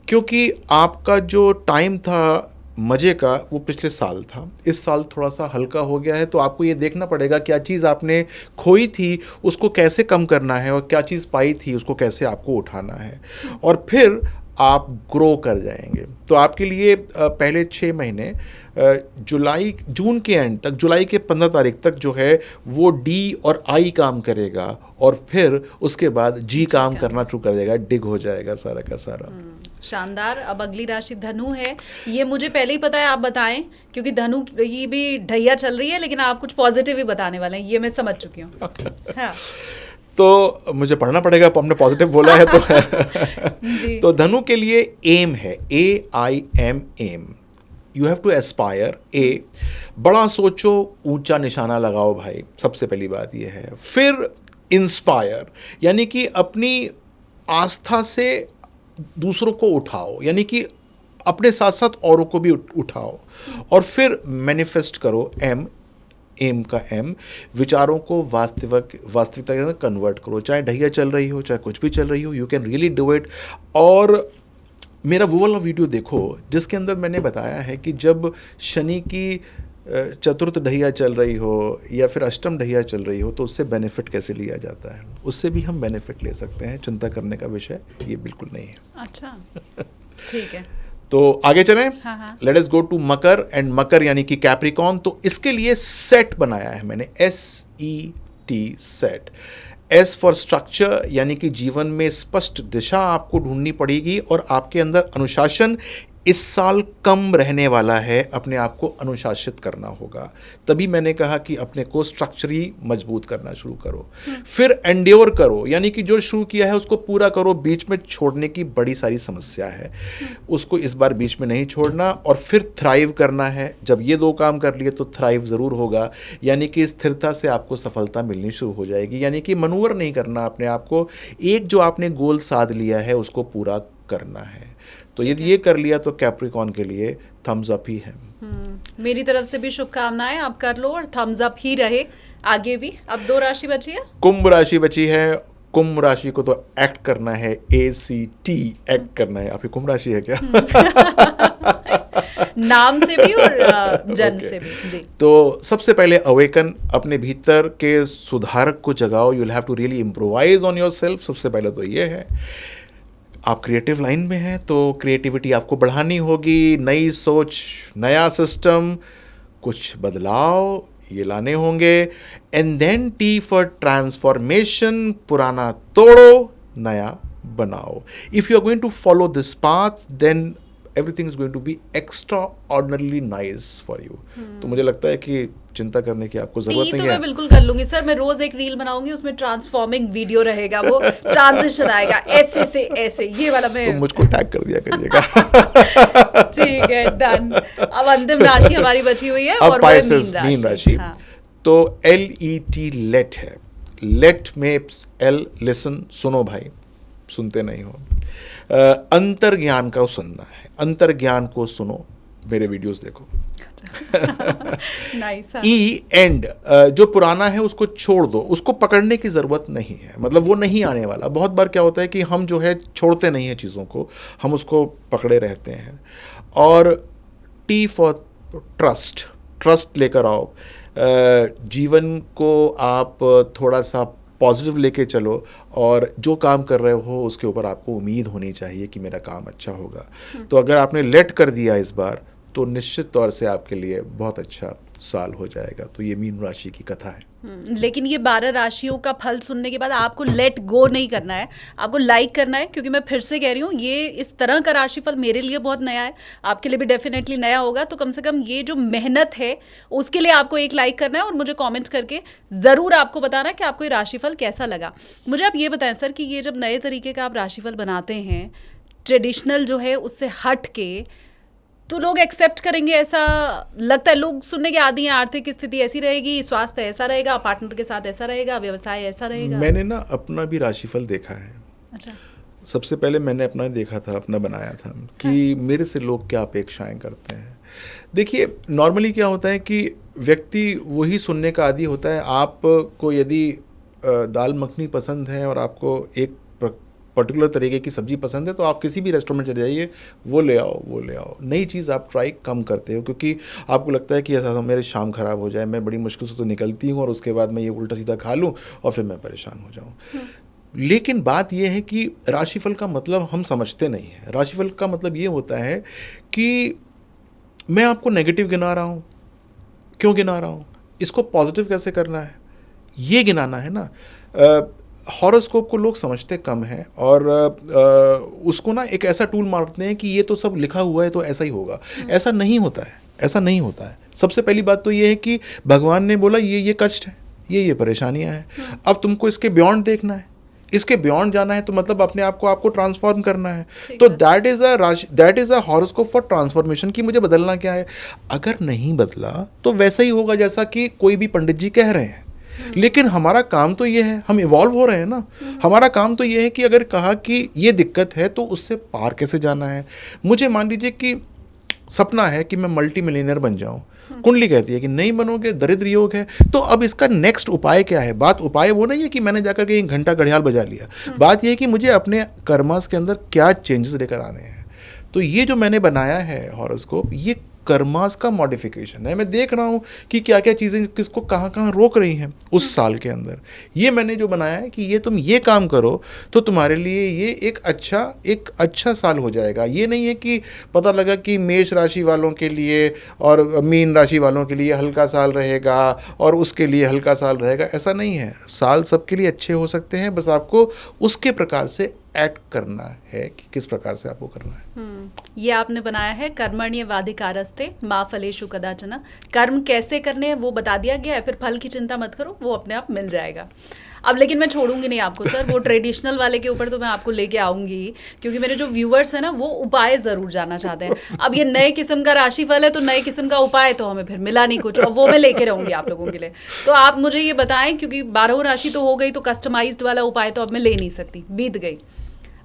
S2: क्योंकि आपका जो टाइम था मज़े का वो पिछले साल था, इस साल थोड़ा सा हल्का हो गया है। तो आपको ये देखना पड़ेगा क्या चीज़ आपने खोई थी उसको कैसे कम करना है, और क्या चीज़ पाई थी उसको कैसे आपको उठाना है, और फिर आप ग्रो कर जाएंगे। तो आपके लिए पहले 6 महीने जून के एंड तक, जुलाई के 15 तारीख तक जो है वो डी और आई काम करेगा और फिर उसके बाद जी काम करना शुरू कर देगा, डिग हो जाएगा सारा का सारा।
S1: शानदार। अब अगली राशि धनु है। ये मुझे पहले ही पता है, आप बताएं, क्योंकि धनु की भी ढैया चल रही है, लेकिन आप कुछ पॉजिटिव ही बताने वाले हैं, ये मैं समझ चुकी हूँ। हाँ।
S2: तो मुझे पढ़ना पड़ेगा, हमने पॉजिटिव बोला है तो
S1: जी।
S2: तो धनु के लिए एम है, AIM, aim. You have to aspire. बड़ा सोचो, ऊंचा निशाना लगाओ भाई, सबसे पहली बात यह है। फिर इंस्पायर, यानी कि अपनी आस्था से दूसरों को उठाओ, यानी कि अपने साथ साथ औरों को भी उठाओ। और फिर मैनिफेस्ट करो, एम का एम, विचारों को वास्तविकता में कन्वर्ट करो। चाहे ढैया चल रही हो, चाहे कुछ भी चल रही हो, you can really do it. और मेरा वो वाला वीडियो देखो जिसके अंदर मैंने बताया है कि जब शनि की चतुर्थ ढैया चल रही हो या फिर अष्टम ढैया चल रही हो तो उससे बेनिफिट कैसे लिया जाता है, उससे भी हम बेनिफिट ले सकते हैं। चिंता करने का विषय ये बिल्कुल नहीं है।
S1: अच्छा, ठीक है।
S2: तो आगे चलें।
S1: हाँ।
S2: Let us go to Makar. And Makar यानी कि कैप्रिकॉन। तो इसके लिए सेट बनाया है मैंने, SET, set. S for structure, यानी कि जीवन में स्पष्ट दिशा आपको ढूंढनी पड़ेगी और आपके अंदर अनुशासन इस साल कम रहने वाला है, अपने आप को अनुशासित करना होगा। तभी मैंने कहा कि अपने को स्ट्रक्चरी मजबूत करना शुरू करो। फिर एंड्योर करो, यानी कि जो शुरू किया है उसको पूरा करो। बीच में छोड़ने की बड़ी सारी समस्या है, उसको इस बार बीच में नहीं छोड़ना। और फिर थ्राइव करना है। जब ये दो काम कर लिए तो थ्राइव ज़रूर होगा, यानी कि स्थिरता से आपको सफलता मिलनी शुरू हो जाएगी। यानी कि मनूवर नहीं करना अपने आप को, एक जो आपने गोल साध लिया है उसको पूरा करना है। तो यदि ये कर लिया तो कैप्रिकॉन के लिए थम्स अप ही है।
S1: मेरी तरफ से भी शुभकामनाएं, आप कर लो और थम्स अप ही रहे आगे भी। अब 2 राशि बची है।
S2: कुंभ राशि बची है। कुंभ राशि को तो एक्ट करना है, ACT, एक्ट करना है। आपकी कुंभ राशि है क्या?
S1: नाम से भी और जन्म से भी। जी।
S2: तो सबसे पहले अवेकन, अपने भीतर के सुधारक को जगाओ। You will have to really improvise on yourself. सबसे पहले तो ये है। आप क्रिएटिव लाइन में हैं तो क्रिएटिविटी आपको बढ़ानी होगी। नई सोच, नया सिस्टम, कुछ बदलाव ये लाने होंगे। And then T for transformation, पुराना तोड़ो, नया बनाओ। If you are going to follow this path then everything is going to be extraordinarily nice for you. तो मुझे लगता है कि चिंता करने की आपको जरूरत नहीं है।
S1: मैं बिल्कुल कर लूंगी सर। मैं रोज एक रील बनाऊंगी, उसमें ट्रांसफॉर्मिंग वीडियो रहेगा, वो ट्रांजिशन आएगा ऐसे से ऐसे, ये वाला मैं।
S2: तो मुझको टैग कर दिया करिएगा।
S1: ठीक है, डन। अब अंतिम राशि हमारी बची हुई है,
S2: अब
S1: और वो है
S2: मीन राशि।
S1: हाँ।
S2: तो LET, लेट है। लेट में L, लिसन, सुनो भाई, सुनते नहीं हो। अंतर्ज्ञान का सुनना है, अंतर्ज्ञान को सुनो, मेरे वीडियोस देखो।
S1: नाइस।
S2: एंड, जो पुराना है उसको छोड़ दो, उसको पकड़ने की ज़रूरत नहीं है, मतलब वो नहीं आने वाला। बहुत बार क्या होता है कि हम जो है छोड़ते नहीं हैं चीज़ों को, हम उसको पकड़े रहते हैं। और T फॉर ट्रस्ट, ट्रस्ट लेकर आओ। जीवन को आप थोड़ा सा पॉजिटिव लेके चलो, और जो काम कर रहे हो उसके ऊपर आपको उम्मीद होनी चाहिए कि मेरा काम अच्छा होगा। तो अगर आपने लेट कर दिया इस बार तो निश्चित तौर से आपके लिए बहुत अच्छा साल हो जाएगा। तो ये मीन राशि की कथा है।
S1: लेकिन ये 12 राशियों का फल सुनने के बाद आपको लेट गो नहीं करना है, आपको लाइक करना है। क्योंकि मैं फिर से कह रही हूँ, ये इस तरह का राशिफल मेरे लिए बहुत नया है, आपके लिए भी डेफिनेटली नया होगा। तो कम से कम ये जो मेहनत है उसके लिए आपको एक लाइक करना है, और मुझे कॉमेंट करके ज़रूर आपको बताना कि आपको ये राशिफल कैसा लगा। मुझे आप ये बताएं सर कि ये जब नए तरीके का आप राशिफल बनाते हैं, ट्रेडिशनल जो है उससे हट के, तो लोग एक्सेप्ट करेंगे, ऐसा लगता है? लोग सुनने के आदी हैं, आर्थिक स्थिति ऐसी रहेगी, स्वास्थ्य ऐसा रहेगा, पार्टनर के साथ ऐसा रहेगा, व्यवसाय ऐसा रहेगा।
S2: मैंने ना अपना भी राशिफल देखा है।
S1: अच्छा।
S2: सबसे पहले मैंने अपना देखा था, अपना बनाया था कि मेरे से लोग क्या अपेक्षाएं करते हैं। देखिए, नॉर्मली क्या होता है कि व्यक्ति वही सुनने का आदी होता है। आपको यदि दाल मखनी पसंद है और आपको एक पर्टिकुलर तरीके की सब्जी पसंद है तो आप किसी भी रेस्टोरेंट में चले जाइए, वो ले आओ, वो ले आओ। नई चीज़ आप ट्राई कम करते हो क्योंकि आपको लगता है कि ऐसा मेरे शाम ख़राब हो जाए, मैं बड़ी मुश्किल से तो निकलती हूँ और उसके बाद मैं ये उल्टा सीधा खा लूँ और फिर मैं परेशान हो जाऊँ। लेकिन बात यह है कि राशिफल का मतलब हम समझते नहीं है। राशिफल का मतलब ये होता है कि मैं आपको नेगेटिव गिना रहा हूँ, क्यों गिना रहा हूँ, इसको पॉजिटिव कैसे करना है, ये गिनाना है ना। हॉरोस्कोप को लोग समझते कम हैं और उसको ना एक ऐसा टूल मारते हैं कि ये तो सब लिखा हुआ है तो ऐसा ही होगा। ऐसा नहीं होता है, ऐसा नहीं होता है। सबसे पहली बात तो ये है कि भगवान ने बोला ये कष्ट है, ये परेशानियां हैं, अब तुमको इसके बियॉन्ड देखना है, इसके बियॉन्ड जाना है, तो मतलब अपने आप को आपको ट्रांसफॉर्म करना है। तो that is a horoscope for transformation कि मुझे बदलना क्या है। अगर नहीं बदला तो वैसा ही होगा जैसा कि कोई भी पंडित जी कह रहे हैं। लेकिन हमारा काम तो ये है, हम इवॉल्व हो रहे हैं ना, हमारा काम तो ये है कि अगर कहा कि ये दिक्कत है तो उससे पार कैसे जाना है। मुझे मान लीजिए कि सपना है कि मैं मल्टी मिलियनर बन जाऊं, कुंडली कहती है कि नहीं बनोगे, दरिद्र योग है। तो अब इसका नेक्स्ट उपाय क्या है? बात उपाय वो नहीं है कि मैंने जाकर के 1 घंटा घड़ियाल बजा लिया, बात यह है कि मुझे अपने कर्मास के अंदर क्या चेंजेस लेकर आने हैं। तो ये जो मैंने बनाया है हॉरोस्कोप, ये कर्मास का मॉडिफिकेशन है। मैं देख रहा हूँ कि क्या क्या चीज़ें किसको कहाँ कहाँ रोक रही हैं उस साल के अंदर। ये मैंने जो बनाया है कि ये तुम ये काम करो तो तुम्हारे लिए ये एक अच्छा साल हो जाएगा। ये नहीं है कि पता लगा कि मेष राशि वालों के लिए और मीन राशि वालों के लिए हल्का साल रहेगा और उसके लिए हल्का साल रहेगा, ऐसा नहीं है। साल सबके लिए अच्छे हो सकते हैं, बस आपको उसके प्रकार से एक्ट करना है कि किस प्रकार से आपको करना है।
S1: ये आपने बनाया है कर्मण्येवाधिकारस्ते मा फलेषु कदाचन। कर्म कैसे करने हैं वो बता दिया गया है, फिर फल की चिंता मत करो, वो अपने आप मिल जाएगा। अब लेकिन मैं छोड़ूंगी नहीं आपको सर, वो ट्रेडिशनल वाले के ऊपर तो मैं आपको लेके आऊंगी, क्योंकि मेरे जो व्यूअर्स हैं ना वो उपाय ज़रूर जानना चाहते हैं। अब ये नए किस्म का राशिफल है तो नए किस्म का उपाय तो हमें फिर मिला नहीं कुछ, और वो मैं लेके रहूंगी आप लोगों के लिए। तो आप मुझे ये बताएं, क्योंकि 12 राशि तो हो गई, तो कस्टमाइज्ड वाला उपाय तो अब मैं ले नहीं सकती, बीत गई।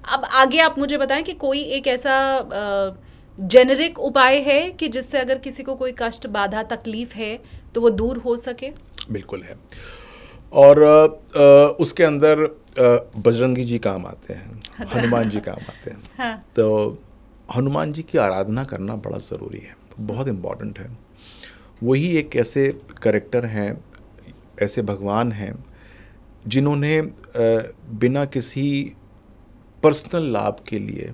S1: अब आगे आप मुझे बताएं कि कोई एक ऐसा जेनेरिक उपाय है कि जिससे अगर किसी को कोई कष्ट, बाधा, तकलीफ है तो वो दूर हो सके।
S2: बिल्कुल है। और उसके अंदर बजरंगी जी काम आते हैं, हनुमान जी काम आते हैं।
S1: हाँ।
S2: तो हनुमान जी की आराधना करना बड़ा ज़रूरी है, बहुत इम्पॉर्टेंट है। वही एक ऐसे कैरेक्टर हैं, ऐसे भगवान हैं जिन्होंने बिना किसी पर्सनल लाभ के लिए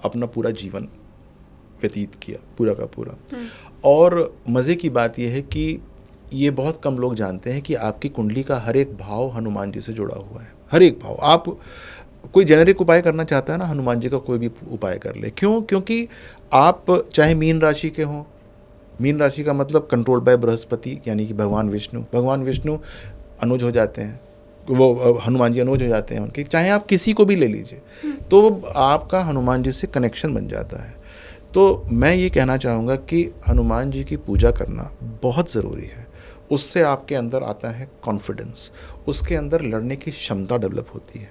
S2: अपना पूरा जीवन व्यतीत किया, पूरा का पूरा। और मज़े की बात यह है कि ये बहुत कम लोग जानते हैं कि आपकी कुंडली का हर एक भाव हनुमान जी से जुड़ा हुआ है, हर एक भाव। आप कोई जेनेरिक उपाय करना चाहता है ना, हनुमान जी का कोई भी उपाय कर ले। क्यों? क्योंकि आप चाहे मीन राशि के हों, मीन राशि का मतलब कंट्रोल्ड बाय बृहस्पति यानी कि भगवान विष्णु अनुज हो जाते हैं, वो हनुमान जी अनुज हो जाते हैं उनके। चाहे आप किसी को भी ले लीजिए तो आपका हनुमान जी से कनेक्शन बन जाता है। तो मैं ये कहना चाहूँगा कि हनुमान जी की पूजा करना बहुत ज़रूरी है। उससे आपके अंदर आता है कॉन्फिडेंस, उसके अंदर लड़ने की क्षमता डेवलप होती है।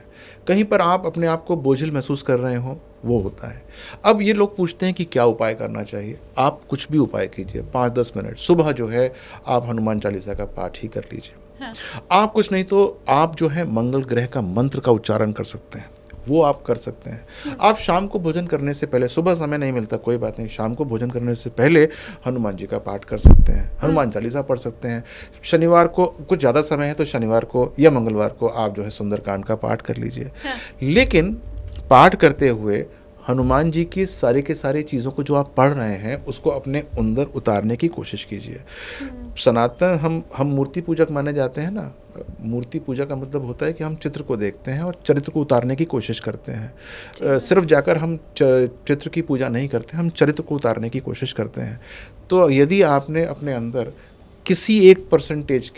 S2: कहीं पर आप अपने आप को बोझिल महसूस कर रहे हो, वो होता है। अब ये लोग पूछते हैं कि क्या उपाय करना चाहिए। आप कुछ भी उपाय कीजिए, 5-10 मिनट सुबह जो है आप हनुमान चालीसा का पाठ ही कर लीजिए। हाँ। आप कुछ नहीं तो आप जो है मंगल ग्रह का मंत्र का उच्चारण कर सकते हैं, वो आप कर सकते हैं। आप शाम को भोजन करने से पहले, सुबह समय नहीं मिलता कोई बात नहीं, शाम को भोजन करने से पहले हनुमान जी का पाठ कर सकते हैं, हनुमान चालीसा पढ़ सकते हैं। शनिवार को कुछ ज़्यादा समय है तो शनिवार को या मंगलवार को आप जो है सुंदरकांड का पाठ कर लीजिए। लेकिन पाठ करते हुए हनुमान जी की सारी के सारी चीज़ों को जो आप पढ़ रहे हैं उसको अपने अंदर उतारने की कोशिश कीजिए। सनातन हम मूर्ति पूजक माने जाते हैं ना। मूर्ति पूजा का मतलब होता है कि हम चित्र को देखते हैं और चरित्र को उतारने की कोशिश करते हैं। सिर्फ जाकर हम चित्र की पूजा नहीं करते, हम चरित्र को उतारने की कोशिश करते हैं। तो यदि आपने अपने अंदर किसी एक परसेंटेज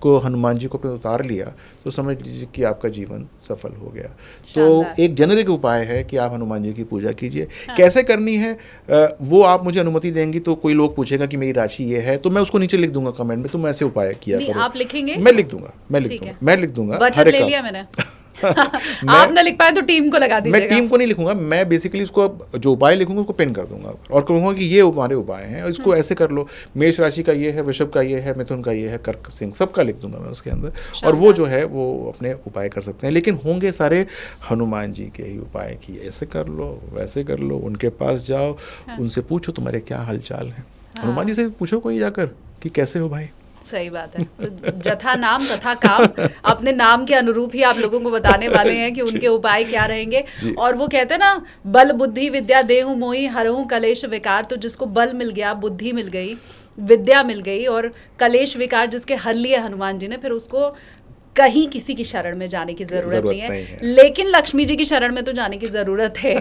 S2: को हनुमान जी को पे उतार लिया तो समझ लीजिए कि आपका जीवन सफल हो गया। तो एक जेनेरिक उपाय है कि आप हनुमान जी की पूजा कीजिए। हाँ। कैसे करनी है वो आप मुझे अनुमति देंगी तो कोई लोग पूछेगा कि मेरी राशि ये है तो मैं उसको नीचे लिख दूंगा कमेंट में, तुम ऐसे उपाय किया करो।
S1: आप लिखेंगे? मैं लिख
S2: दूंगा।
S1: बचत ले लिया मैंने। आप ना लिख पाए तो टीम को लगा दीजिएगा।
S2: मैं टीम को नहीं लिखूंगा, मैं बेसिकली उसको जो उपाय लिखूंगा उसको पेन कर दूंगा और कहूँगा कि ये हमारे उपाय हैं, इसको ऐसे कर लो। मेष राशि का ये है, वृषभ का ये है, मिथुन का ये है, कर्क सिंह, सबका लिख दूंगा मैं उसके अंदर। और वो जो है वो अपने उपाय कर सकते हैं, लेकिन होंगे सारे हनुमान जी के ही उपाय कि ऐसे कर लो, वैसे कर लो, उनके पास जाओ, उनसे पूछो तुम्हारे क्या हाल चाल है। हनुमान जी से पूछो कोई जाकर कि कैसे हो भाई।
S1: सही बात है। तो जथा नाम तथा काम, अपने नाम के अनुरूप ही आप लोगों को बताने वाले हैं कि उनके उपाय क्या रहेंगे। और वो कहते हैं ना, बल बुद्धि विद्या देहु मोहि हरहु कलेश विकार। तो जिसको बल मिल गया, बुद्धि मिल गई, विद्या मिल गई और कलेश विकार जिसके हर लिए हनुमान जी ने, फिर उसको कहीं किसी की शरण में जाने की जरूरत नहीं है। लेकिन लक्ष्मी जी की शरण में तो जाने की जरूरत है।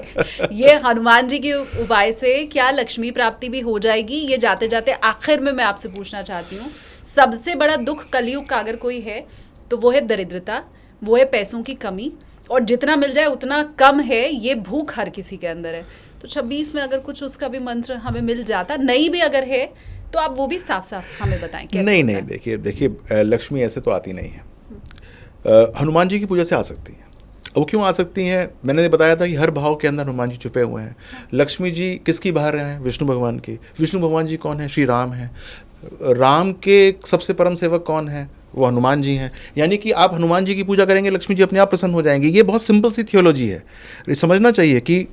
S1: ये हनुमान जी के उपाय से क्या लक्ष्मी प्राप्ति भी हो जाएगी? ये जाते जाते आखिर में मैं आपसे पूछना चाहती हूँ, सबसे बड़ा दुख कलयुग का अगर कोई है तो वो है दरिद्रता, वो है पैसों की कमी, और जितना मिल जाए उतना कम है, ये भूख हर किसी के अंदर है। तो 26 में अगर कुछ उसका भी मंत्र हमें मिल जाता, नहीं भी अगर है तो आप वो भी साफ साफ हमें बताएं कैसे।
S2: नहीं, देखिए लक्ष्मी ऐसे तो आती नहीं है। हनुमान जी की पूजा से आ सकती हैं। वो क्यों आ सकती हैं? मैंने बताया था कि हर भाव के अंदर हनुमान जी छुपे हुए हैं। लक्ष्मी जी किसकी बाहर हैं? विष्णु भगवान की। विष्णु भगवान जी कौन है? श्री राम हैं। राम के सबसे परम सेवक कौन है? वो हनुमान जी हैं। यानी कि आप हनुमान जी की पूजा करेंगे, लक्ष्मी जी अपने आप प्रसन्न हो जाएंगी। ये बहुत सिंपल सी थियोलॉजी है। ये समझना चाहिए कि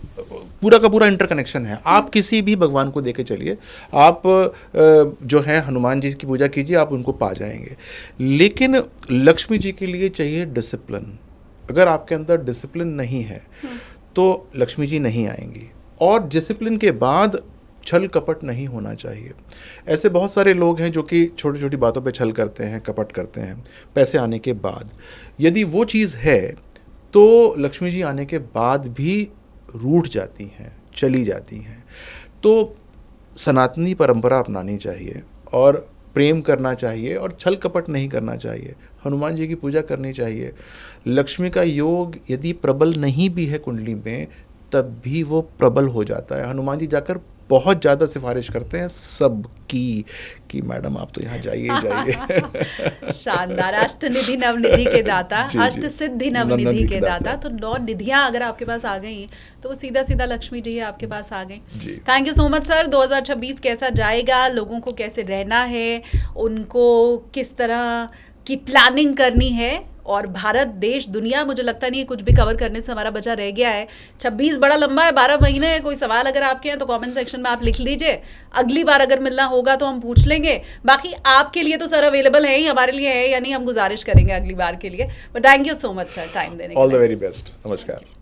S2: पूरा का पूरा इंटरकनेक्शन है। आप किसी भी भगवान को देके चलिए, आप जो है हनुमान जी की पूजा कीजिए, आप उनको पा जाएंगे। लेकिन लक्ष्मी जी के लिए चाहिए डिसिप्लिन। अगर आपके अंदर डिसिप्लिन नहीं है तो लक्ष्मी जी नहीं आएंगी। और डिसिप्लिन के बाद छल कपट नहीं होना चाहिए। ऐसे बहुत सारे लोग हैं जो कि छोटी छोटी बातों पे छल करते हैं, कपट करते हैं पैसे आने के बाद। यदि वो चीज़ है तो लक्ष्मी जी आने के बाद भी रूठ जाती हैं, चली जाती हैं। तो सनातनी परंपरा अपनानी चाहिए और प्रेम करना चाहिए और छल कपट नहीं करना चाहिए। हनुमान जी की पूजा करनी चाहिए। लक्ष्मी का योग यदि प्रबल नहीं भी है कुंडली में, तब भी वो प्रबल हो जाता है। हनुमान जी जाकर बहुत ज़्यादा सिफारिश करते हैं सबकी कि मैडम आप तो यहाँ जाइए जाइए।
S1: शानदार। अष्ट निधि नवनिधि के दाता, अष्ट सिद्धि नवनिधि के दाता। तो 9 निधियाँ अगर आपके पास आ गई तो वो सीधा सीधा लक्ष्मी जी आपके पास आ गई। Thank you so much sir. 2026 कैसा जाएगा, लोगों को कैसे रहना है, उनको किस तरह की प्लानिंग करनी है, और भारत देश दुनिया, मुझे लगता नहीं कुछ भी कवर करने से हमारा बचा रह गया है। 26 बड़ा लंबा है, 12 महीने है। कोई सवाल अगर आपके हैं तो कमेंट सेक्शन में आप लिख लीजिए। अगली बार अगर मिलना होगा तो हम पूछ लेंगे। बाकी आपके लिए तो सर अवेलेबल है ही, हमारे लिए है, यानी हम गुजारिश करेंगे अगली बार के लिए। But thank you so much sir time देने के लिए।
S2: All the very best. नमस्कार।